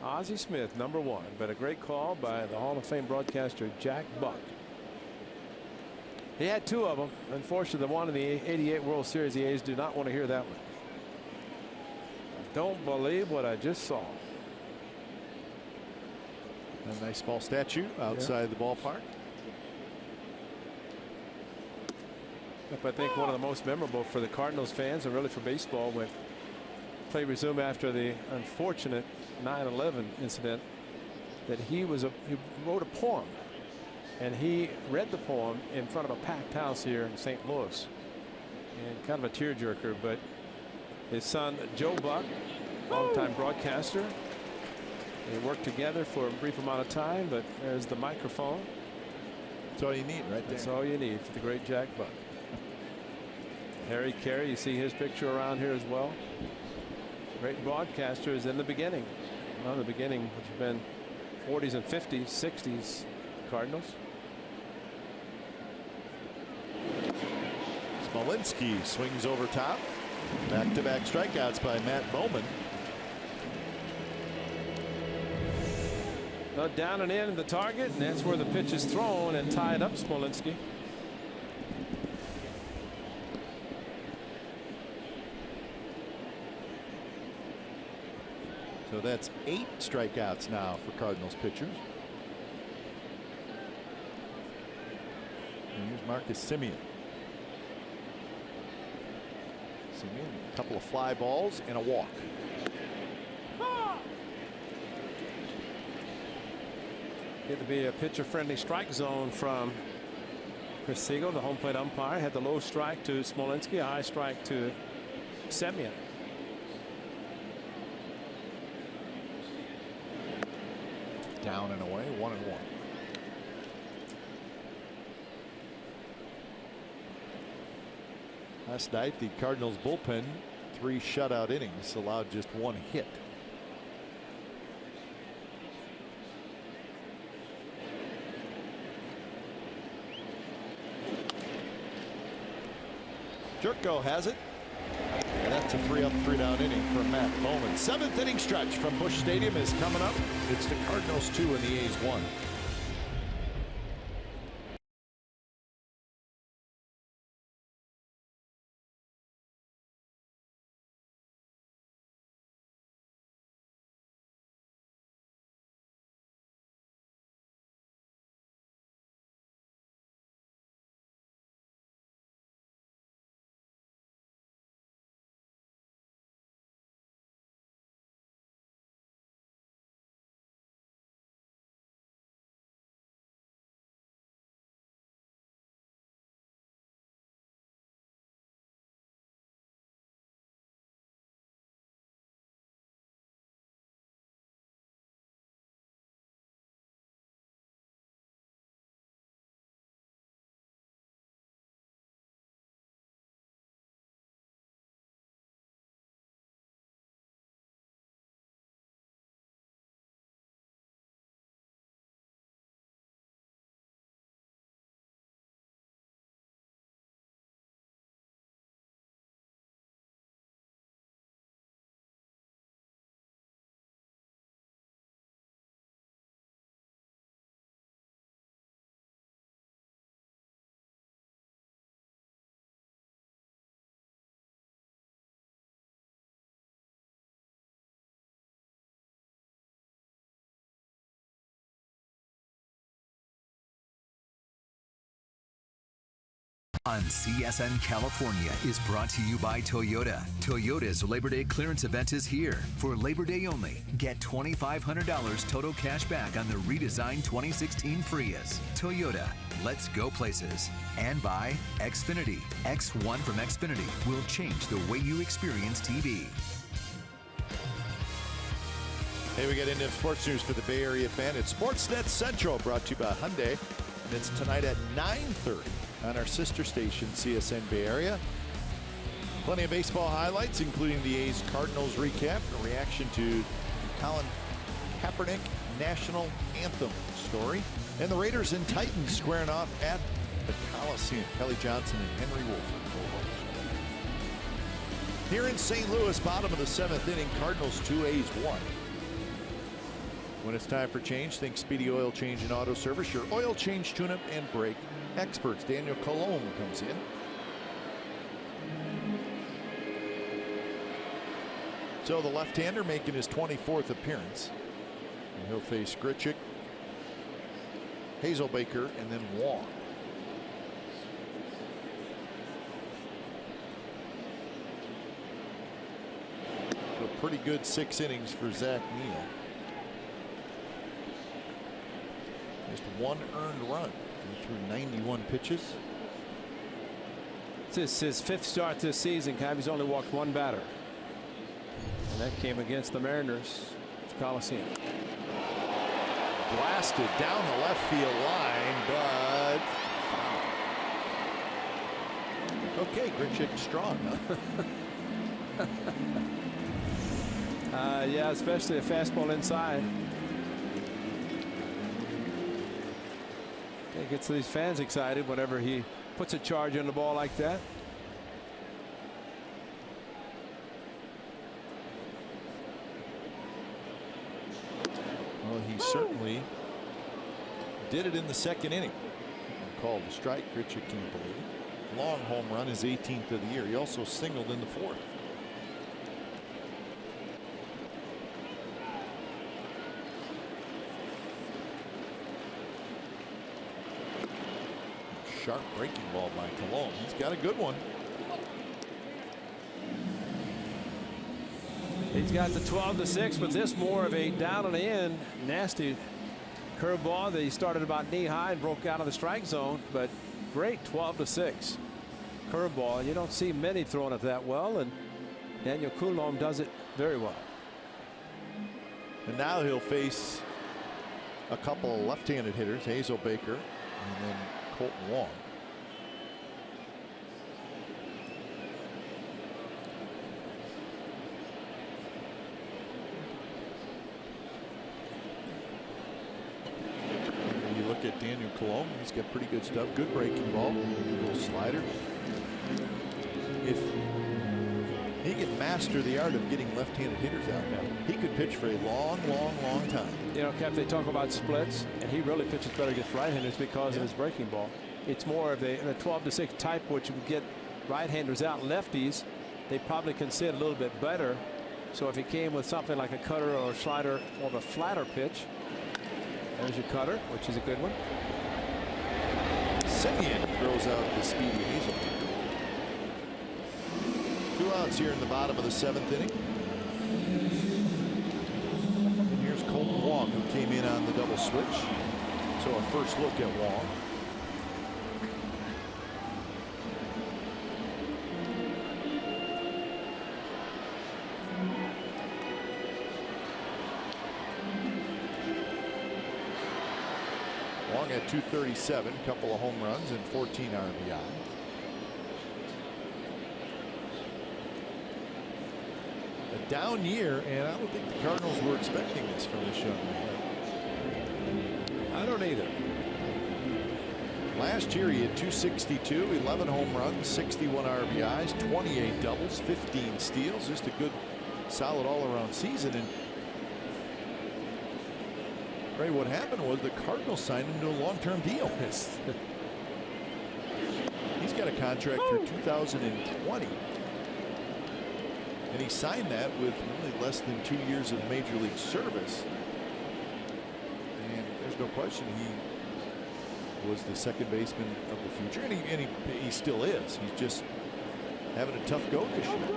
Ozzie Smith, number 1, but a great call by the Hall of Fame broadcaster Jack Buck. He had 2 of them. Unfortunately, the one in the '88 World Series, the A's do not want to hear that one. I don't believe what I just saw. A nice ball statue outside the ballpark. I think one of the most memorable for the Cardinals fans, and really for baseball, when play resumed after the unfortunate 9/11 incident, that he wrote a poem, and he read the poem in front of a packed house here in St. Louis, and kind of a tearjerker. But his son Joe Buck, longtime broadcaster, they worked together for a brief amount of time, but there's the microphone. That's all you need right there. That's all you need for the great Jack Buck. Harry Carey, you see his picture around here as well. Great broadcasters in the beginning. Well, the beginning, which have been 40s and 50s, 60s Cardinals. Smolinski swings over top. Back-to-back strikeouts by Matt Bowman. Down and in the target, and that's where the pitch is thrown and tied up Smolinski. So that's 8 strikeouts now for Cardinals pitchers. And here's Marcus Semien. A couple of fly balls and a walk. Get to be a pitcher-friendly strike zone from Chris Siegel, the home plate umpire. Had the low strike to Smolinski, a high strike to Semien. Down and away, 1-1. Last night, the Cardinals bullpen, 3 shutout innings, allowed just 1 hit. Jerko has it. And that's a 3-up, 3-down inning for Matt Bowman. 7th inning stretch from Busch Stadium is coming up. It's the Cardinals 2 and the A's 1. On CSN California is brought to you by Toyota. Toyota's Labor Day clearance event is here. For Labor Day only, get $2,500 total cash back on the redesigned 2016 Prius. Toyota, let's go places. And by Xfinity. X1 from Xfinity will change the way you experience TV. Hey, we get into sports news for the Bay Area fan. It's Sportsnet Central, brought to you by Hyundai. And it's tonight at 9:30 on our sister station, CSN Bay Area. Plenty of baseball highlights, including the A's Cardinals recap, a reaction to the Colin Kaepernick National Anthem story, and the Raiders and Titans squaring off at the Coliseum. Kelly Johnson and Henry Wolford. Here in St. Louis, bottom of the 7th inning, Cardinals 2, A's 1. When it's time for change, think Speedy Oil Change and Auto Service, your oil change, tune-up, and brake experts. Daniel Colomb comes in. So the left-hander making his 24th appearance. And he'll face Grichuk, Hazelbaker, and then Wong. So pretty good 6 innings for Zach Neal. Just 1 earned run through 91 pitches. This is his 5th start this season. He's only walked 1 batter. And that came against the Mariners at the Coliseum. Blasted down the left field line, but foul. Okay, Grichuk strong, huh? Yeah, especially a fastball inside. It gets these fans excited whenever he puts a charge on the ball like that. Well, he certainly did it in the second inning. Called a strike. Richard can't believe it. Long home run, his 18th of the year. He also singled in the fourth. Sharp breaking ball by Colon. He's got a good one. He's got the 12-6, but this more of a down and in nasty curveball that he started about knee high and broke out of the strike zone, but great 12-6 curveball. You don't see many throwing it that well, and Daniel Coulombe does it very well. And now he'll face a couple of left-handed hitters, Hazel Baker and then Colton Wong. You look at Daniel Colon, he's got pretty good stuff. Good breaking ball, little slider. If he can master the art of getting left-handed hitters out, he could pitch for a long time. You know, Cap, they talk about splits, and he really pitches better against right-handers because of his breaking ball. It's more of a 12-6 type, which would get right-handers out. Lefties, they probably can see it a little bit better. So if he came with something like a cutter or a slider or a flatter pitch, there's your cutter, which is a good one. Simeon throws out the speedy Hazel. 2 outs here in the bottom of the 7th inning. And here's Colton Wong, who came in on the double switch. So our first look at Wong. Wong at 237, couple of home runs and 14 RBI. A down year, and I don't think the Cardinals were expecting this from this young man. I don't either. Last year he had 262, 11 home runs, 61 RBIs, 28 doubles, 15 steals. Just a good, solid all-around season. And Ray, what happened was the Cardinals signed him to a long-term deal. He's got a contract through 2020. And he signed that with really less than 2 years of major league service. And there's no question he was the second baseman of the future. And he still is. He's just having a tough go this year.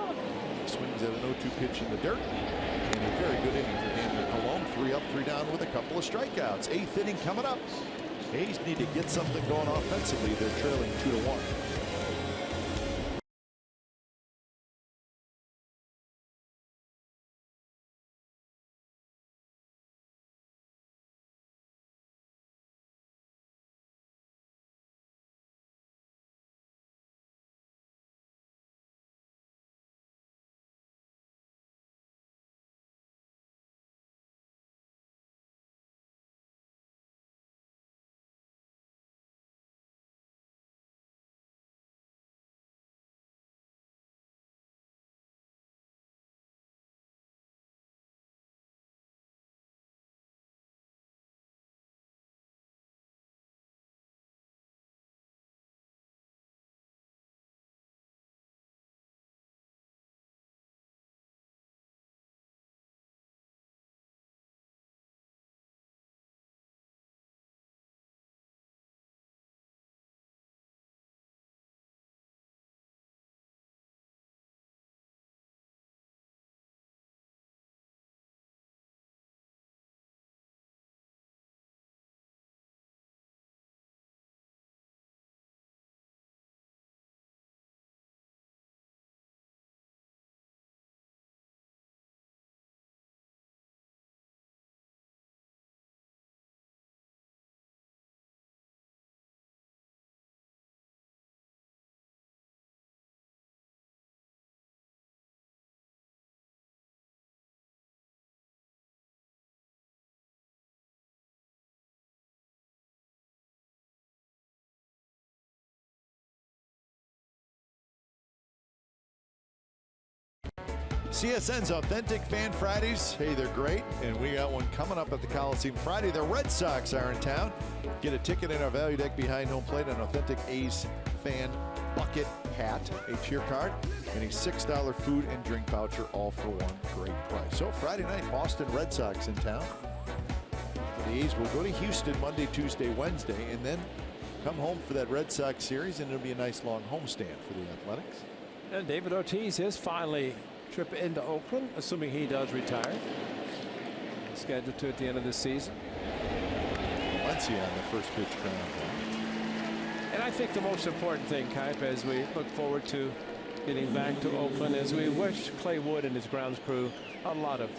He swings at an 0-2 pitch in the dirt. And a very good inning for Daniel Colon. 3 up, 3 down with a couple of strikeouts. 8th inning coming up. A's need to get something going offensively. They're trailing 2-1. CSN's Authentic Fan Fridays. Hey, they're great. And we got one coming up at the Coliseum Friday. The Red Sox are in town. Get a ticket in our value deck behind home plate, an authentic A's fan bucket hat, a cheer card, and a $6 food and drink voucher, all for one great price. So Friday night, Boston Red Sox in town. The A's will go to Houston Monday, Tuesday, Wednesday, and then come home for that Red Sox series, and it'll be a nice long homestand for the Athletics. And David Ortiz, his finally trip into Oakland, assuming he does retire. Scheduled to at the end of the season. Valencia on the first pitch ground. And I think the most important thing, Kipe, as we look forward to getting back to Oakland, is we wish Clay Wood and his grounds crew a lot of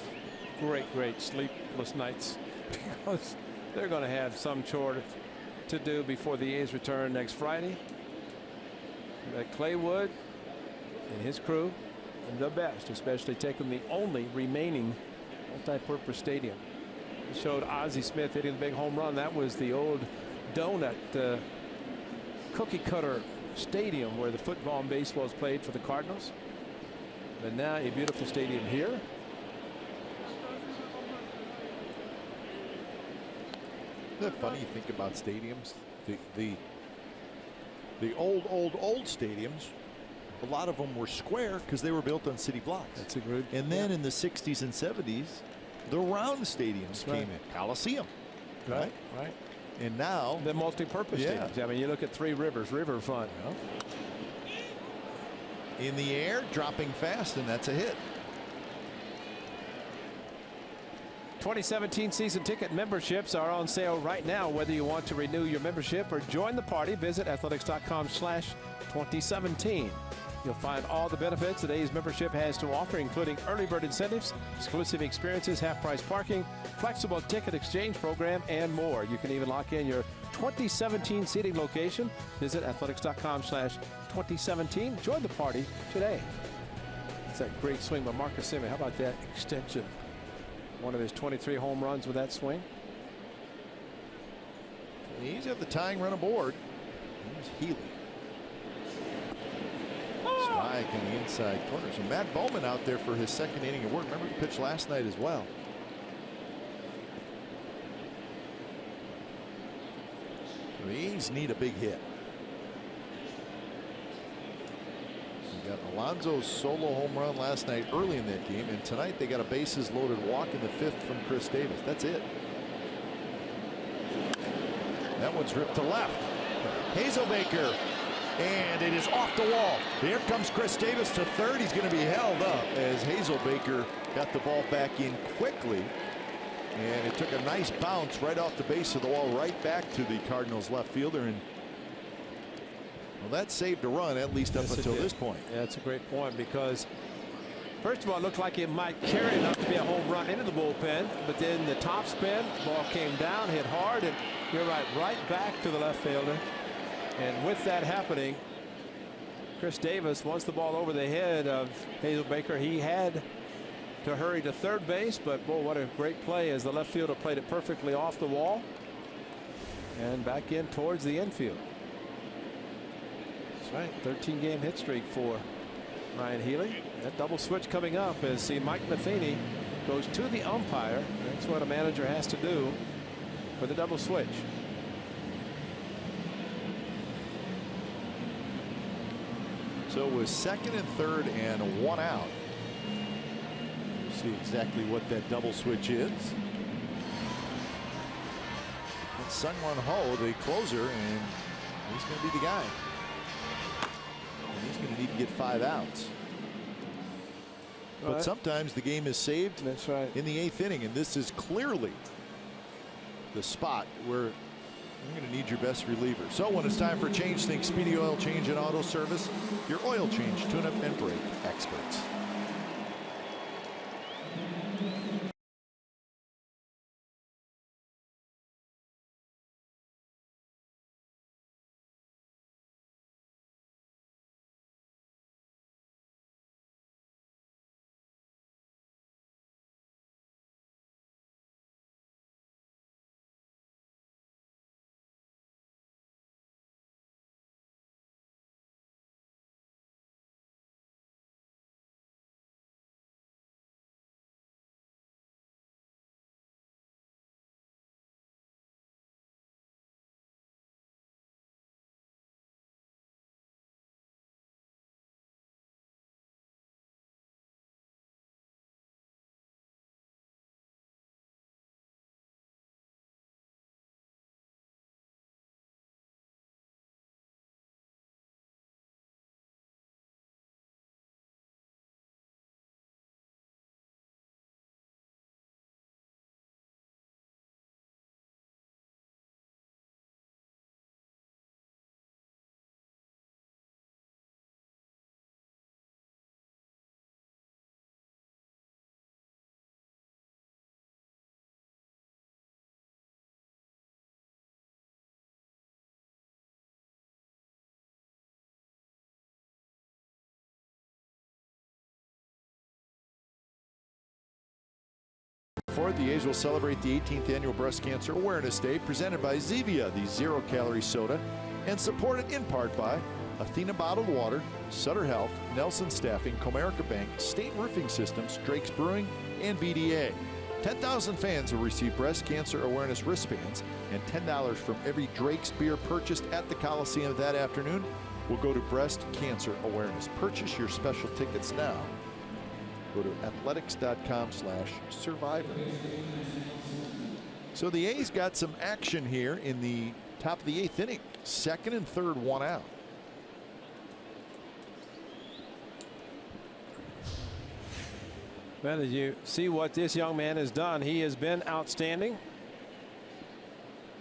great sleepless nights, because they're going to have some chore to do before the A's return next Friday. But Clay Wood and his crew are the best, especially taking the only remaining multi-purpose stadium. It showed Ozzie Smith hitting the big home run. That was the old donut cookie cutter stadium where the football and baseball is played for the Cardinals. But now a beautiful stadium here. Isn't it funny you think about stadiums? The old stadiums, a lot of them were square because they were built on city blocks. That's a good. And then in the 60s and 70s, the round stadiums came in. Coliseum. Right. And now the multi-purpose stadiums. I mean, you look at Three Rivers, Riverfront. In the air, dropping fast, and that's a hit. 2017 season ticket memberships are on sale right now. Whether you want to renew your membership or join the party, visit athletics.com/2017. You'll find all the benefits today's membership has to offer, including early bird incentives, exclusive experiences, half-price parking, flexible ticket exchange program, and more. You can even lock in your 2017 seating location. Visit athletics.com/2017. Join the party today. It's that great swing by Marcus Semien. How about that extension? One of his 23 home runs with that swing. He's got the tying run aboard. Here's Healy. Strike in the inside corner. So Matt Bowman out there for his second inning of work. Remember, he pitched last night as well. The A's need a big hit. We got Alonso's solo home run last night early in that game, and tonight they got a bases loaded walk in the fifth from Chris Davis. That's it. That one's ripped to left. Hazelbaker. And it is off the wall. Here comes Chris Davis to third. He's going to be held up as Hazelbaker got the ball back in quickly. And it took a nice bounce right off the base of the wall, right back to the Cardinals left fielder. And well, that saved a run, at least up until this point. Yeah, that's a great point, because first of all, it looked like it might carry enough to be a home run into the bullpen. But then the top spin, ball came down, hit hard, and you're right back to the left fielder. And with that happening, Chris Davis, once the ball over the head of Hazelbaker, he had to hurry to third base. But boy, what a great play, as the left fielder played it perfectly off the wall and back in towards the infield. That's right, 13-game hit streak for Ryan Healy. That double switch coming up as see Mike Matheny goes to the umpire. That's what a manager has to do for the double switch. So it was second and third and one out. We'll see exactly what that double switch is. It's Sung-Won Ho, the closer, and he's going to be the guy. And he's going to need to get 5 outs. But sometimes the game is saved. That's right. In the 8th inning, and this is clearly the spot where you're going to need your best reliever. So when it's time for change, think Speedy Oil Change and Auto Service, your oil change, tune-up, and brake experts. 24th, the A's will celebrate the 18th annual Breast Cancer Awareness Day, presented by Zevia, the zero-calorie soda, and supported in part by Athena Bottled Water, Sutter Health, Nelson Staffing, Comerica Bank, State Roofing Systems, Drake's Brewing, and BDA. 10,000 fans will receive breast cancer awareness wristbands, and $10 from every Drake's beer purchased at the Coliseum that afternoon will go to breast cancer awareness. Purchase your special tickets now. Go to athletics.com/survivor. So the A's got some action here in the top of the 8th inning. Second and third, one out. Well, as you see what this young man has done, he has been outstanding.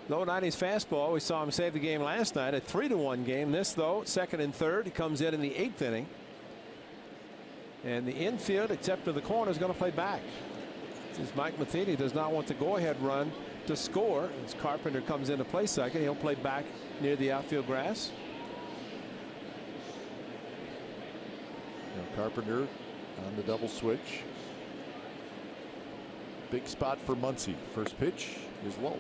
Low 90s fastball. We saw him save the game last night, a 3-1 game. This, though, second and third. He comes in the 8th inning. And the infield, except for the corner, is going to play back. Since Mike Matheny does not want the go-ahead run to score, as Carpenter comes in to play second, he'll play back near the outfield grass. Now Carpenter on the double switch. Big spot for Muncy. First pitch is low.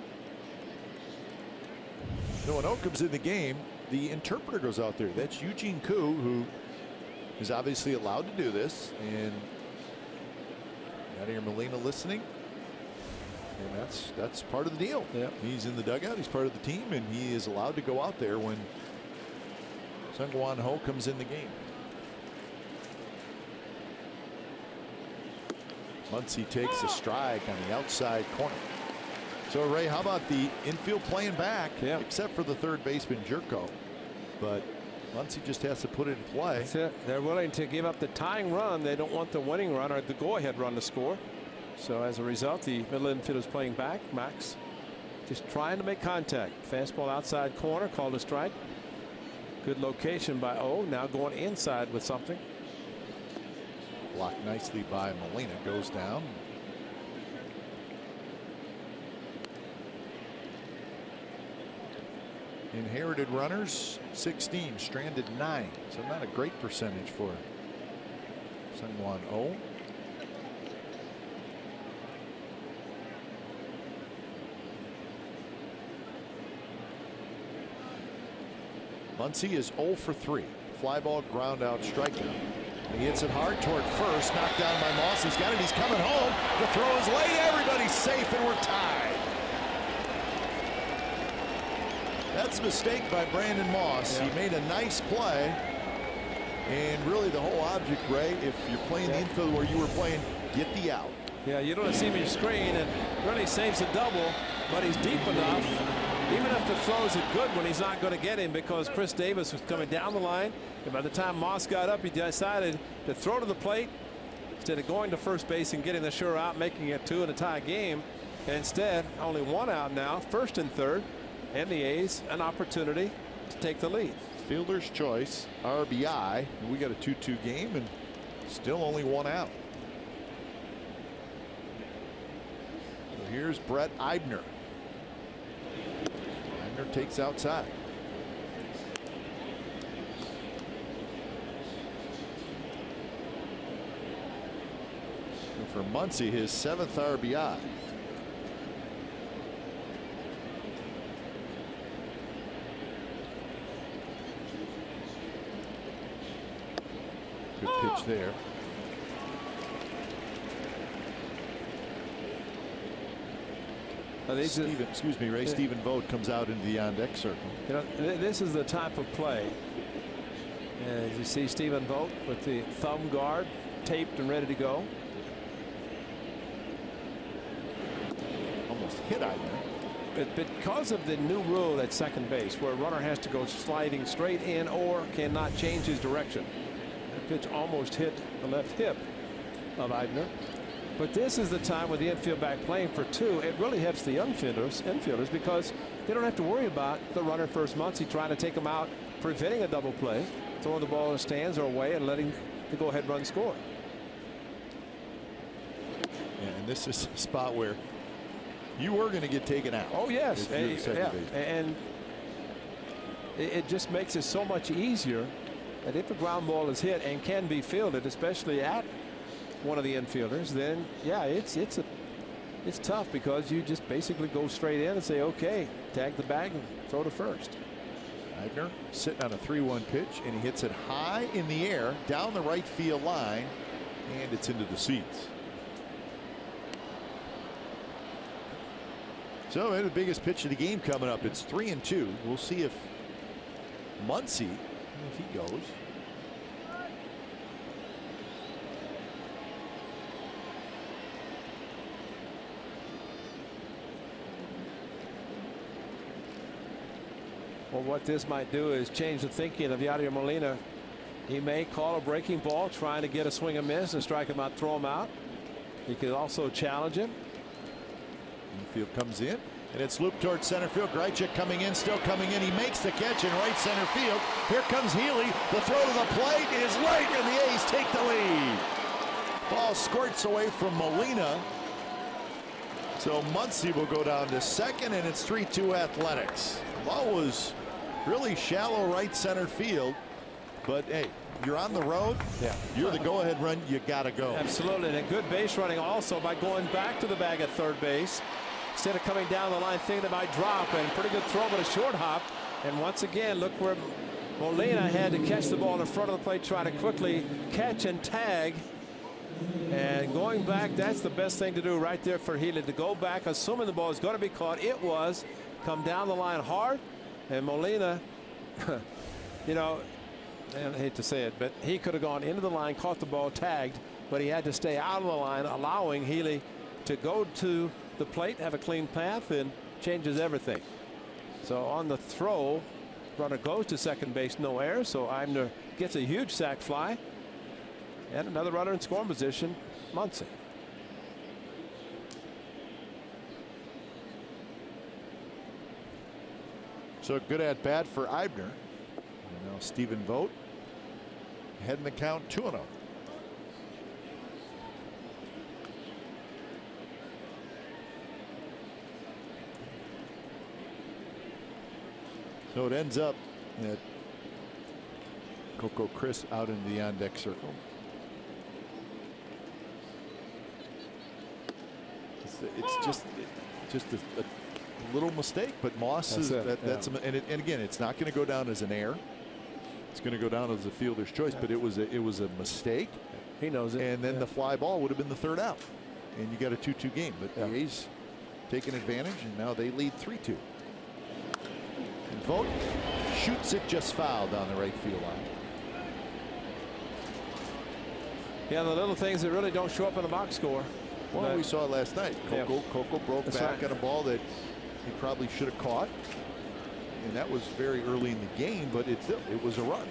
So when O comes in the game, the interpreter goes out there. That's Eugene Koo, who is obviously allowed to do this. And Yadier Molina listening. And that's part of the deal. Yep. He's in the dugout. He's part of the team, and he is allowed to go out there when Seung-Hwan Ho comes in the game. Muncy takes a strike on the outside corner. So, Ray, how about the infield playing back, except for the third baseman, Jerko. But Muncy just has to put it in play. That's it. They're willing to give up the tying run. They don't want the winning run or the go-ahead run to score. So, as a result, the middle infield is playing back. Max just trying to make contact. Fastball outside corner, called a strike. Good location by O. Now going inside with something. Blocked nicely by Molina. Goes down. Inherited runners 16, stranded 9. So not a great percentage for Seung-Hwan Oh. Muncy is 0 for 3. Fly ball, ground out, strikeout. He hits it hard toward first, knocked down by Moss. He's got it. He's coming home. The throw is late. Everybody's safe, and we're tied. That's a mistake by Brandon Moss. He made a nice play. And really the whole object, Ray, if you're playing the infield where you were playing, get the out. Yeah, you don't see him screen, and really saves a double, but he's deep enough. Even if the throws are good when he's not going to get him, because Chris Davis was coming down the line, and by the time Moss got up, he decided to throw to the plate instead of going to first base and getting the sure out, making it 2 in a tie game. And instead, only 1 out now, first and third, and the A's an opportunity to take the lead. Fielder's choice, RBI. We got a 2-2 game and still only 1 out. So here's Brett Eibner. Eibner takes outside. And for Muncy, his 7th RBI. Good pitch there. Excuse me, Ray. Stephen Vogt comes out into the on-deck circle. You know, this is the type of play. As you see, Stephen Vogt with the thumb guard taped and ready to go. Almost hit Eibner. But because of the new rule at second base, where a runner has to go sliding straight in or cannot change his direction. The pitch almost hit the left hip of Eibner. But this is the time with the infield back playing for 2. It really helps the infielders because they don't have to worry about the runner first Muncy trying to take him out, preventing a double play, throwing the ball in the stands or away and letting the go-ahead run score. Yeah, and this is a spot where you were going to get taken out. Oh, yes. And it just makes it so much easier that if a ground ball is hit and can be fielded, especially at one of the infielders, then yeah, it's it's tough because you just basically go straight in and say, okay, tag the bag and throw to first. Eibner sitting on a 3-1 pitch, and he hits it high in the air down the right field line, and it's into the seats. So the biggest pitch of the game coming up. It's 3-2. We'll see if Muncy, if he goes. Well, what this might do is change the thinking of Yadier Molina. He may call a breaking ball, trying to get a swing and miss and strike him out, throw him out. He could also challenge him. Infield comes in, and it's looped towards center field. Grichuk coming in, still coming in. He makes the catch in right center field. Here comes Healy. The throw to the plate is late, and the A's take the lead. Ball squirts away from Molina. So Muncy will go down to second, and it's 3-2 Athletics. Ball was really shallow right center field, but hey, you're on the road. Yeah, you're the go-ahead run. You gotta go. Absolutely, and a good base running also by going back to the bag at third base instead of coming down the line thinking about drop. And pretty good throw, but a short hop. And once again, look where Molina had to catch the ball in front of the plate, try to quickly catch and tag. And going back, that's the best thing to do right there for Healy, to go back, assuming the ball is going to be caught. It was. Come down the line hard, and Molina, you know, I hate to say it, but he could have gone into the line, caught the ball, tagged, but he had to stay out of the line, allowing Healy to go to the plate, have a clean path, and changes everything. So on the throw, runner goes to second base, no error, so Eibner gets a huge sac fly, and another runner in scoring position, Muncy. So good at bat for Eibner. And now Stephen Vogt heading the count 2-0. So it ends up that Coco Chris out into the on-deck circle. It's just a little mistake, but Moss is that's and again, it's not going to go down as an error. It's going to go down as a fielder's choice, but it was a mistake. He knows it. And then the fly ball would have been the third out, and you got a 2-2 game. But the A's taking advantage, and now they lead 3-2. And Vogt shoots it just foul down the right field line. Yeah, the little things that really don't show up in a box score. Well, we saw it last night. Coco broke back on a ball that he probably should have caught, and that was very early in the game, but it was a run.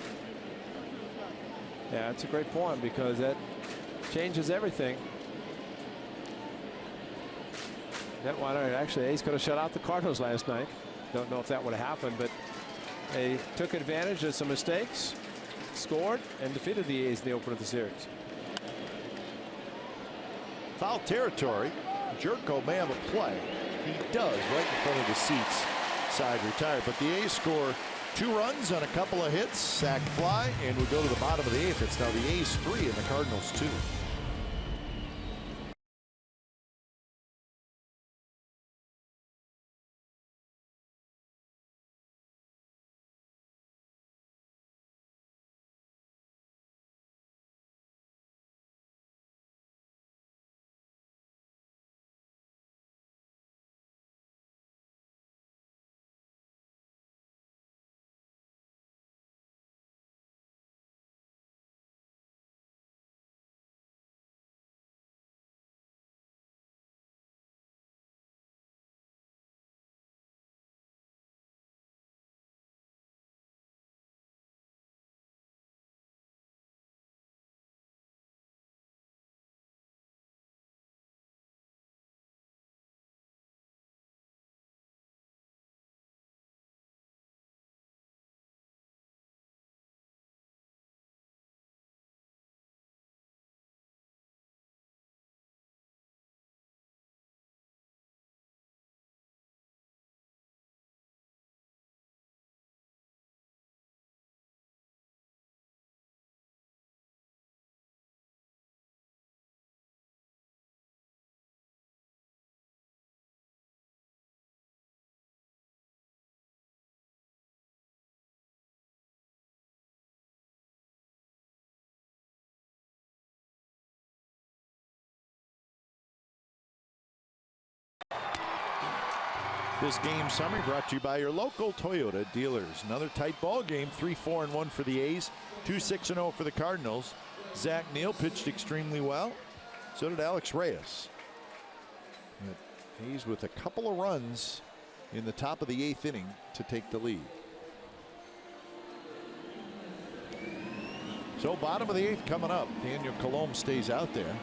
Yeah, it's a great point because that changes everything. That one, actually, A's could have shut out the Cardinals last night. Don't know if that would have happened, but they took advantage of some mistakes, scored, and defeated the A's in the opener of the series. Foul territory. Jerko may have a play. He does, right in front of the seats side retired. But the A's score 2 runs on a couple of hits, sac fly, and we go to the bottom of the 8th. It's now the A's 3 and the Cardinals 2. This game summary brought to you by your local Toyota dealers. Another tight ball game, 3-4-1 for the A's, 2-6-0 for the Cardinals. Zach Neal pitched extremely well. So did Alex Reyes. A's with a couple of runs in the top of the 8th inning to take the lead. So bottom of the 8th coming up. Daniel Colomé stays out there.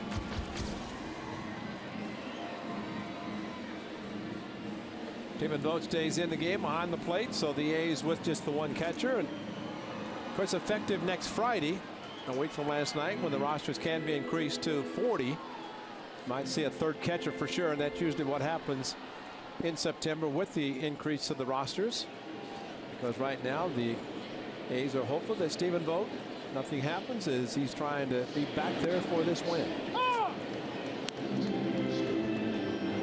Stephen Vogt stays in the game behind the plate, so the A's with just the one catcher. And of course, effective next Friday, a week from last night, when the rosters can be increased to 40. Might see a third catcher for sure, and that's usually what happens in September with the increase to the rosters. Because right now the A's are hopeful that Stephen Vogt, nothing happens as he's trying to be back there for this win.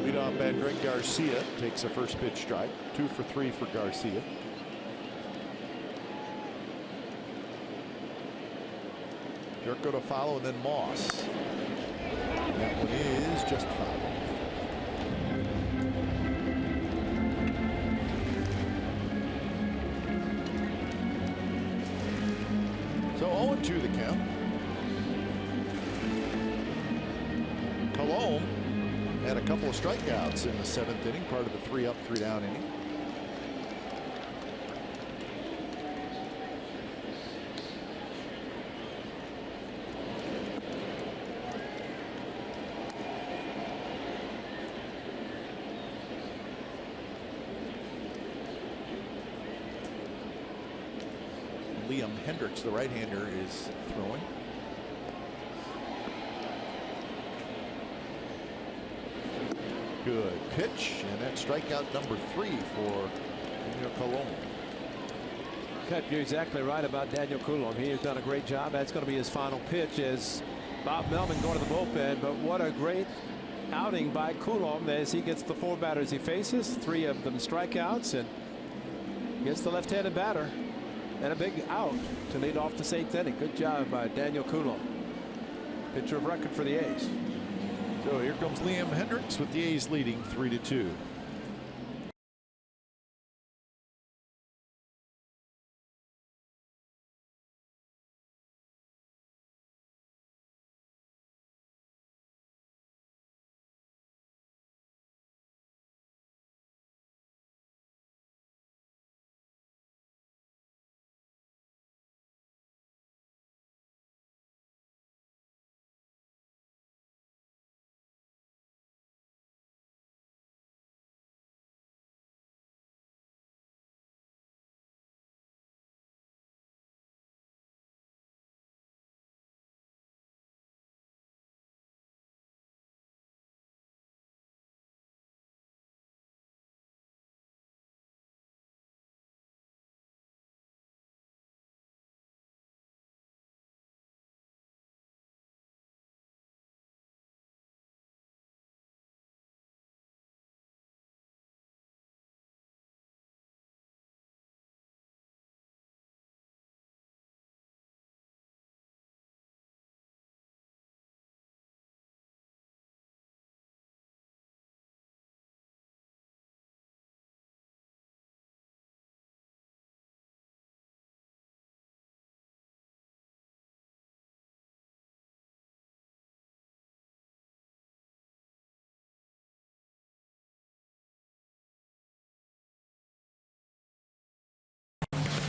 Leadoff bat Greg Garcia takes a first pitch strike. 2 for 3 for Garcia. Jerko to follow, and then Moss. That one is just foul. So 0-2 the count. Colomé had a couple of strikeouts in the 7th inning, part of the 3-up, 3-down inning. Liam Hendriks, the right-hander, is throwing. Good pitch, and that's strikeout number 3 for Daniel Colomé. Cut, you're exactly right about Daniel Colomé. He has done a great job. That's going to be his final pitch as Bob Melvin going to the bullpen. But what a great outing by Colomé as he gets the 4 batters he faces, 3 of them strikeouts, and gets the left-handed batter. And a big out to lead off the 8th inning. Good job by Daniel Colomé. Pitcher of record for the A's. So here comes Liam Hendriks with the A's leading 3-2.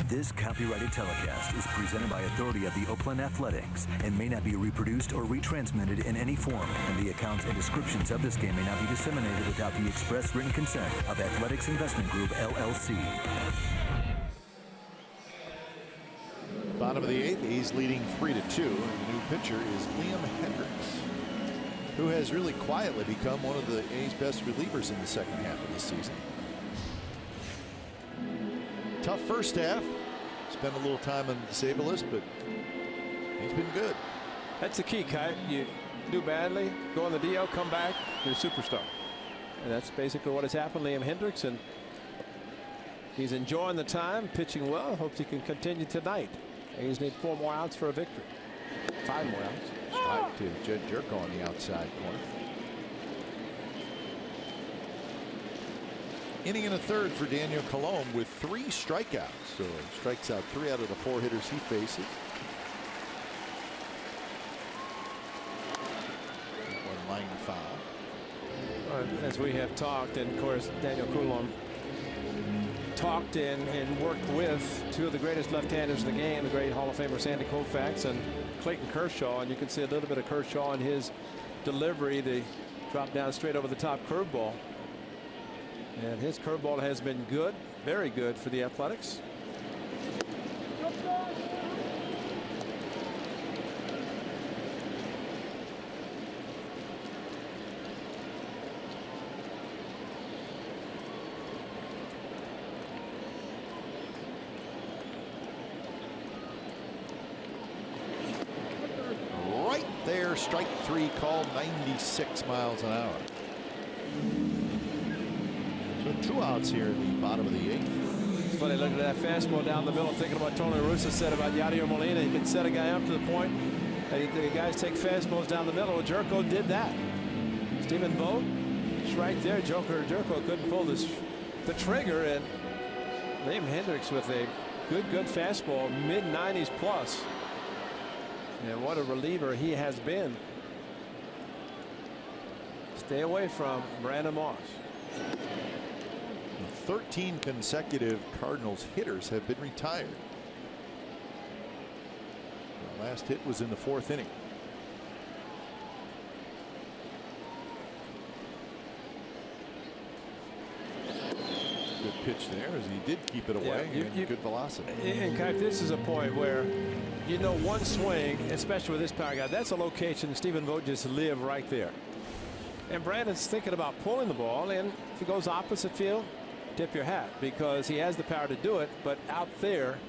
This copyrighted telecast is presented by authority of the Oakland Athletics and may not be reproduced or retransmitted in any form, and the accounts and descriptions of this game may not be disseminated without the express written consent of Athletics Investment Group, LLC. Bottom of the 8th, A's leading 3-2, and the new pitcher is Liam Hendriks, who has really quietly become one of the A's best relievers in the second half of the season. Tough first half. Spent a little time on the disabled list, but he's been good. That's the key, Kite. You do badly, go on the DL, come back, you're a superstar. And that's basically what has happened. Liam Hendriks, and he's enjoying the time, pitching well. Hopes he can continue tonight. A's need 4 more outs for a victory. 5 more outs. Strike to Jed Jerko on the outside corner. inning and a third for Daniel Colomb with 3 strikeouts. So he strikes out 3 out of the 4 hitters he faces. One line foul. As we have talked, and of course Daniel Colomb talked and worked with 2 of the greatest left-handers in the game, the great Hall of Famer Sandy Koufax and Clayton Kershaw, and you can see a little bit of Kershaw in his delivery. The drop down straight over the top curveball, and his curveball has been good, very good for the Athletics. There, strike 3 called, 96 miles an hour. So 2 outs here in the bottom of the 8th. It's funny looking at that fastball down the middle, thinking about Tony La Russa said about Yadier Molina. He can set a guy up to the point. The guys take fastballs down the middle. Jerko did that. Stephen Vogt, it's right there. Jerko couldn't pull the trigger, and Liam Hendricks with a good fastball, mid-90s plus. And what a reliever he has been. Stay away from Brandon Moss. 13 consecutive Cardinals hitters have been retired. The last hit was in the 4th inning. Good pitch there as he did keep it away. Yeah, good velocity. In fact, this is a point where you know one swing, especially with this power guy, that's a location Stephen Vogt just lived right there. And Brandon's thinking about pulling the ball, and if he goes opposite field, tip your hat, because he has the power to do it, but out there,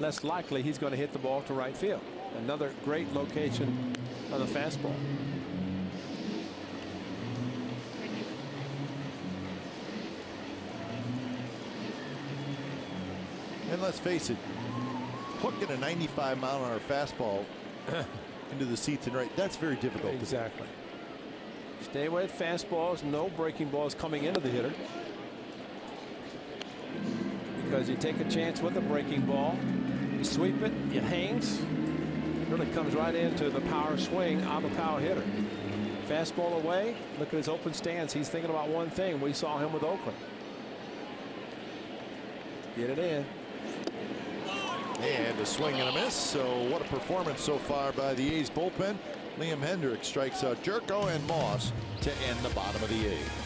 less likely he's going to hit the ball to right field. Another great location on the fastball. And let's face it, hooking a 95-mile-an-hour fastball into the seats and right, that's very difficult. Exactly. Stay away with fastballs, no breaking balls coming into the hitter. Because you take a chance with a breaking ball, you sweep it, it hangs, really comes right into the power swing of a power hitter. Fastball away, look at his open stance. He's thinking about one thing. We saw him with Oakland. Get it in. And a swing and a miss. So what a performance so far by the A's bullpen. Liam Hendricks strikes out Jerko and Moss to end the bottom of the 8th.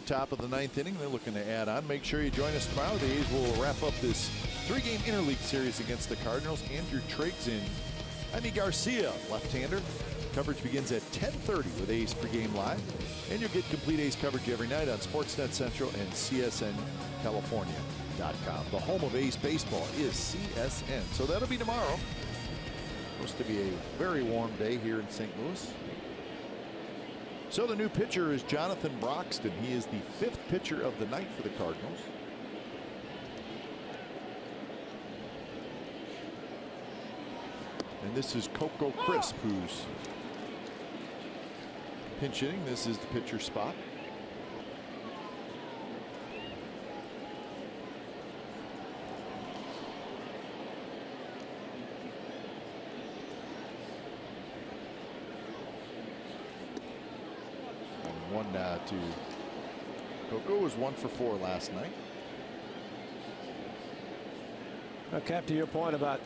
Top of the 9th inning. They're looking to add on. Make sure you join us tomorrow. The A's will wrap up this 3-game interleague series against the Cardinals. Andrew Triggs in. Jaime Garcia, left-hander. Coverage begins at 10:30 with A's Pregame Live. And you'll get complete A's coverage every night on Sportsnet Central and CSNCalifornia.com. The home of A's baseball is CSN. So that'll be tomorrow. Supposed to be a very warm day here in St. Louis. So the new pitcher is Jonathan Broxton. He is the 5th pitcher of the night for the Cardinals. And this is Coco Crisp, who's pinch hitting. This is the pitcher spot. And 1 to Coco was 1 for 4 last night. Now, Cap, to your point about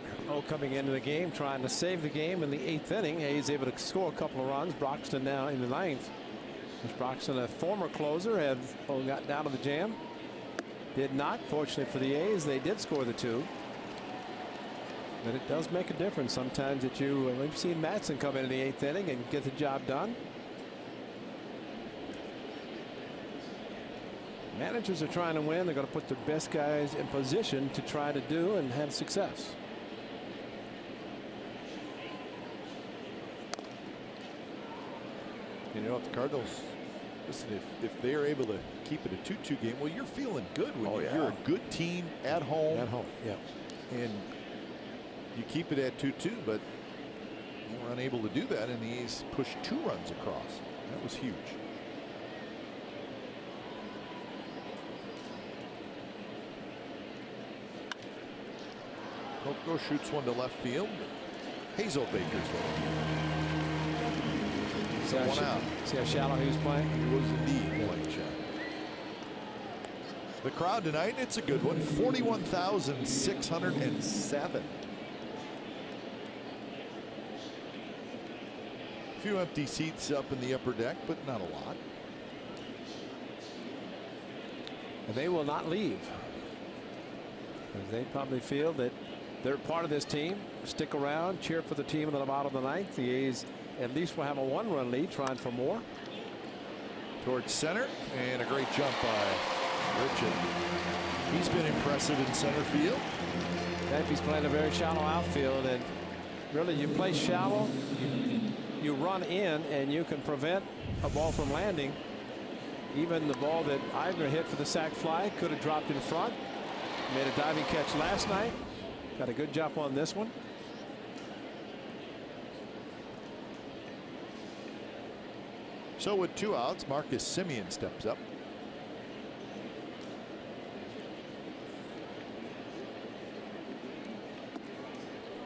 coming into the game, trying to save the game in the 8th inning, he's able to score a couple of runs. Broxton now in the 9th. Broxton, a former closer, had got down to the jam. Did not. Fortunately for the A's, they did score the 2. But it does make a difference sometimes that we've seen Matson come into the 8th inning and get the job done. Managers are trying to win. They're going to put their best guys in position to try to do and have success. You know, if the Cardinals, listen, if they are able to keep it a 2-2 game, well, you're feeling good when you're a good team at home. At home, yeah. And you keep it at 2-2, but you were unable to do that, and the A's pushed 2 runs across. That was huge. Coco shoots one to left field. Hazelbaker's one. So 1 out. See how shallow he was playing? He was indeed playing shallow. The crowd tonight, it's a good one. 41,607. A few empty seats up in the upper deck, but not a lot. And they will not leave. They probably feel that they're part of this team. Stick around, cheer for the team in the bottom of the 9th. The A's at least will have a 1-run lead, trying for more. Towards center, and a great jump by Richard. He's been impressive in center field. He's playing a very shallow outfield, and really you play shallow, you run in, and you can prevent a ball from landing. Even the ball that Eibner hit for the sac fly could have dropped in front. Made a diving catch last night. Got a good jump on this one. So with 2 outs, Marcus Semien steps up.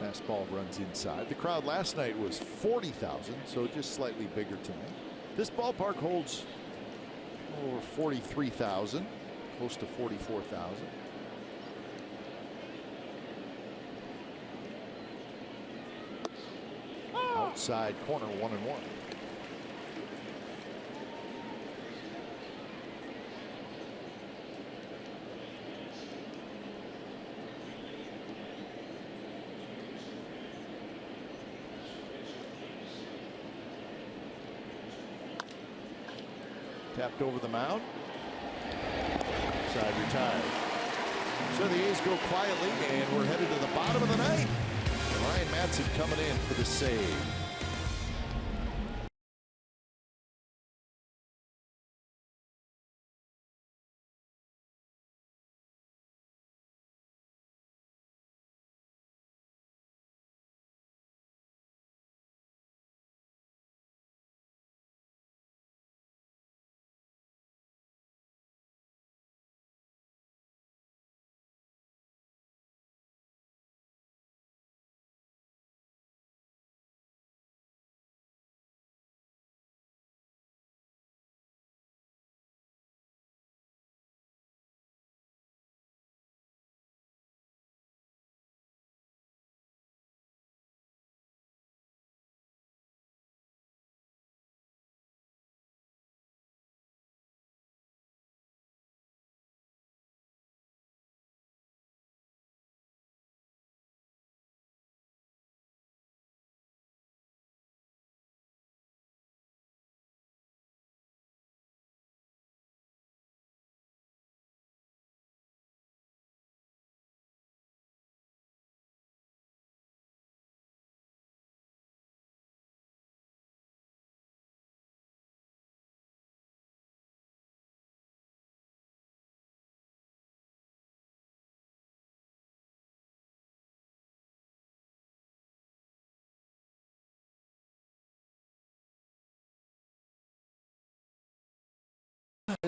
Fastball runs inside. The crowd last night was 40,000, so just slightly bigger tonight. This ballpark holds over 43,000, close to 44,000. Outside corner, 1-1. Tapped over the mound. Side retired. So the A's go quietly, and we're headed to the bottom of the 9th. Ryan Madson coming in for the save.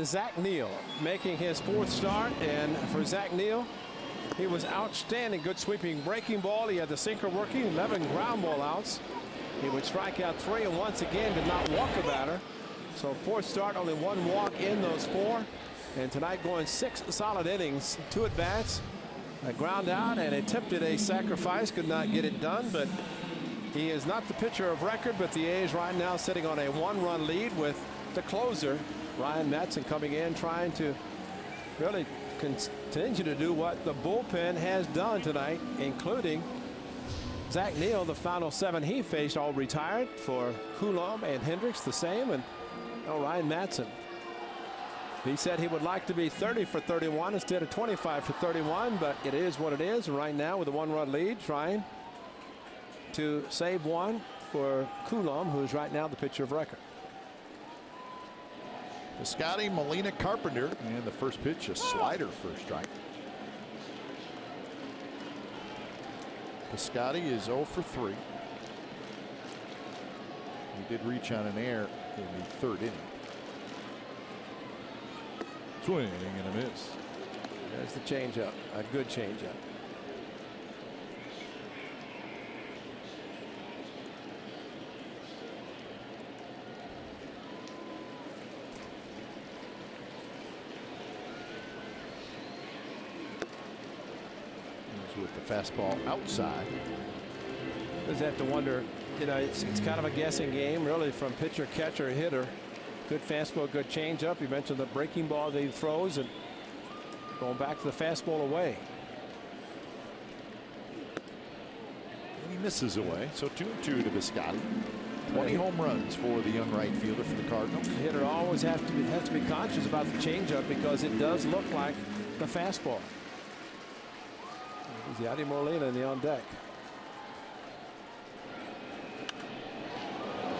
Zach Neal making his 4th start, and for Zach Neal, he was outstanding. Good sweeping breaking ball. He had the sinker working, 11 ground ball outs. He would strike out 3 and once again did not walk a batter. So 4th start, only 1 walk in those 4. And tonight going 6 solid innings, 2 at bats, a ground out, and attempted a sacrifice, could not get it done. But he is not the pitcher of record, but the A's right now sitting on a 1-run lead with the closer, Ryan Madson, coming in trying to really continue to do what the bullpen has done tonight, including Zach Neal. The final 7 he faced all retired. For Coulomb and Hendricks the same, and Ryan Madson, he said he would like to be 30 for 31 instead of 25 for 31, but it is what it is. And right now with a 1-run lead, trying to save one for Coulomb, who is right now the pitcher of record. Piscotty, Molina, Carpenter, and the first pitch, a slider for a strike. Piscotty is 0 for 3. He did reach on an error in the 3rd inning. Swing and a miss. There's the changeup, a good changeup. With the fastball outside. Does have to wonder, it's kind of a guessing game, really, from pitcher, catcher, hitter. Good fastball, good changeup. You mentioned the breaking ball that he throws, and going back to the fastball away. And he misses away, so 2-2 to Piscotty. 20 home runs for the young right fielder for the Cardinals. The hitter always has to be conscious about the changeup because it does look like the fastball. Yadi Molina in the on deck.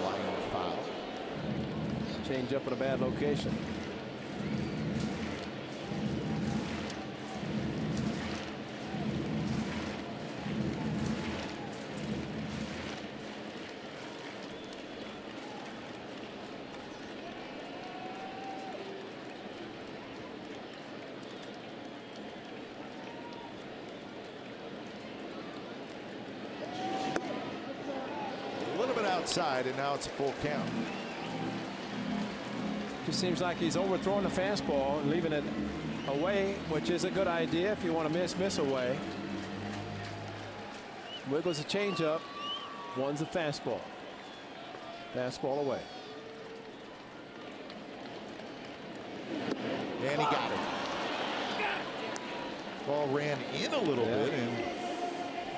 Line foul. Change up in a bad location. Outside, and now it's a full count. Just seems like he's overthrowing the fastball and leaving it away, which is a good idea if you want to miss away. Wiggles a changeup, one's a fastball. Fastball away. And he got it. Ball ran in a little bit, and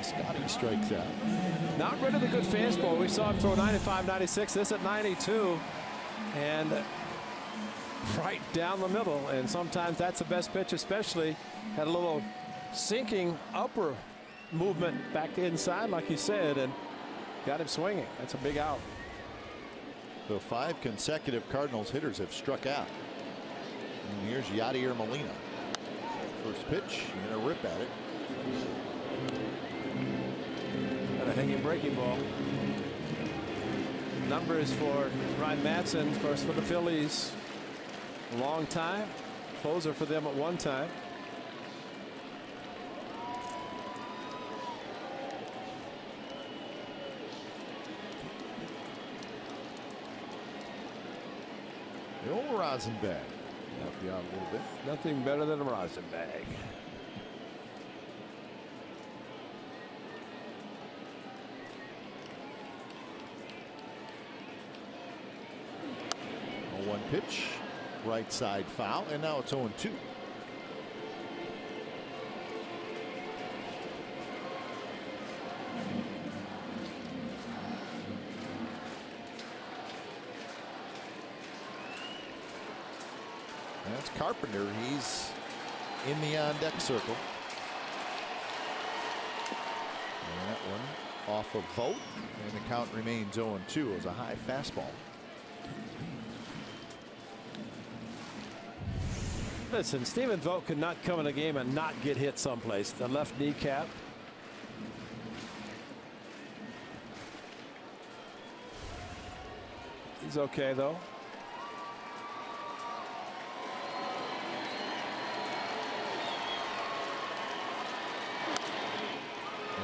Scotty strikes out. Not rid of the good fastball. We saw him throw 95, 96. This at 92. And right down the middle. And sometimes that's the best pitch, especially had a little sinking upper movement back to inside, like you said, and got him swinging. That's a big out. So 5 consecutive Cardinals hitters have struck out. And here's Yadier Molina. First pitch and a rip at it. A hanging breaking ball. Numbers for Ryan Madson, of course, for the Phillies. A long time. Closer for them at one time. The old rosin bag. Help you out a little bit. Nothing better than a rosin bag. One pitch, right side foul, and now it's 0-2. That's Carpenter. He's in the on deck circle. And that one off a vote, and the count remains 0-2 as a high fastball. Listen, Stephen Vogt could not come in a game and not get hit someplace. The left kneecap. He's okay, though.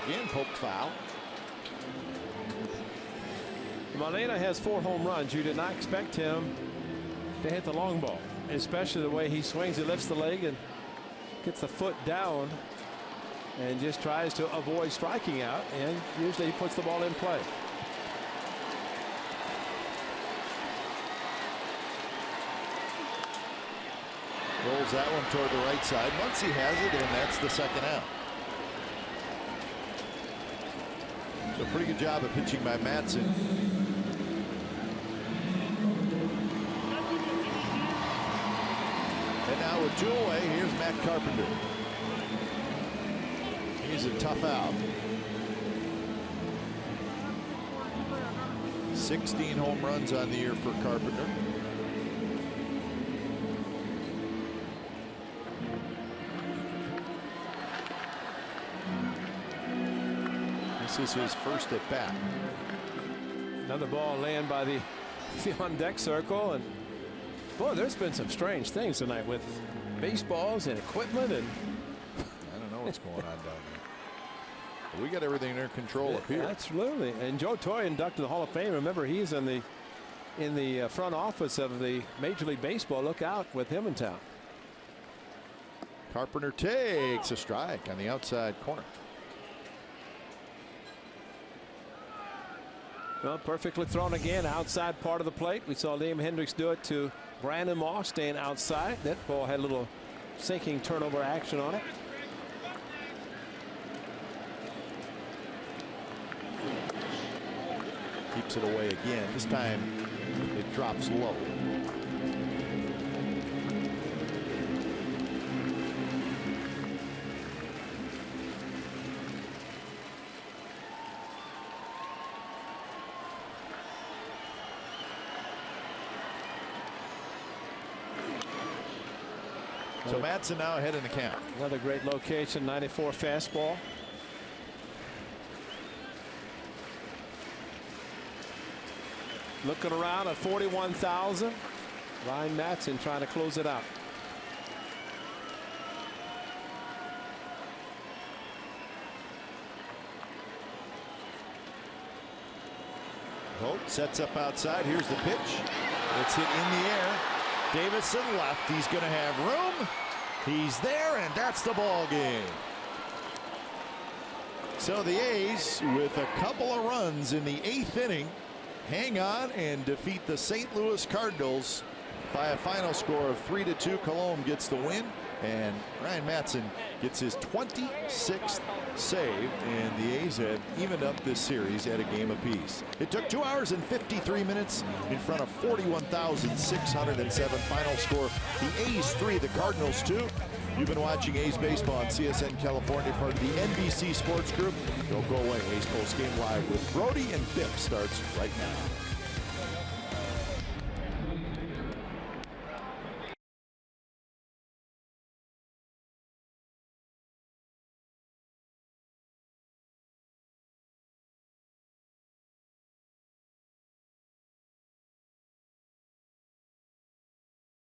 Again, poked foul. Molina has 4 home runs. You did not expect him to hit the long ball, especially the way he swings. He lifts the leg and gets the foot down and just tries to avoid striking out, and usually he puts the ball in play. Rolls that one toward the right side. Once he has it, and that's the second out. So pretty good job of pitching by Matson. And now with 2 away, here's Matt Carpenter. He's a tough out. 16 home runs on the year for Carpenter. This is his first at bat. Another ball land by the on deck circle, and boy, there's been some strange things tonight with baseballs and equipment, and I don't know what's going on down there. But we got everything under control up here. Absolutely. And Joe Torre inducted to the Hall of Fame. Remember, he's in the front office of the Major League Baseball. Look out with him in town. Carpenter takes a strike on the outside corner. Well, perfectly thrown again, outside part of the plate. We saw Liam Hendricks do it to Brandon Moss, staying outside. That ball had a little sinking turnover action on it. Keeps it away again. This time it drops low. So Matson now ahead in the count. Another great location, 94 fastball. Looking around at 41,000. Ryan Matson trying to close it out. Holt sets up outside. Here's the pitch. It's hit in the air. Davison left. He's going to have room. He's there, and that's the ball game. So the A's, with a couple of runs in the 8th inning, hang on and defeat the St. Louis Cardinals by a final score of 3-2. Colon gets the win, and Ryan Matson gets his 26th save, and the A's have evened up this series at a game apiece. It took 2 hours and 53 minutes in front of 41,607. Final score: the A's 3, the Cardinals 2. You've been watching A's baseball on CSN California, part of the NBC Sports Group. Don't go away. A's Post Game Live with Brody and Biff starts right now.